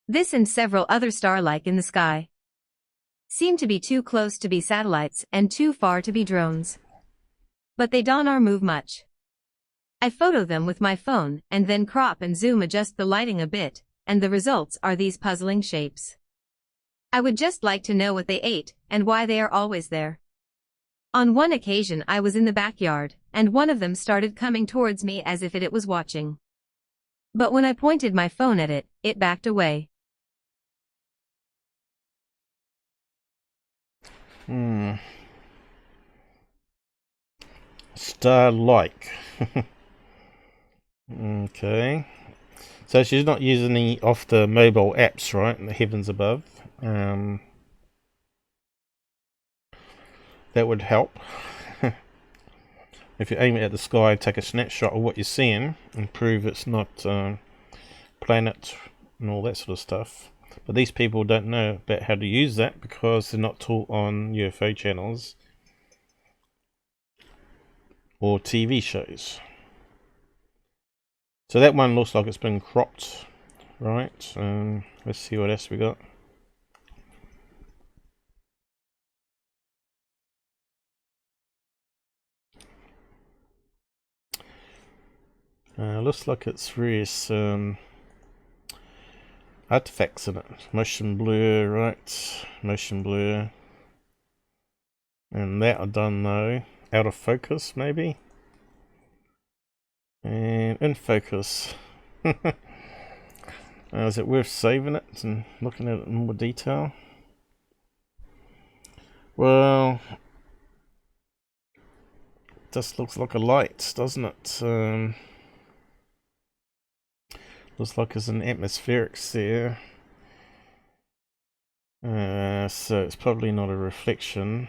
This and several other star-like in the sky seem to be too close to be satellites and too far to be drones. But they don't move much. I photo them with my phone and then crop and zoom adjust the lighting a bit, and the results are these puzzling shapes. I would just like to know what they ate and why they are always there. On one occasion I was in the backyard, and one of them started coming towards me as if it was watching. But when I pointed my phone at it, it backed away. Star-like. Okay. So she's not using any off the mobile apps, right? In the heavens above. That would help. If you aim it at the sky, take a snapshot of what you're seeing and prove it's not planet and all that sort of stuff. But these people don't know about how to use that because they're not taught on UFO channels or TV shows. So that one looks like it's been cropped, right? Let's see what else we got. Looks like it's various artifacts in it. Motion blur, right? Motion blur. And that I don't know. Out of focus, maybe? And in focus. Is it worth saving it and looking at it in more detail? Well, just looks like a light, doesn't it? Looks like there's an atmospherics there. So it's probably not a reflection.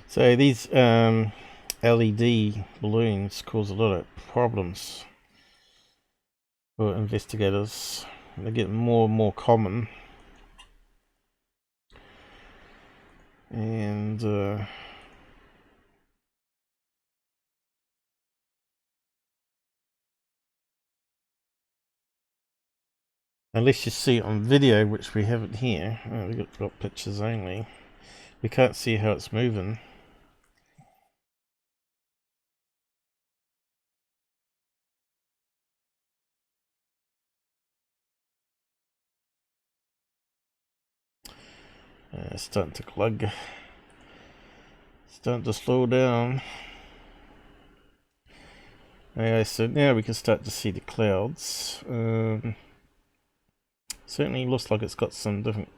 So these LED balloons cause a lot of problems for investigators. They get more and more common. And unless you see it on video, which we haven't here, we've got pictures only, we can't see how it's moving. It's starting to glug. Starting to slow down. Okay, so now we can start to see the clouds. Certainly looks like it's got some different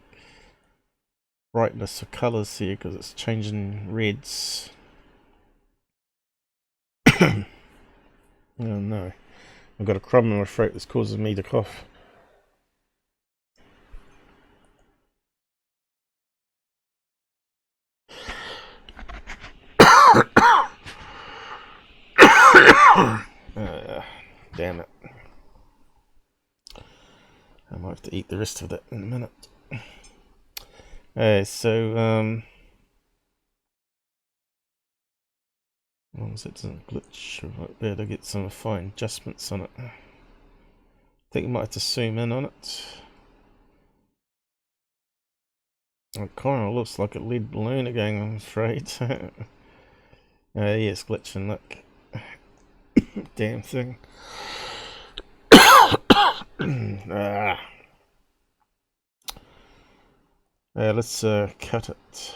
brightness of colours here because it's changing reds. Oh no, I've got a crumb in my throat that's causing me to cough. Damn it. I might have to eat the rest of that in a minute. So, as long as it doesn't glitch right there, to get some fine adjustments on it. I think you might have to zoom in on it. It kind of looks like a lead balloon again, I'm afraid. Yeah, it's glitching, look. damn thing. Let's cut it.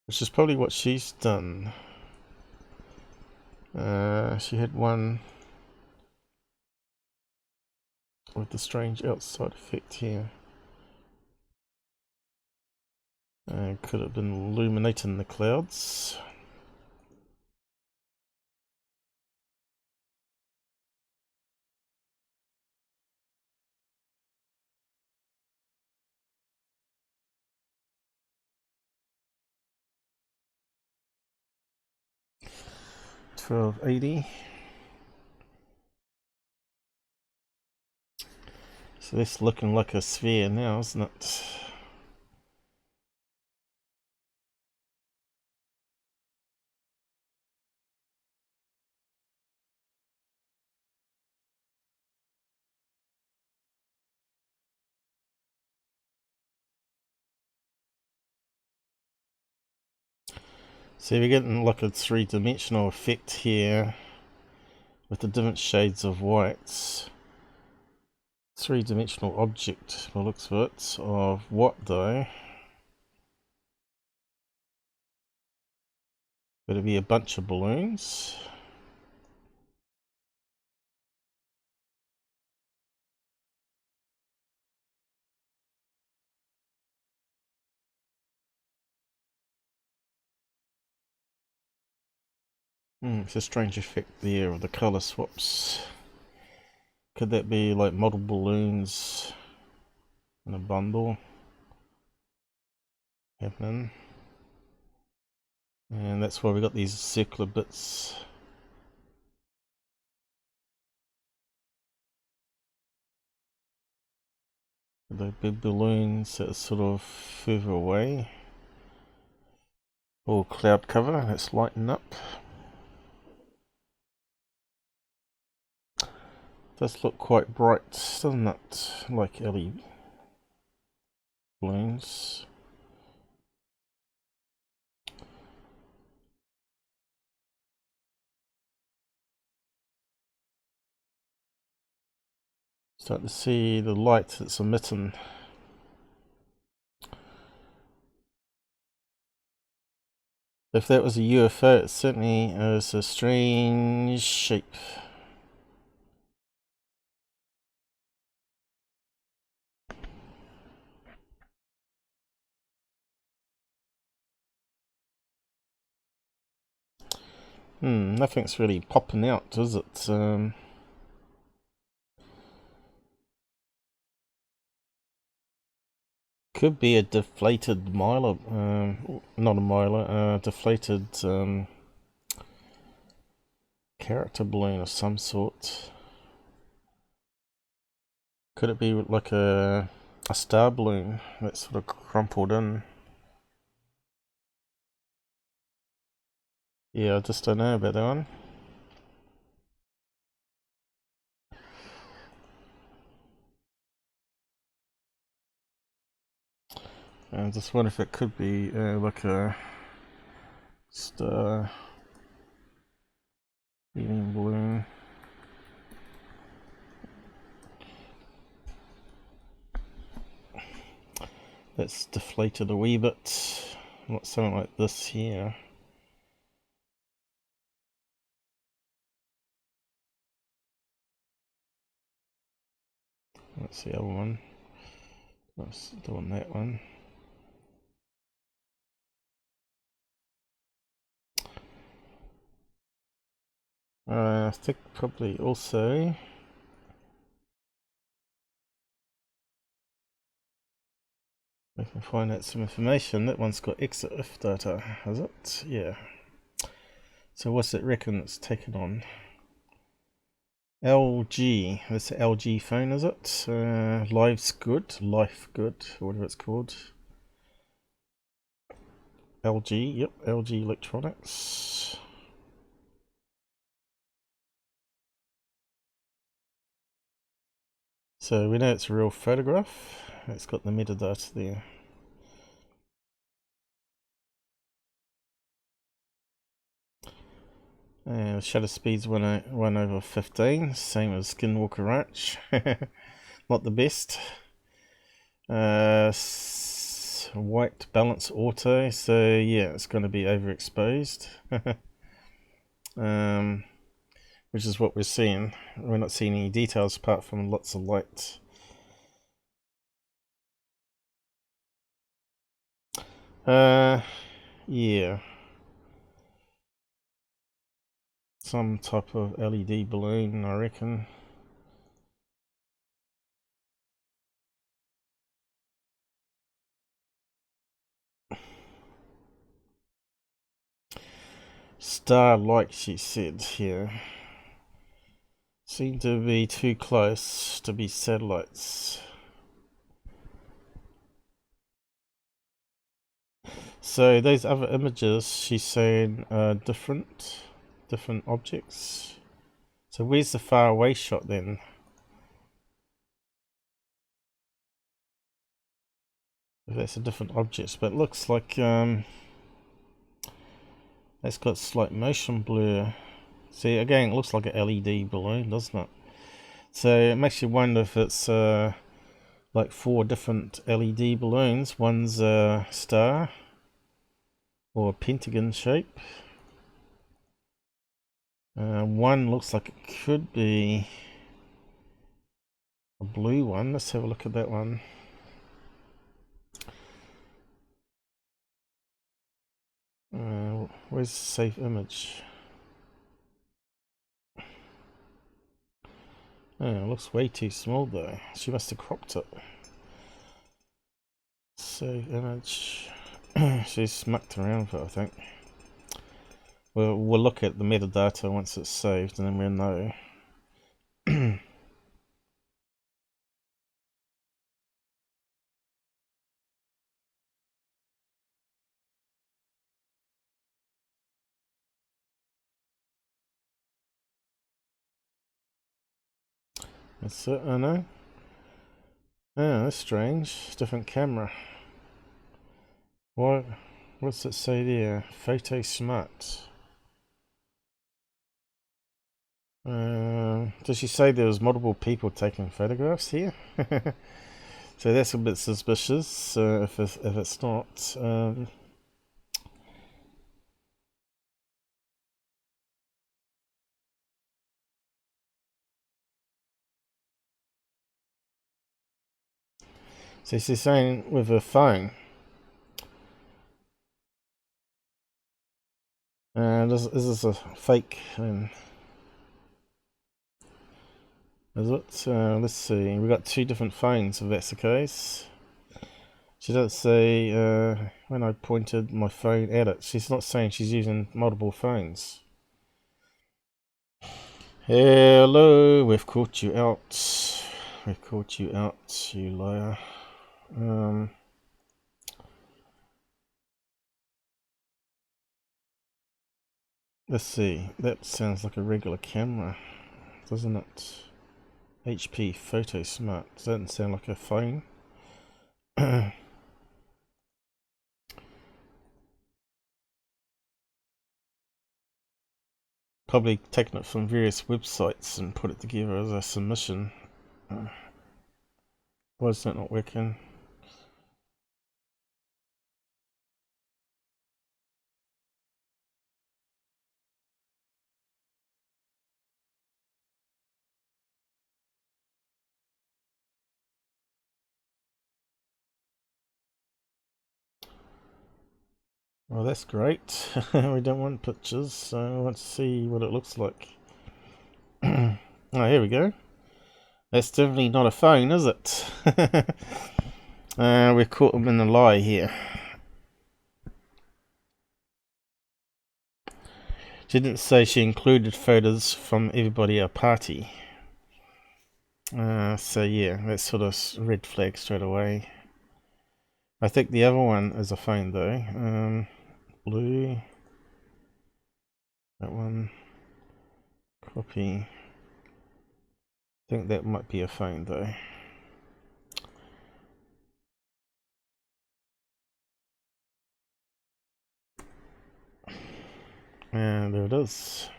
Which is probably what she's done. She had one with the strange outside effect here. Could have been illuminating the clouds. $12.80. So this looking like a sphere now, isn't it? So we're getting like a three-dimensional effect here with the different shades of whites. Three-dimensional object, by the looks of it. Of what though? Would it be a bunch of balloons? It's a strange effect there of the colour swaps. Could that be like multiple balloons in a bundle happening? And that's why we got these circular bits. The big balloons that are sort of further away. Or cloud cover that's lighting up. Does look quite bright, doesn't it? Like LED balloons. Start to see the light that's emitting. If that was a UFO, it certainly is a strange shape. Nothing's really popping out, is it? Could be a deflated miler, not a miler, deflated character balloon of some sort. Could it be like a star balloon that's sort of crumpled in? Yeah, I just don't know about that one. I just wonder if it could be like a star eating balloon. That's deflated a wee bit. Not something like this here. That's the other one. Let's do on that one. I think probably also we can find out some information. That one's got exit if data, has it? Yeah. So what's it reckon it's taken on? LG, that's an LG phone, is it? Life good, or whatever it's called. LG, yep, LG Electronics. So we know it's a real photograph. It's got the metadata there. Shutter speed's 1/15, same as Skinwalker Ranch. Not the best. White balance auto, so yeah, it's going to be overexposed. Which is what we're seeing. We're not seeing any details apart from lots of light. Yeah. Some type of LED balloon, I reckon. Star-like, she said here. Seem to be too close to be satellites. So those other images, she's saying, are different objects. So where's the far away shot then? If that's a different object, but it looks like that's got slight motion blur. See, again, it looks like an LED balloon, doesn't it? So it makes you wonder if it's like 4 different LED balloons. One's a star or a pentagon shape. One looks like it could be a blue one. Let's have a look at that one. Where's the safe image? Oh, it looks way too small though. She must have cropped it. Save image. She's mucked around with it, I think. We'll look at the metadata once it's saved and then we'll know. That's it, I know. Oh, that's strange. Different camera. What's it say there? Photo smart. Does she say there was multiple people taking photographs here? So that's a bit suspicious. If it's not. So she's saying with her phone. Is this a fake? Is it? Let's see. We've got 2 different phones if that's the case. She doesn't say when I pointed my phone at it. She's not saying she's using multiple phones. Hello, we've caught you out. We've caught you out, you liar. Let's see. That sounds like a regular camera, doesn't it? HP Photo Smart. Doesn't sound like a phone. Probably taken it from various websites and put it together as a submission. Why is that not working? Well, that's great. We don't want pictures, so we want to see what it looks like. Oh, here we go. That's definitely not a phone, is it? We caught them in a lie here. She didn't say she included photos from everybody at a party. So yeah, that's sort of red flag straight away. I think the other one is a phone though. Blue. That one. Copy. I think that might be a phone though. And there it is.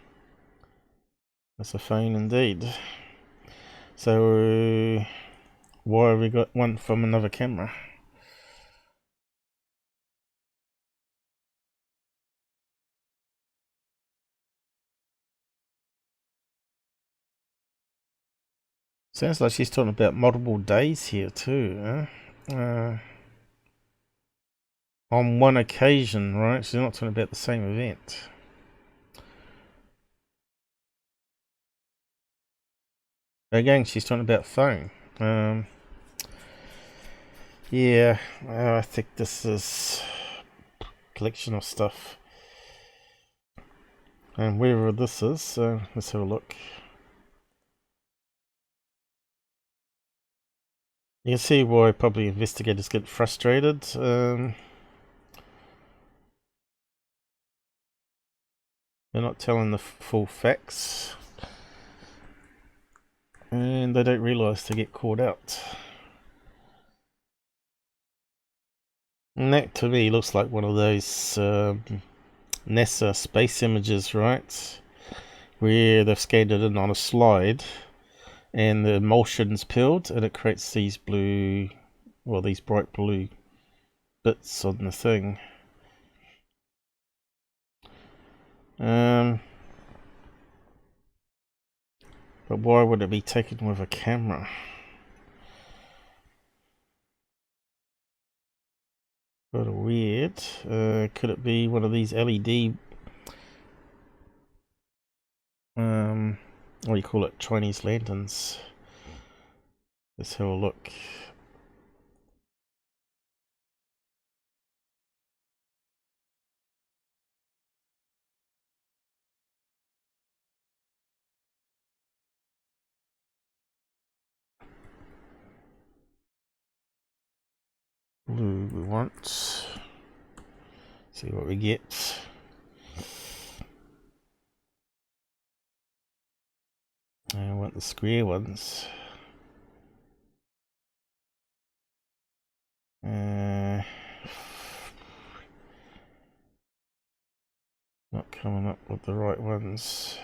That's a phone indeed. So why have we got one from another camera? Sounds like she's talking about multiple days here too, huh? On one occasion, right? She's not talking about the same event. Again, she's talking about phone. Yeah, I think this is a collection of stuff. And wherever this is, let's have a look. You can see why probably investigators get frustrated. They're not telling the full facts. And they don't realise they get caught out. And that to me looks like one of those NASA space images, right? Where they've scanned it in on a slide and the emulsion's peeled and it creates these blue, well, these bright blue bits on the thing. But why would it be taken with a camera? Sort of weird. Could it be one of these LED, what do you call it, Chinese lanterns? Let's have a look. Blue we want. See what we get. I want the square ones. Not coming up with the right ones.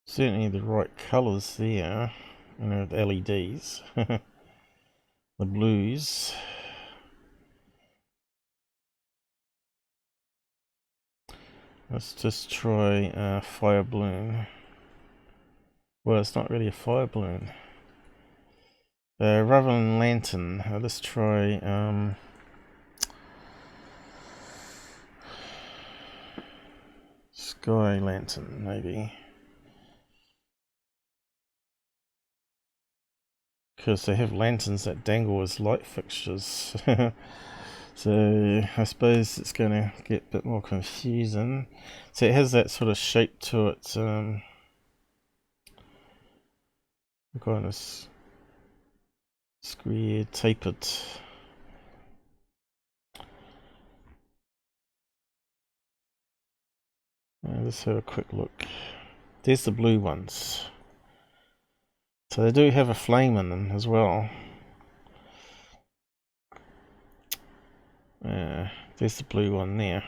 Certainly the right colours there, you know, the LEDs, the blues. Let's just try fire balloon. Well, it's not really a fire balloon. Rather than lantern, let's try sky lantern, maybe. Because they have lanterns that dangle as light fixtures. So I suppose it's going to get a bit more confusing. So it has that sort of shape to it. Kind of square, tapered. Let's have a quick look. There's the blue ones. So they do have a flame in them as well. There's the blue one there.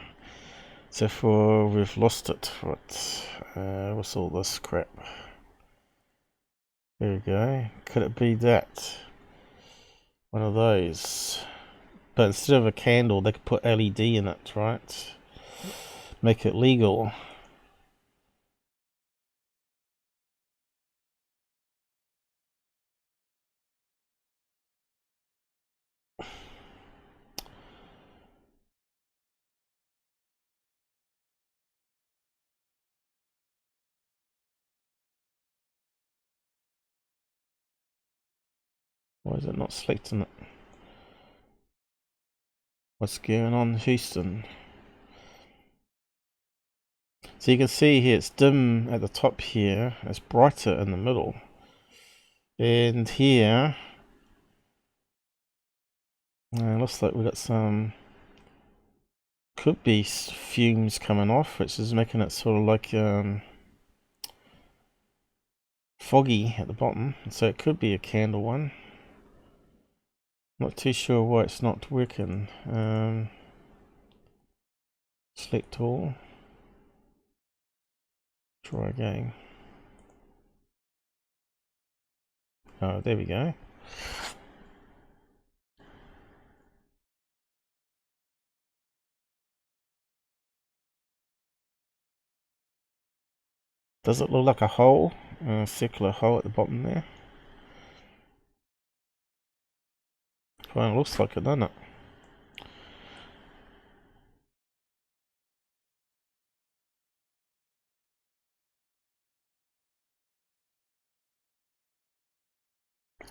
So for we've lost it. What's all this crap? There we go. Could it be that? One of those. But instead of a candle, they could put LED in it, right? Make it legal. Why is it not selecting it? What's going on, Houston? So you can see here it's dim at the top here, it's brighter in the middle. And here Looks like we got some, could be fumes coming off, which is making it sort of like foggy at the bottom. So it could be a candle one. Not too sure why it's not working. Select all. Try again. Oh, there we go. Does it look like a hole? A circular hole at the bottom there? Well, it looks like it, doesn't it?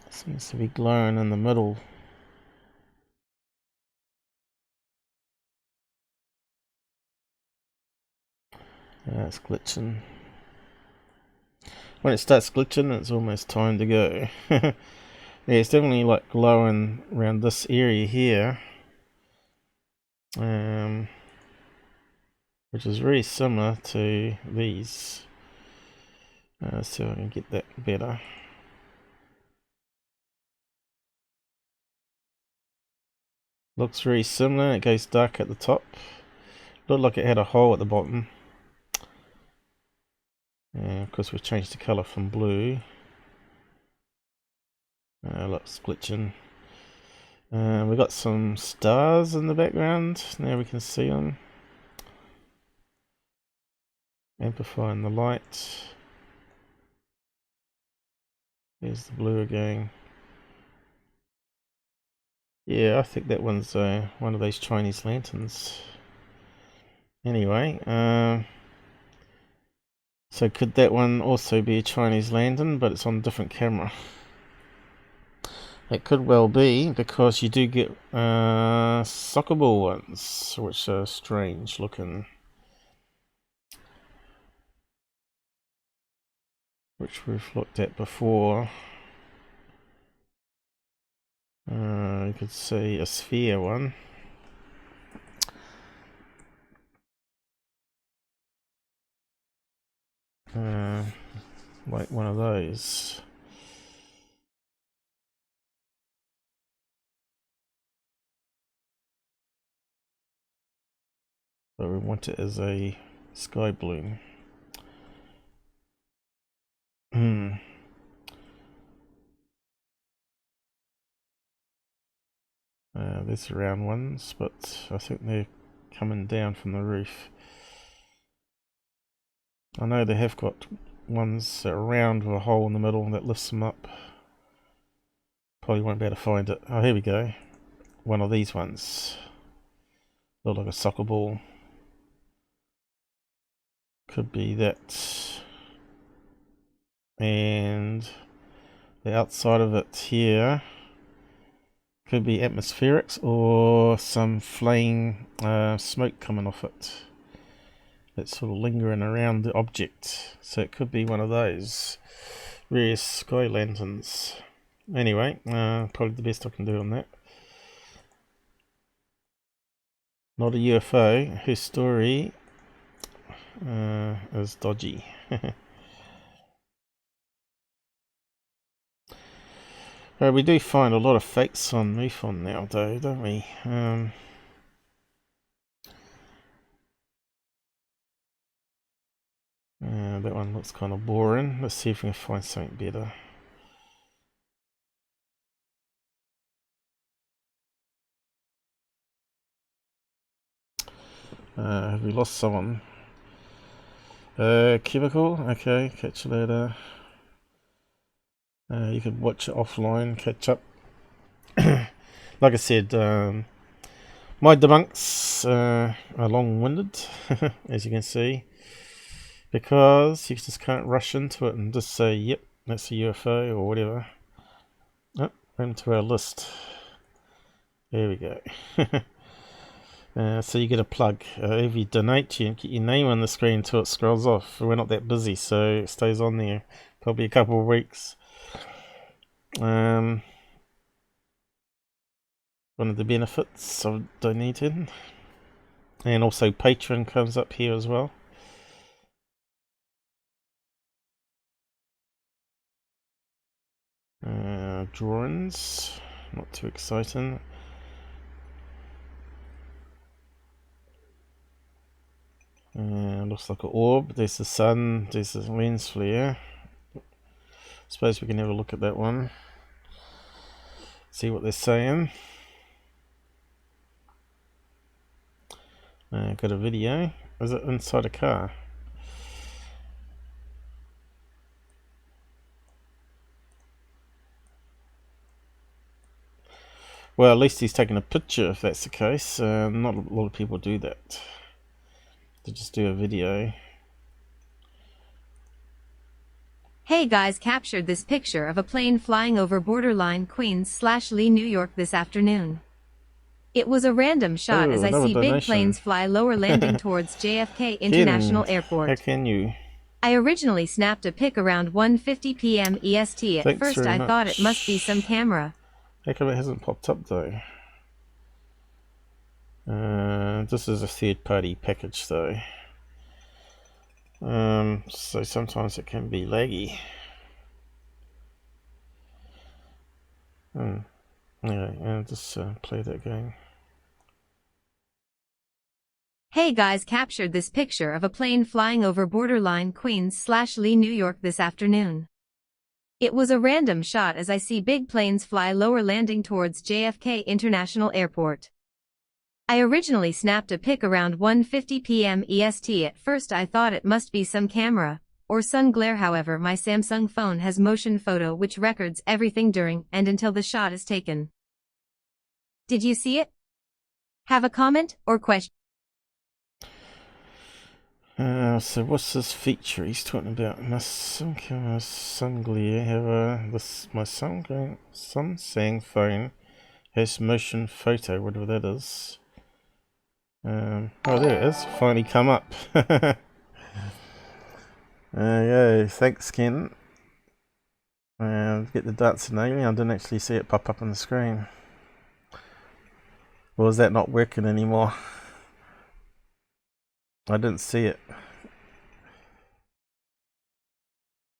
Seems to be glowing in the middle. Yeah, it's glitching. When it starts glitching, it's almost time to go. Yeah, it's definitely like glowing around this area here. Which is very similar to these. Let's see if I can get that better. Looks very similar. It goes dark at the top. Looked like it had a hole at the bottom. Of course, we've changed the colour from blue. Looks glitching. We've got some stars in the background. Now we can see them. Amplifying the light. There's the blue again. Yeah, I think that one's one of those Chinese lanterns. Anyway, so could that one also be a Chinese lantern, but it's on a different camera? It could well be, because you do get soccer ball ones, which are strange looking. Which we've looked at before. You could see a sphere one. Like one of those. But we want it as a sky balloon. There's round ones, but I think they're coming down from the roof. I know they have got ones that are round with a hole in the middle that lifts them up. Probably won't be able to find it. Oh, here we go. One of these ones. Look like a soccer ball. Could be that. And the outside of it here could be atmospherics or some flame smoke coming off it. That's sort of lingering around the object. So it could be one of those various sky lanterns. Anyway, probably the best I can do on that. Not a UFO. Her story is dodgy. We do find a lot of fakes on MUFON now, though, don't we? That one looks kind of boring. Let's see if we can find something better. Have we lost someone? Cubicle? Okay, catch you later. You can watch it offline, catch up. Like I said, my debunks are long-winded, as you can see, because you just can't rush into it and just say, yep, that's a UFO or whatever. Oh, into our list. There we go. So you get a plug. If you donate, you get your name on the screen until it scrolls off. We're not that busy, so it stays on there probably a couple of weeks. But one of the benefits of donating. And also Patreon comes up here as well. Drawings, not too exciting. Looks like an orb. There's the sun, there's the lens flare. Suppose we can have a look at that one. See what they're saying. Got a video. Is it inside a car? Well, at least he's taken a picture if that's the case. Not a lot of people do that. They just do a video. Hey guys, captured this picture of a plane flying over borderline Queens/Lee, New York this afternoon. It was a random shot as I see big planes fly lower landing towards JFK International Airport. How can you? I originally snapped a pic around 1:50 p.m. EST. At first I thought it must be some camera. How come it hasn't popped up though? This is a third-party package though. So sometimes it can be laggy. Anyway, I'll just play that game. Hey guys, captured this picture of a plane flying over borderline Queens/Lee, New York this afternoon. It was a random shot as I see big planes fly lower landing towards JFK International Airport. I originally snapped a pic around 1:50 p.m. EST. At first I thought it must be some camera or sun glare. However, my Samsung phone has motion photo which records everything during and until the shot is taken. Did you see it? Have a comment or question? So what's this feature he's talking about? My sun camera, sun glare. My Samsung phone has motion photo, whatever that is. Oh, there it is. Finally come up. Yeah, thanks, Ken. Get the dancing alien. I didn't actually see it pop up on the screen. Or is that not working anymore? I didn't see it.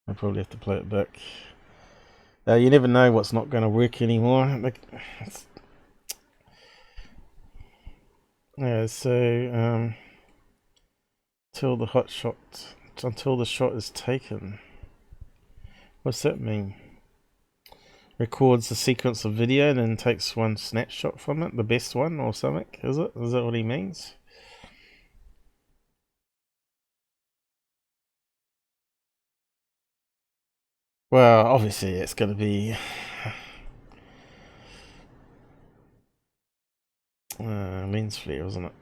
I'll probably have to play it back. You never know what's not going to work anymore. Yeah, so until the shot is taken. What's that mean? Records a sequence of video and then takes one snapshot from it, the best one or something, is it? Is that what he means? Well, obviously it's going to be lens flare, isn't it?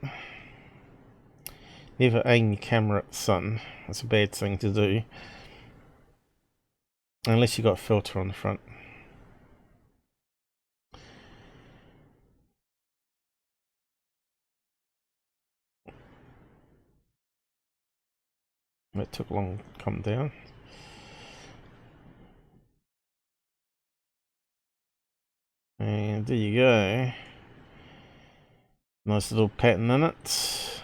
Never aim your camera at the sun. That's a bad thing to do. Unless you got a filter on the front. That took long to come down. And there you go. Nice little pattern in it.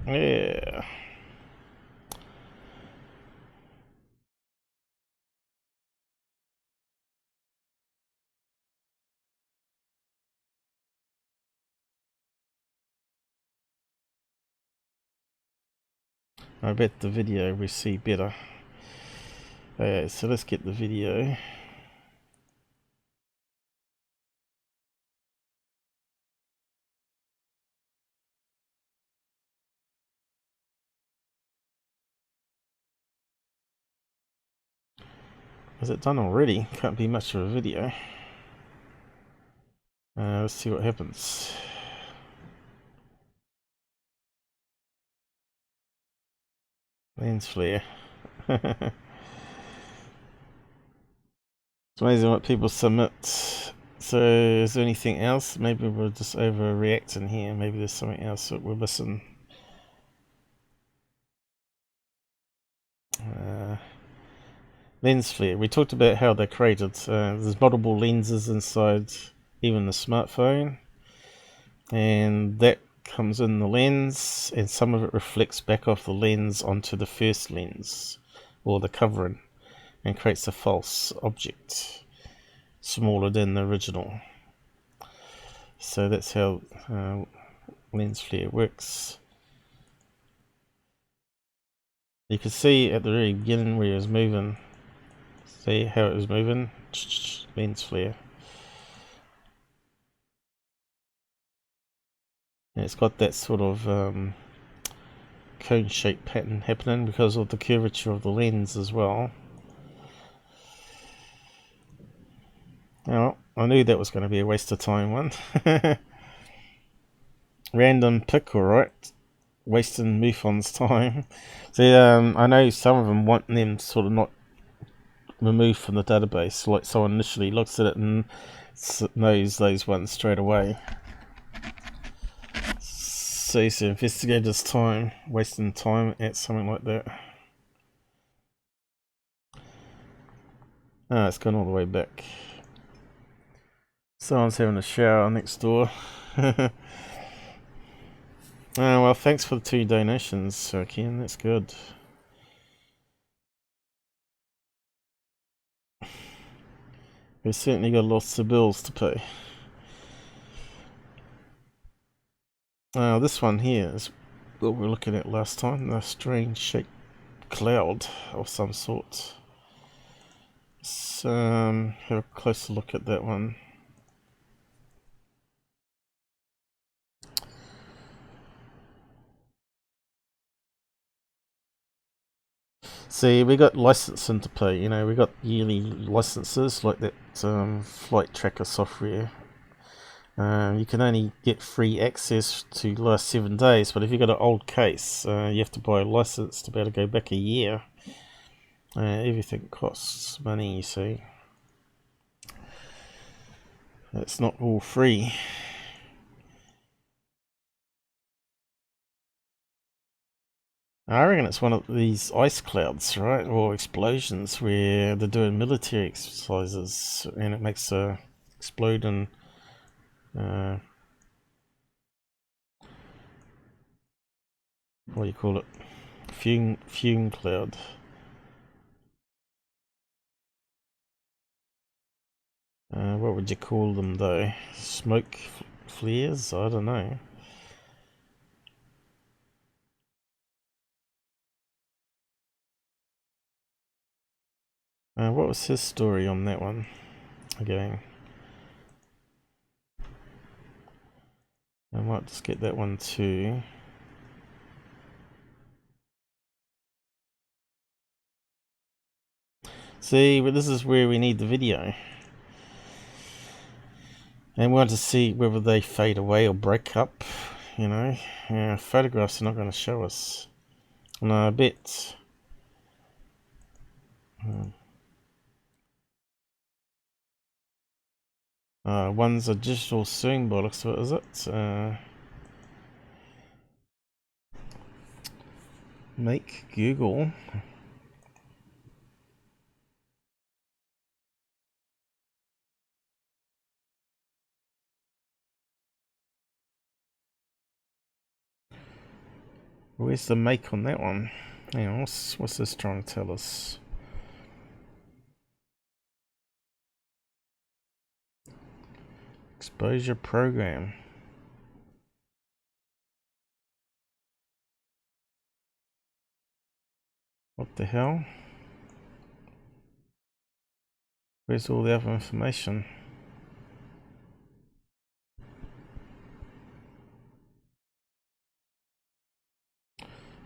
Yeah. I bet the video we see better. Okay, so let's get the video. Is it done already? Can't be much of a video. Let's see what happens. Lens flare. It's amazing what people submit. So is there anything else? Maybe we're just overreacting here. Maybe there's something else that we're missing. lens flare. We talked about how they're created. There's multiple lenses inside even the smartphone, and that comes in the lens, and some of it reflects back off the lens onto the first lens or the covering and creates a false object smaller than the original. So that's how lens flare works. You can see at the very beginning where it was moving. See how it was moving? Lens flare. And it's got that sort of cone shaped pattern happening because of the curvature of the lens as well. Well, I knew that was going to be a waste of time one. Random pick, alright. Wasting MUFON's time. See, I know some of them want them sort of not removed from the database. Like someone initially looks at it and knows those ones straight away. Saves the investigators time, wasting time at something like that. Ah, it's gone all the way back. Someone's having a shower next door. Oh, well, thanks for the 2 donations, Ken. That's good. We've certainly got lots of bills to pay. This one here is what we were looking at last time, the strange shaped cloud of some sort. Let's have a closer look at that one. See, we got licensing to pay, you know, we got yearly licenses like that flight tracker software. You can only get free access to last 7 days, but if you've got an old case, you have to buy a license to be able to go back a year. Everything costs money, you see. It's not all free. I reckon it's one of these ice clouds, right, or explosions where they're doing military exercises and it makes a explode and what do you call it? Fume cloud. What would you call them though? Smoke flares? I don't know. What was his story on that one? Again, I might just get that one too. See, but this is where we need the video. And we want to see whether they fade away or break up, you know. Photographs are not going to show us. And I bet... one's a digital soon by looks of it, is it? Make Google. Where's the make on that one? Hang on, what's this trying to tell us? Exposure program. What the hell? Where's all the other information?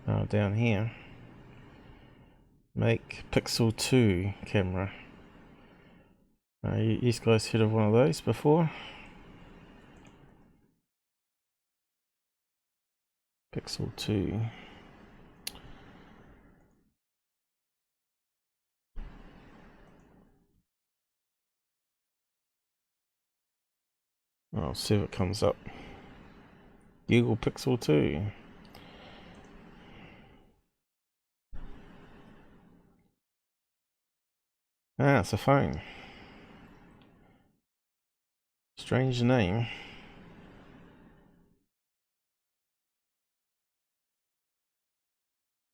Oh, down here. Make Pixel 2 camera. You guys heard of one of those before? Pixel 2. I'll see if it comes up. Google Pixel 2. Ah, it's a phone. Strange name.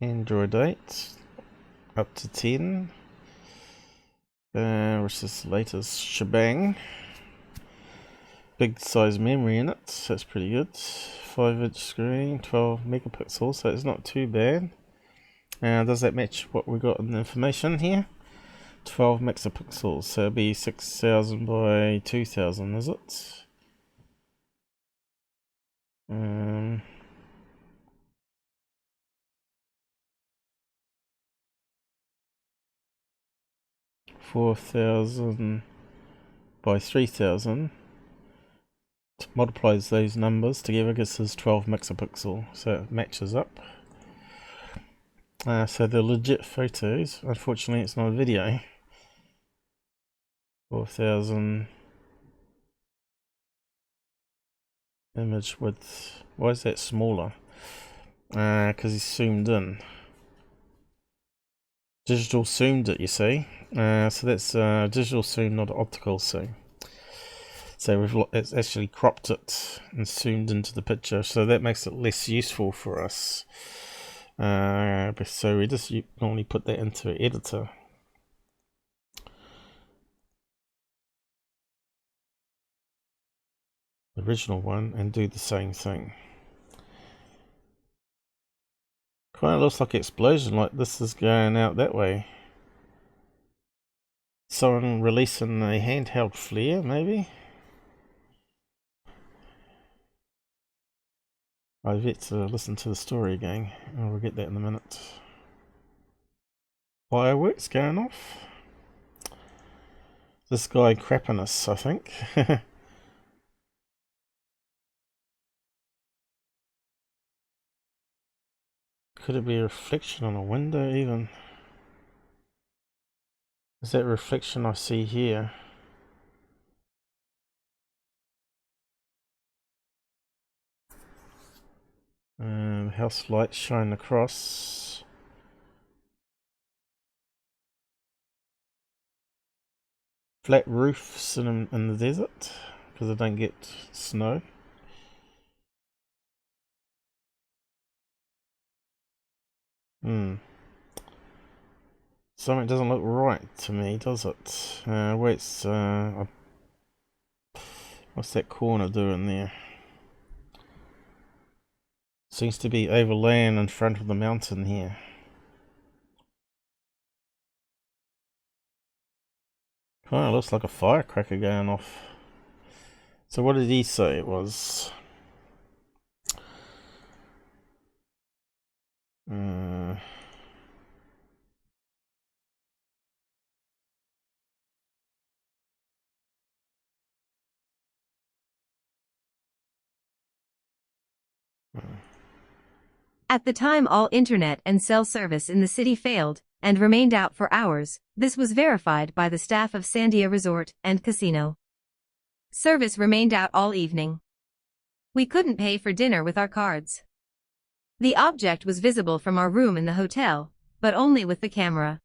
Android 8. Up to 10. Which is the latest shebang. Big size memory in it, so that's pretty good. 5-inch screen, 12 megapixels, so it's not too bad. Does that match what we got in the information here? 12 megapixels, so it'll be 6000 by 2000, is it? 4000 by 3000 multiplies those numbers together, gives us 12 megapixel, so it matches up. So they're legit photos. Unfortunately, it's not a video. 4000 image width. Why is that smaller? Because he's zoomed in. Digital zoomed it, you see. So that's digital zoom, not optical zoom. So it's actually cropped it and zoomed into the picture, so that makes it less useful for us. So we just normally put that into an editor. The original one, and do the same thing. Kind of looks like an explosion, like this is going out that way. Someone releasing a handheld flare, maybe? I've yet to listen to the story again. We'll get that in a minute. Fireworks going off. This guy crapping us, I think. Could it be a reflection on a window even? Is that reflection I see here? House lights shine across. Flat roofs in the desert because I don't get snow. Something doesn't look right to me, does it? What's that corner doing there? Seems to be overlaying in front of the mountain here. Kind of looks like a firecracker going off. So what did he say it was? At the time all internet and cell service in the city failed and remained out for hours. This was verified by the staff of Sandia Resort and Casino. Service remained out all evening. We couldn't pay for dinner with our cards. The object was visible from our room in the hotel, but only with the camera.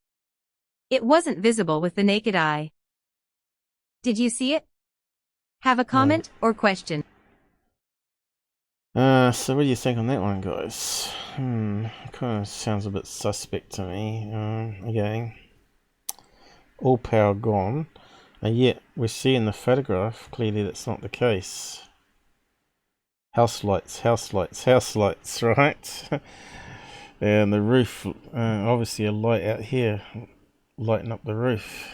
It wasn't visible with the naked eye. Did you see it? Have a comment or question? So what do you think on that one, guys? Kind of sounds a bit suspect to me. Again, all power gone, and yet we see in the photograph clearly that's not the case. House lights, right? And the roof, obviously a light out here, lighting up the roof.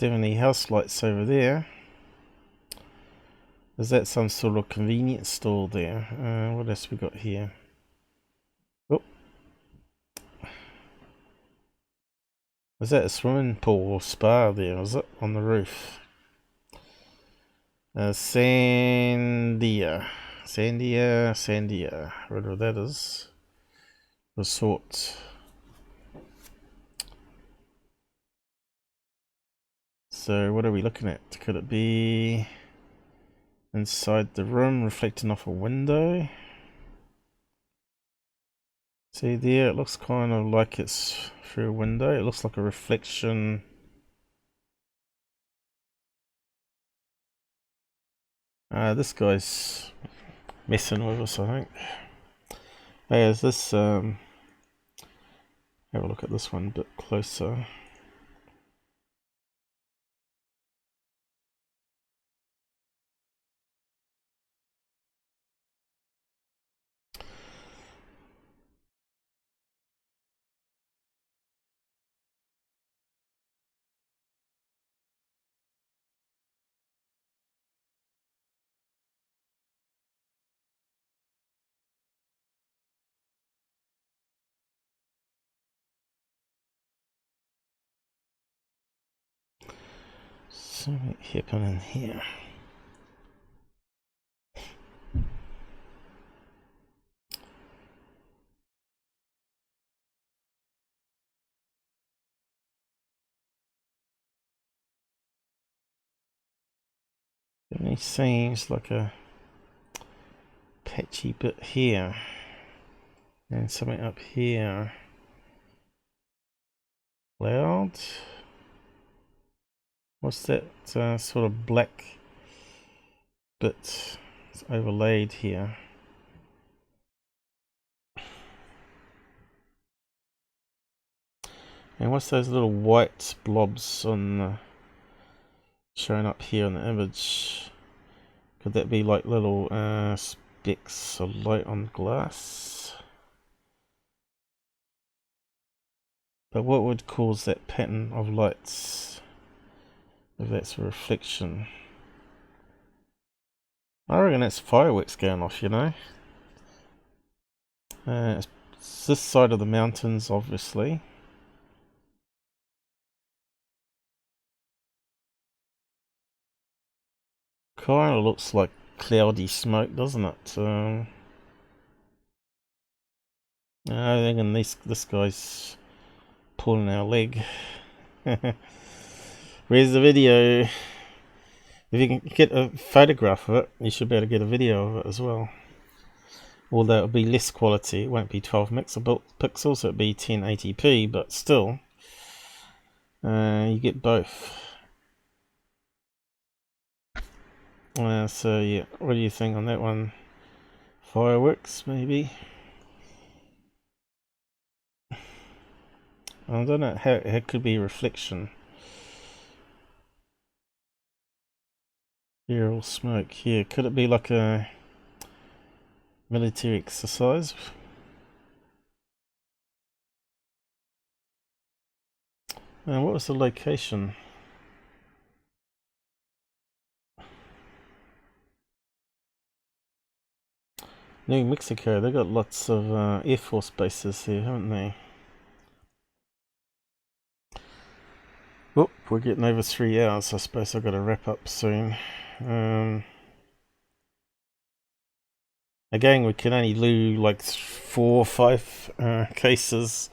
Definitely house lights over there. Is that some sort of convenience store there? What else we got here? Oh. Was that a swimming pool or spa there? Was it on the roof? Sandia. Whatever that is. Resort. So what are we looking at? Could it be inside the room, reflecting off a window? See there, it looks kind of like it's through a window. It looks like a reflection. This guy's messing with us, I think. Hey, is this, have a look at this one a bit closer. Something happening here. It seems like a patchy bit here. And something up here. Loud. What's that sort of black bit it's overlaid here? And what's those little white blobs on showing up here in the image? Could that be like little specks of light on glass? But what would cause that pattern of lights if that's a reflection? I reckon that's fireworks going off, you know. It's this side of the mountains, obviously. Kind of looks like cloudy smoke, doesn't it? I think this guy's pulling our leg. Where's the video? If you can get a photograph of it, you should be able to get a video of it as well. Although it'll be less quality, it won't be 12 pixels, it'll be 1080p, but still, you get both. So yeah, what do you think on that one? Fireworks, maybe? I don't know how it could be a reflection. Here, all smoke here. Could it be like a military exercise? And what was the location? New Mexico, they got lots of Air Force bases here, haven't they? Oh, we're getting over 3 hours. I suppose I've got to wrap up soon. Again, we can only do like 4 or 5 cases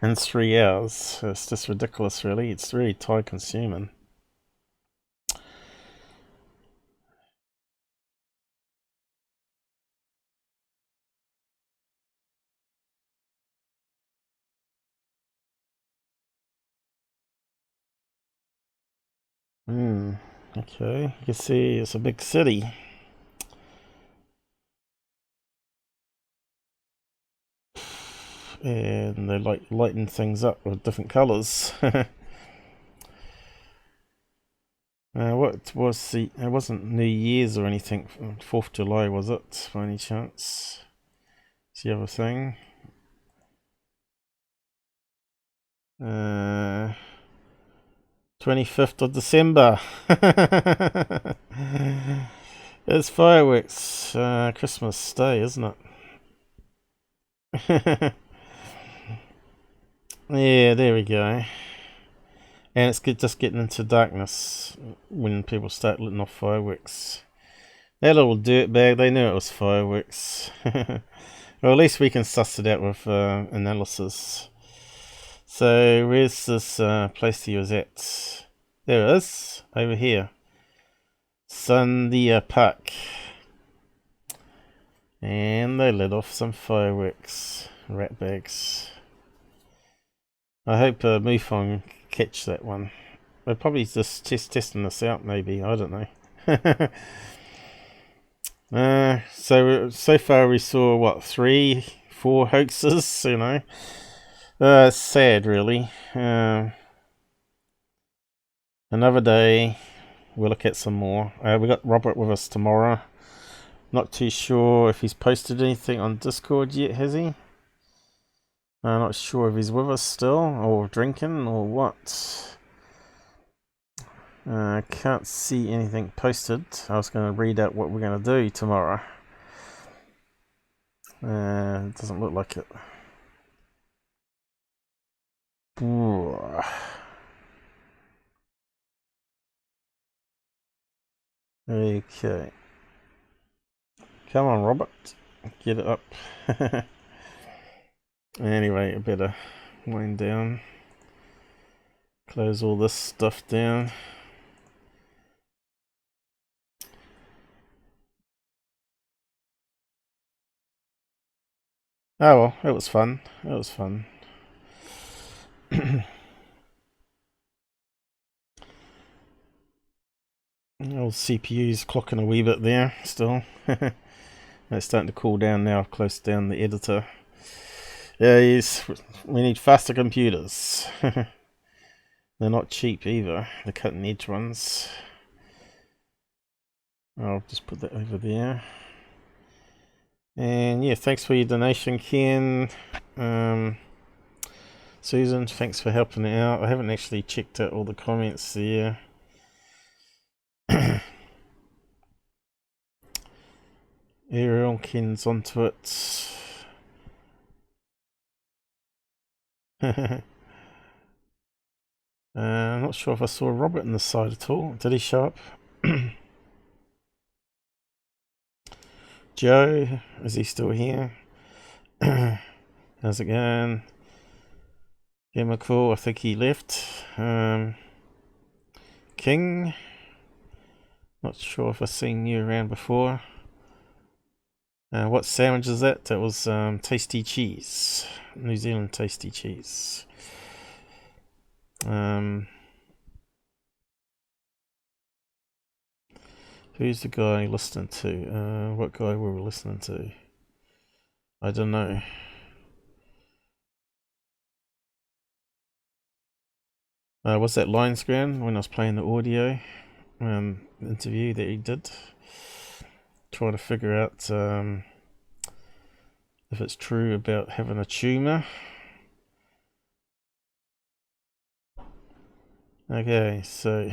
in 3 hours. It's just ridiculous, really. It's really time consuming. Okay, you can see it's a big city. And they like lighting things up with different colours. What was it wasn't New Year's or anything, 4th of July was it, by any chance? It's the other thing. 25th of December. It's fireworks, Christmas Day, isn't it? Yeah, there we go. And it's just getting into darkness when people start letting off fireworks. That little dirtbag, they knew it was fireworks. Well, at least we can suss it out with analysis. So, where's this place he was at? There it is, over here. Sandia Park. And they let off some fireworks. Rat bags. I hope MUFON catch that one. They're probably just testing this out, maybe. I don't know. So far we saw, what, 3, 4 hoaxes, you know. It's sad, really. Another day, we'll look at some more. We got Robert with us tomorrow. Not too sure if he's posted anything on Discord yet, has he? I'm not sure if he's with us still, or drinking, or what. Can't see anything posted. I was going to read out what we're going to do tomorrow. It doesn't look like it. Okay. Come on, Robert. Get it up. Anyway, I better wind down. Close all this stuff down. Oh well, it was fun. It was fun. Old CPU's clocking a wee bit there still. It's starting to cool down now. I've closed down the editor. Yeah, we need faster computers. They're not cheap either, the cutting edge ones. I'll just put that over there. And yeah, thanks for your donation, Ken. Susan, thanks for helping out. I haven't actually checked out all the comments there. Ariel, Ken's onto it. I'm not sure if I saw Robert on the side at all. Did he show up? Joe, is he still here? How's it going? Chemical, I think he left. King, not sure if I've seen you around before. What sandwich is that? That was tasty cheese. New Zealand tasty cheese. Who's the guy listening to? What guy were we listening to? I don't know. Was that Lions Ground when I was playing the audio interview that he did? Trying to figure out if it's true about having a tumor. Okay, so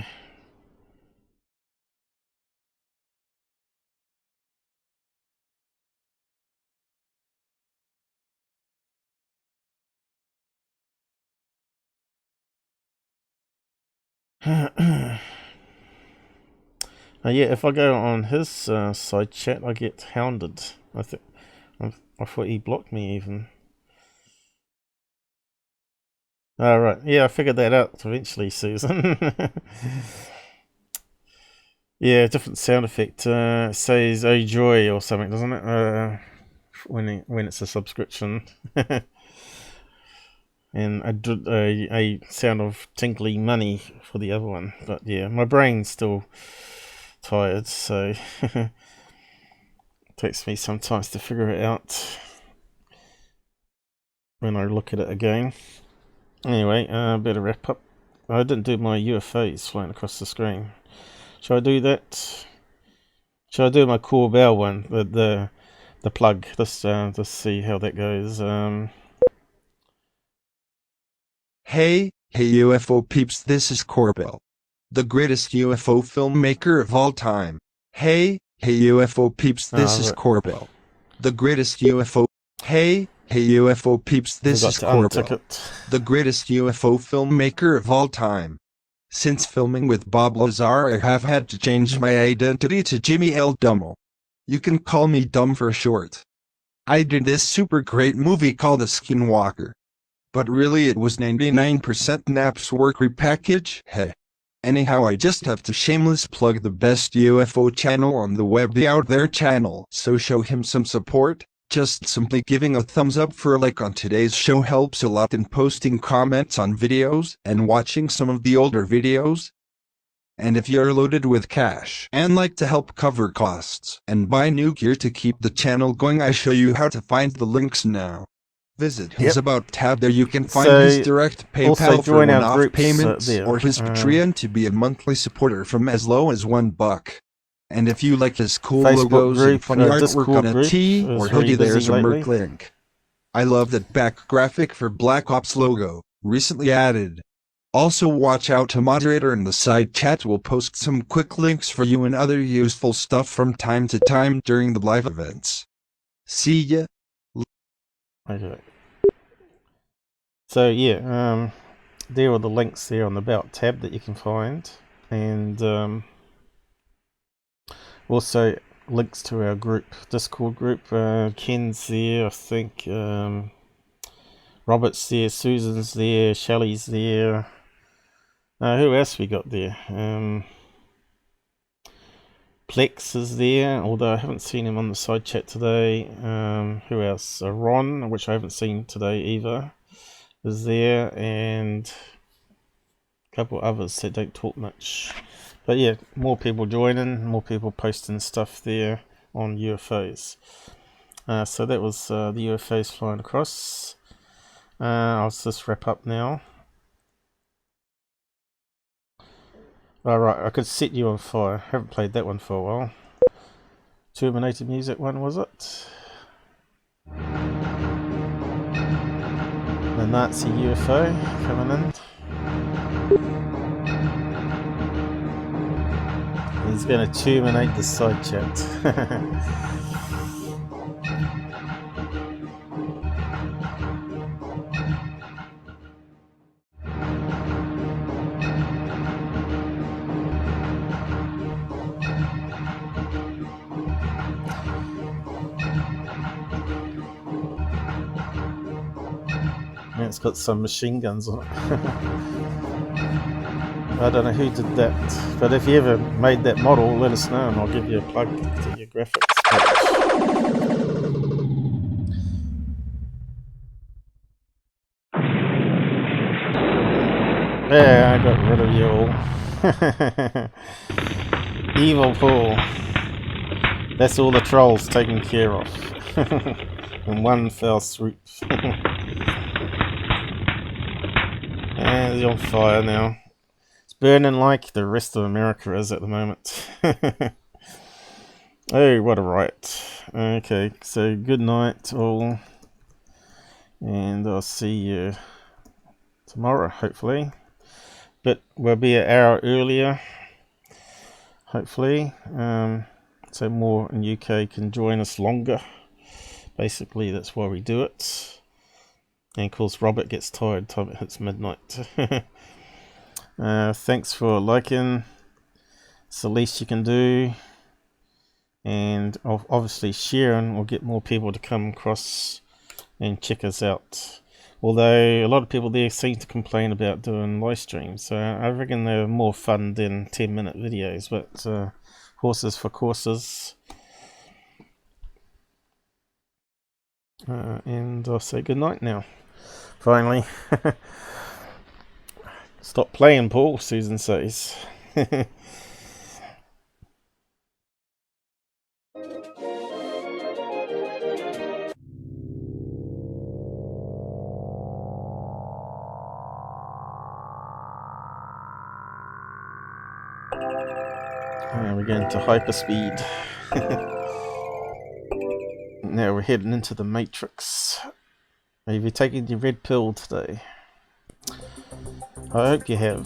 yeah, if I go on his side chat, I get hounded. I thought he blocked me even. Oh, right. Yeah, I figured that out eventually, Susan. Yeah, different sound effect. Says "Oh joy" or something, doesn't it? When it's a subscription. And a sound of tinkly money for the other one. But yeah, my brain's still tired, so it takes me sometimes to figure it out when I look at it again. Anyway, better wrap up. I didn't do my UFOs flying across the screen. Shall I do that? Shall I do my core bell one? The plug. Let's see how that goes. Hey UFO peeps, this is Corbell, the greatest UFO filmmaker of all time. Hey UFO peeps, this is Corbell, the greatest UFO. Hey UFO peeps, this is Corbell, the greatest UFO filmmaker of all time. Since filming with Bob Lazar, I have had to change my identity to Jimmy L. Dummel. You can call me Dumb for short. I did this super great movie called The Skinwalker. But really it was 99% Nap's work repackage. Hey. Anyhow, I just have to shameless plug the best UFO channel on the web, the Out There channel. So show him some support. Just simply giving a thumbs up for a like on today's show helps a lot, in posting comments on videos and watching some of the older videos. And if you're loaded with cash and like to help cover costs and buy new gear to keep the channel going, I show you how to find the links now. Visit his About tab. There you can find his direct PayPal for one-off payments, or his Patreon to be a monthly supporter from as low as $1. And if you like his cool logos and funny artwork on a tee or hoodie, there's a merch link. I love that back graphic for Black Ops logo, recently added. Also watch out, to moderator in the side chat will post some quick links for you and other useful stuff from time to time during the live events. See ya. Okay. So yeah, there are the links there on the About tab that you can find, and also links to our group, Discord group. Ken's there, I think. Robert's there, Susan's there, Shelley's there. Who else we got there? Plex is there, although I haven't seen him on the side chat today. Who else? Ron, which I haven't seen today either, is there, and a couple others that don't talk much. But yeah, more people joining, more people posting stuff there on UFOs. So that was the UFOs flying across. I'll just wrap up now. Alright, I could set you on fire. Haven't played that one for a while. Terminator music one, was it? The Nazi UFO coming in. He's going to terminate the side chat. It's got some machine guns on it. I don't know who did that, but if you ever made that model, let us know and I'll give you a plug to your graphics page. Yeah, I got rid of you all. Evil Paul. That's all the trolls taken care of. In one fell swoop. And he's on fire now. It's burning like the rest of America is at the moment. Oh, what a riot. Okay, so good night all. And I'll see you tomorrow, hopefully. But we'll be an hour earlier, hopefully. So more in UK can join us longer. Basically, that's why we do it. And of course, Robert gets tired time it hits midnight. Thanks for liking. It's the least you can do. And obviously sharing will get more people to come across and check us out. Although a lot of people there seem to complain about doing live streams. So I reckon they're more fun than 10-minute videos. But horses for courses. And I'll say good night now. Finally. Stop playing, Paul, Susan says. We're going to hyperspeed. Now we're heading into the Matrix. Have you taken your red pill today? I hope you have.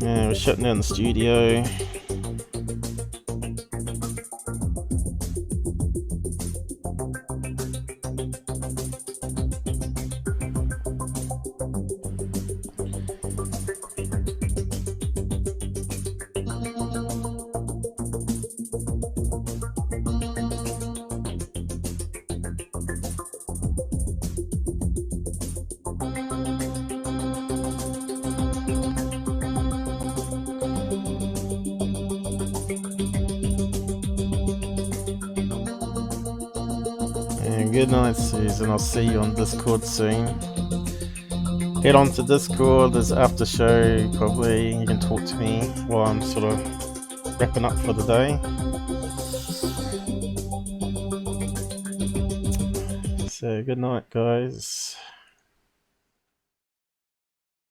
Yeah, we're shutting down the studio. good night, Susan. I'll see you on Discord soon. Head on to Discord. There's after show probably. You can talk to me while I'm sort of wrapping up for the day. So good night, guys.